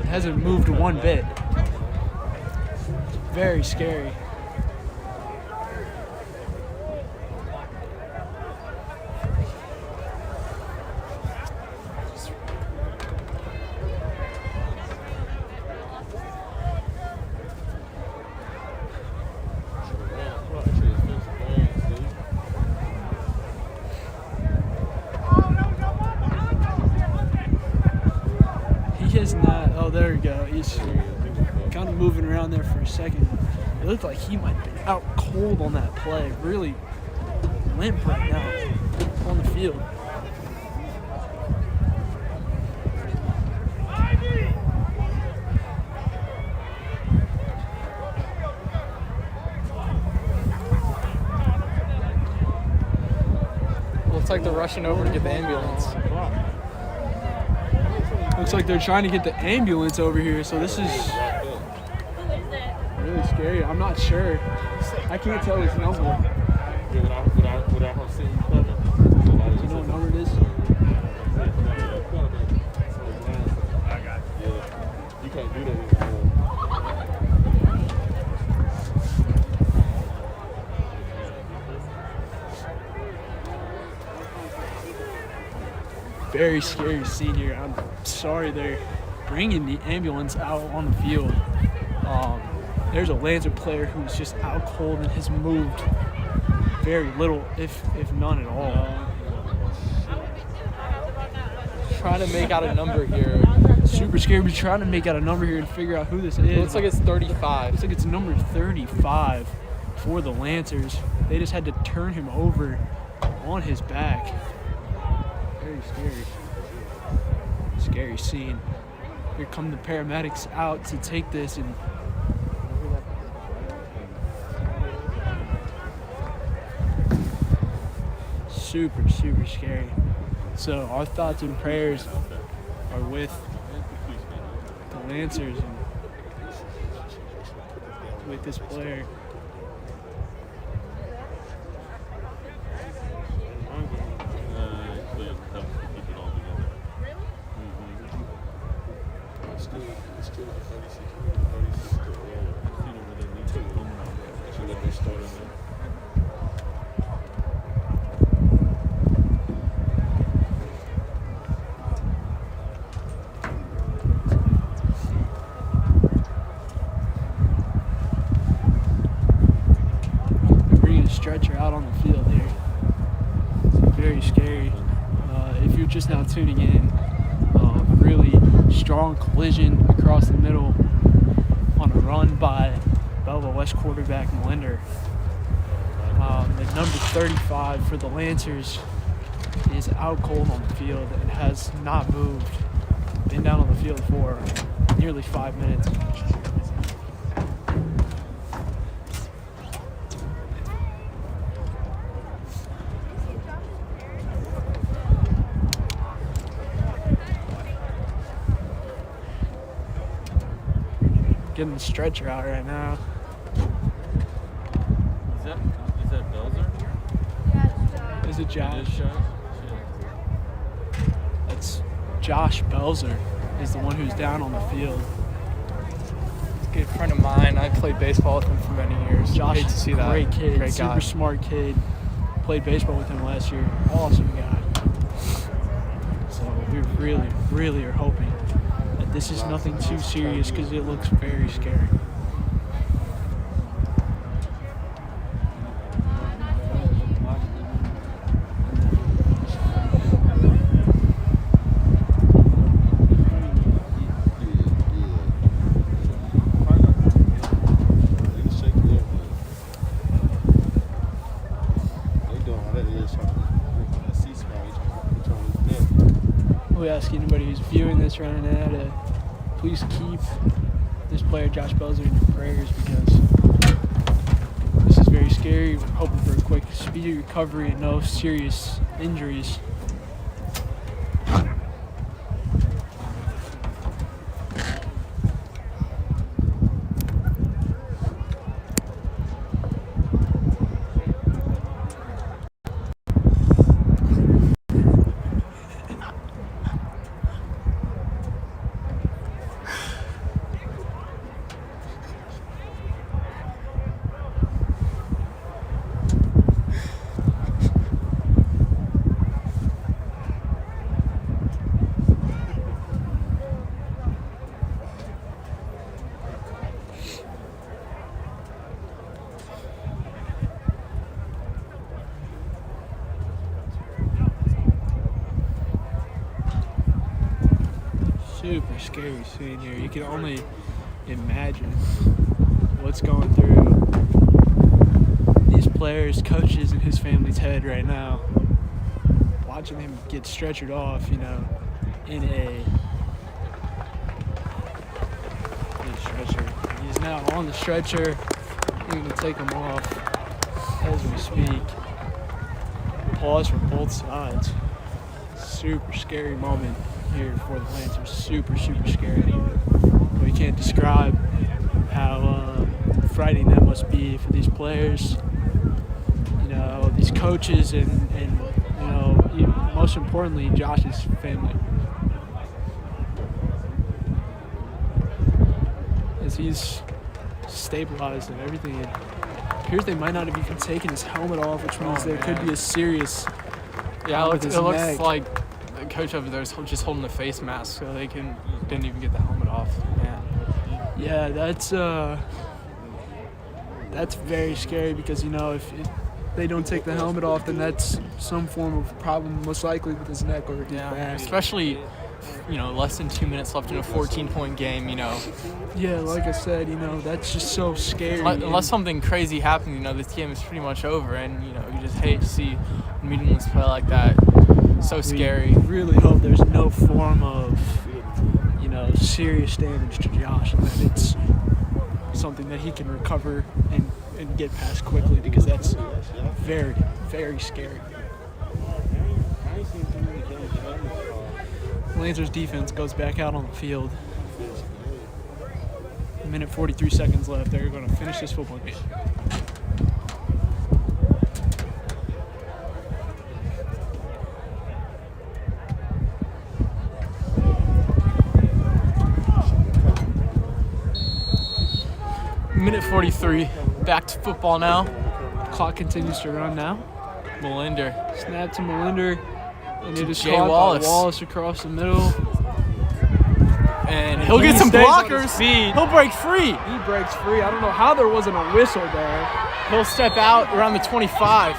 It hasn't moved one bit. Very scary. There we go. He's kind of moving around there for a second. It looked like he might have been out cold on that play. Really limp right now on the field. Looks like they're rushing over to get the ambulance. Looks like they're trying to get the ambulance over here, so this is really scary. I'm not sure. I can't tell his number. very scary scene here. I'm sorry they're bringing the ambulance out on the field. There's a Lancer player who's just out cold and has moved very little, if none at all. Trying to make out a number here. Super scary. We're trying to make out a number here and figure out who this is. It looks like it's 35. Looks like it's number 35 for the Lancers. They just had to turn him over on his back. Very scary. Scary scene. Here come the paramedics out to take this and super, super scary. So our thoughts and prayers are with the Lancers and with this player. Stretcher out on the field here. It's very scary. If you're just now tuning in, really strong collision across the middle on a run by Belleville West quarterback Melinder. The number 35 for the Lancers is out cold on the field and has not moved. Been down on the field for nearly 5 minutes. Getting the stretcher out right now. Is that Belzer? Is it Josh? That's Josh Belzer is the one who's down on the field. A good friend of mine. I played baseball with him for many years. Josh, hate to see that. great kid, Great guy. super smart kid. Played baseball with him last year. Awesome guy. So we really, really are hoping that this is nothing too serious because it looks very scary. We ask anybody who's viewing this right now to please keep this player, Josh Belzer, in your prayers because this is very scary. We're hoping for a quick, speedy recovery and no serious injuries. Super scary scene here. You can only imagine what's going through these players, coaches, and his family's head right now. Watching him get stretchered off, you know, in a stretcher. He's now on the stretcher. They're going to take him off as we speak. Pause from both sides. Super scary moment here for the Lancers. Super, super scary. We can't describe how frightening that must be for these players, you know, these coaches, and you know, most importantly, Josh's family. As he's stabilized and everything, it appears they might not have even taken his helmet off, which means there could be a serious Yeah, it looks like the coach over there is just holding the face mask, so they didn't even get the helmet off. Man. Yeah, that's very scary because, you know, if they don't take the helmet off, then that's some form of problem, most likely with his neck or his back. Especially, you know, less than 2 minutes left in a 14-point game, you know. Yeah, like I said, you know, that's just so scary. Unless something crazy happens, you know, this game is pretty much over, and, you know, you just hate to see a meaningless play like that. So scary. We really hope there's no form of, you know, serious damage to Josh, and that it's something that he can recover and get past quickly, because that's very, very scary. Lancers defense goes back out on the field. A minute 43 seconds left. They're going to finish this football game. Minute 43. Back to football now. Clock continues to run now. Molinder. Snap to Molinder. And it is Jay caught Wallace. by Wallace across the middle. And he'll get He some stays on blockers. his feet. He'll break free. He breaks free. I don't know how there wasn't a whistle there. He'll step out around the 25.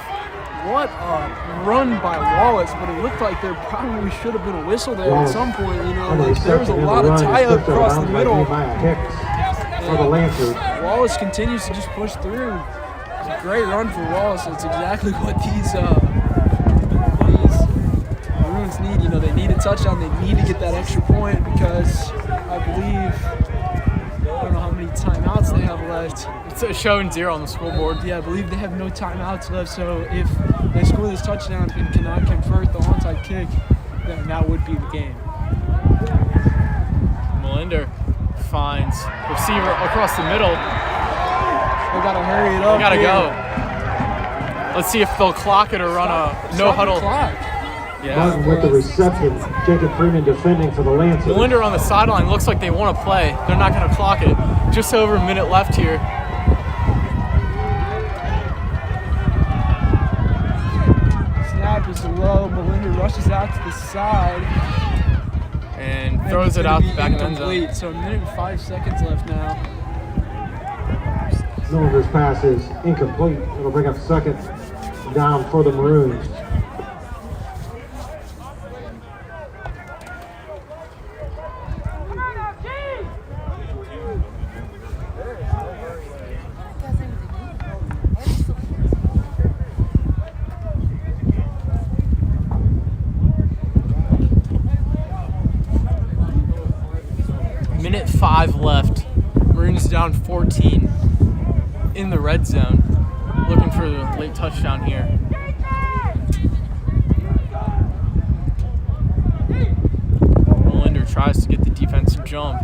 What a run by Wallace, but it looked like there probably should have been a whistle there at some point. You know, like there was a lot of tie-up across the middle. For the Lancers. Wallace continues to just push through. It's a great run for Wallace. It's exactly what these Maroons need. You know, they need a touchdown. They need to get that extra point because I believe, I don't know how many timeouts they have left. It's showing 0 on the scoreboard. Yeah, I believe they have no timeouts left. So if they score this touchdown and cannot convert the onside kick, then that would be the game. Molinder finds receiver across the middle. They gotta hurry it up. We gotta here. go. Let's see if they'll clock it or run a no huddle. Martin with the reception. Jacob Freeman defending for the Lancers. Molinder on the sideline. Looks like they want to play. They're not going to clock it. Just over a minute left here. Snap is low. Molinder rushes out to the side. And throws it out the back of the end zone. So a minute and 5 seconds left now. Miller's pass is incomplete. It'll bring up second down for the Maroons. Minute 5 left. Maroons down 14 in the red zone. Looking for the late touchdown here. Molinder tries to get the defense to jump.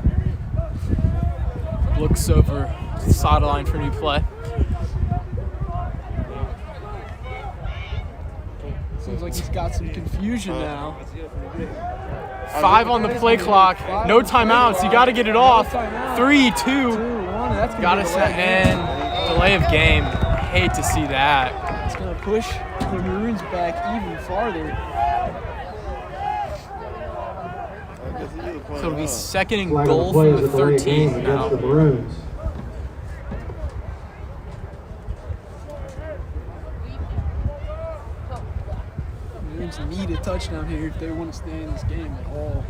Looks over the sideline for a new play. Seems like he's got some confusion now. 5 on the play clock. No timeouts. You got to get it off. 3, 2. 2-1. That's Got to set and delay of game. Hate to see that. It's going to push the Maroons back even farther. So it'll be second and Flag goal on play from the is a delay of game 13 against now. the Maroons. Maroons need a touchdown here if they want to stay in this game at all.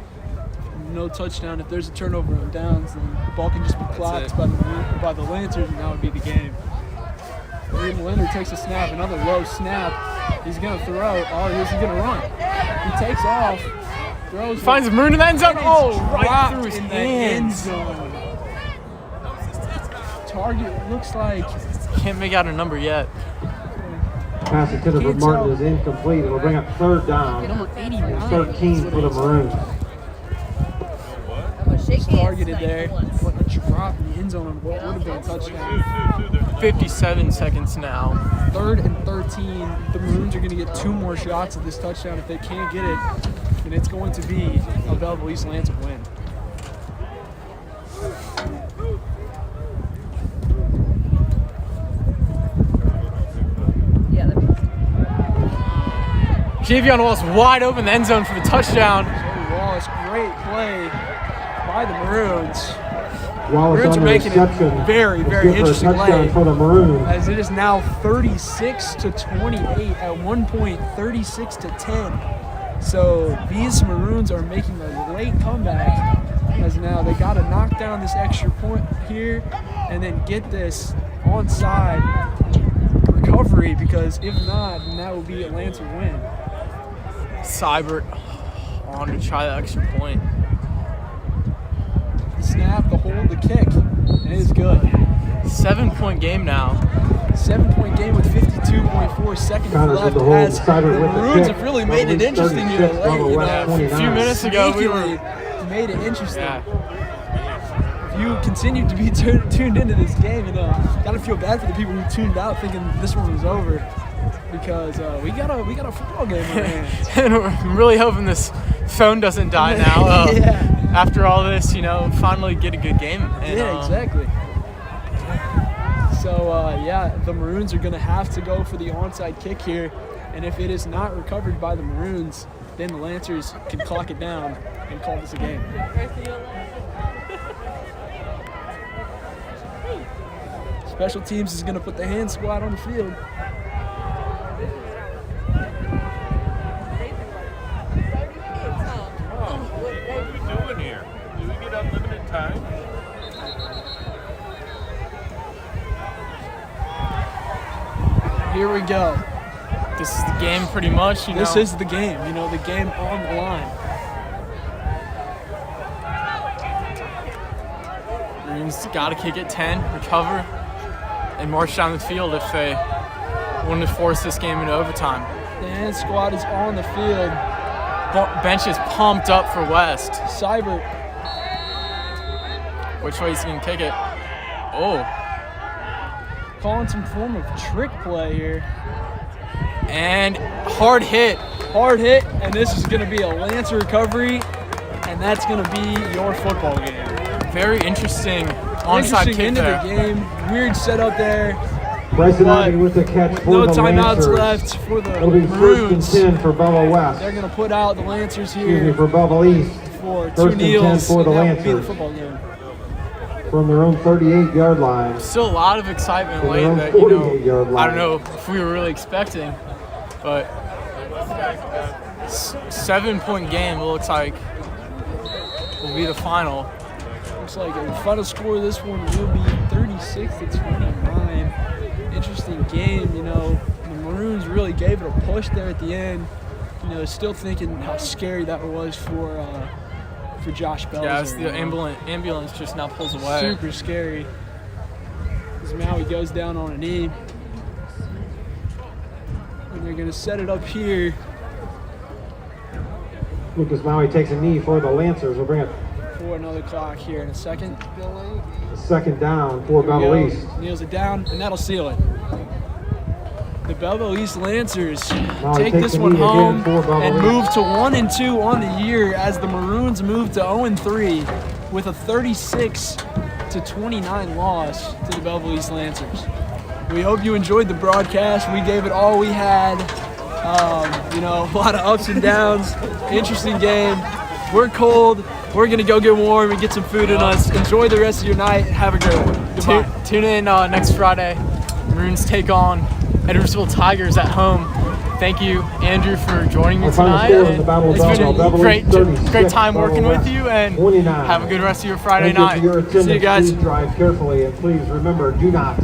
No touchdown. If there's a turnover on downs, then the ball can just be clocked by the Lancers, and that would be the game. Molinder takes a snap, another low snap. He's going to throw. Oh, he's going to run. He takes off, throws. Finds a Maroon in the end zone. Oh, right Dropped through his in the end hands. zone. Target looks like Can't make out a number yet. Pass intended for Martin is incomplete. It'll bring up third down. number 89. 13 for the Maroons. Targeted there. What a drop in the end zone on what would have been a touchdown. 57 seconds now. 3rd and 13. The Maroons are going to get 2 more shots at this touchdown. If they can't get it, then it's going to be a Belleville East Lancers win. Javion Wallace wide open in the end zone for the touchdown. Wallace, great play by the Maroons. Wallace Maroons on are the making it reception. very, It's very good for a interesting touchdown play. for the Maroons. As it is now 36-28 at one point, 36-10. So these Maroons are making a late comeback, as now they got to knock down this extra point here and then get this onside recovery, because if not, then that will be a Lancer win. Seibert on to try the extra point. The snap, the hold, the kick, and it is good. 7-point game now. 7-point game with 52.4 seconds Connors left. with the hold, As the Seibert with the Maroons kick. have really made it interesting here 36, late. You West know, 29. A few minutes ago, we were. Sneakily made it interesting. Yeah. If you continue to be tuned into this game, you know, gotta feel bad for the people who tuned out thinking this one was over, because we got a football game on our hands. And I'm really hoping this phone doesn't die now. Yeah. After all this, you know, finally get a good game. And, Yeah, exactly. So, yeah, the Maroons are going to have to go for the onside kick here. And if it is not recovered by the Maroons, then the Lancers can clock it down and call this a game. Special teams is going to put the hand squad on the field. What are we doing here? Do we get unlimited time? Here we go. This is the game pretty much, you know. This is the game, you know, the game on the line. Maroons got to kick it 10, recover, and march down the field if they want to force this game into overtime. The hand squad is on the field. Bench is pumped up for West. Seibert, Which way is he going to kick it? Oh, calling some form of trick play here. and hard hit. Hard hit, and this is going to be a Lancer recovery, and that's going to be your football game. Very interesting onside Interesting kick end of there. the game. Weird setup there. Bryson But Ivey with the catch for No the timeouts Lancers. left for the It'll be first Maroons. and 10 for Bella West. They're going to put out the Lancers Excuse me, here for Bella East. for First two and 10 kneels, for the and that will be the Lancers. football game. From their own 38-yard line. Still a lot of excitement From their late own that, you 48-yard know, line. I don't know if we were really expecting, but 7-point game looks like will be the final. Looks like the final score of this one will be 36-29. Interesting game, you know. The Maroons really gave it a push there at the end. You know, still thinking how scary that was for Josh Belzer. Yeah, as the you know. ambulance just now pulls away. Super scary. As Maui goes down on a knee. And they're going to set it up here. Lucas Maui takes a knee for the Lancers. We'll bring it For another clock here in a second. second down for Here we Bella go. East. Kneels it down, and that'll seal it. The Belleville East Lancers take takes this the one knee again home for Belleville and East. move to 1-2 on the year, as the Maroons move to 0-3 with a 36-29 loss to the Belleville East Lancers. We hope you enjoyed the broadcast. We gave it all we had. You know, a lot of ups and downs. Interesting game. We're cold. We're gonna go get warm and get some food in us. Enjoy the rest of your night. Have a great one. Goodbye. Tune in next Friday. Maroons take on Edwardsville Tigers at home. Thank you, Andrew, for joining me Our final tonight. score is the Battle of It's been Belleville. a Belleville great, East 36, great time working Belleville with you, and 29. have a good rest of your Friday Thank you night. for your attendance. See you guys. Please drive carefully, and please remember, do not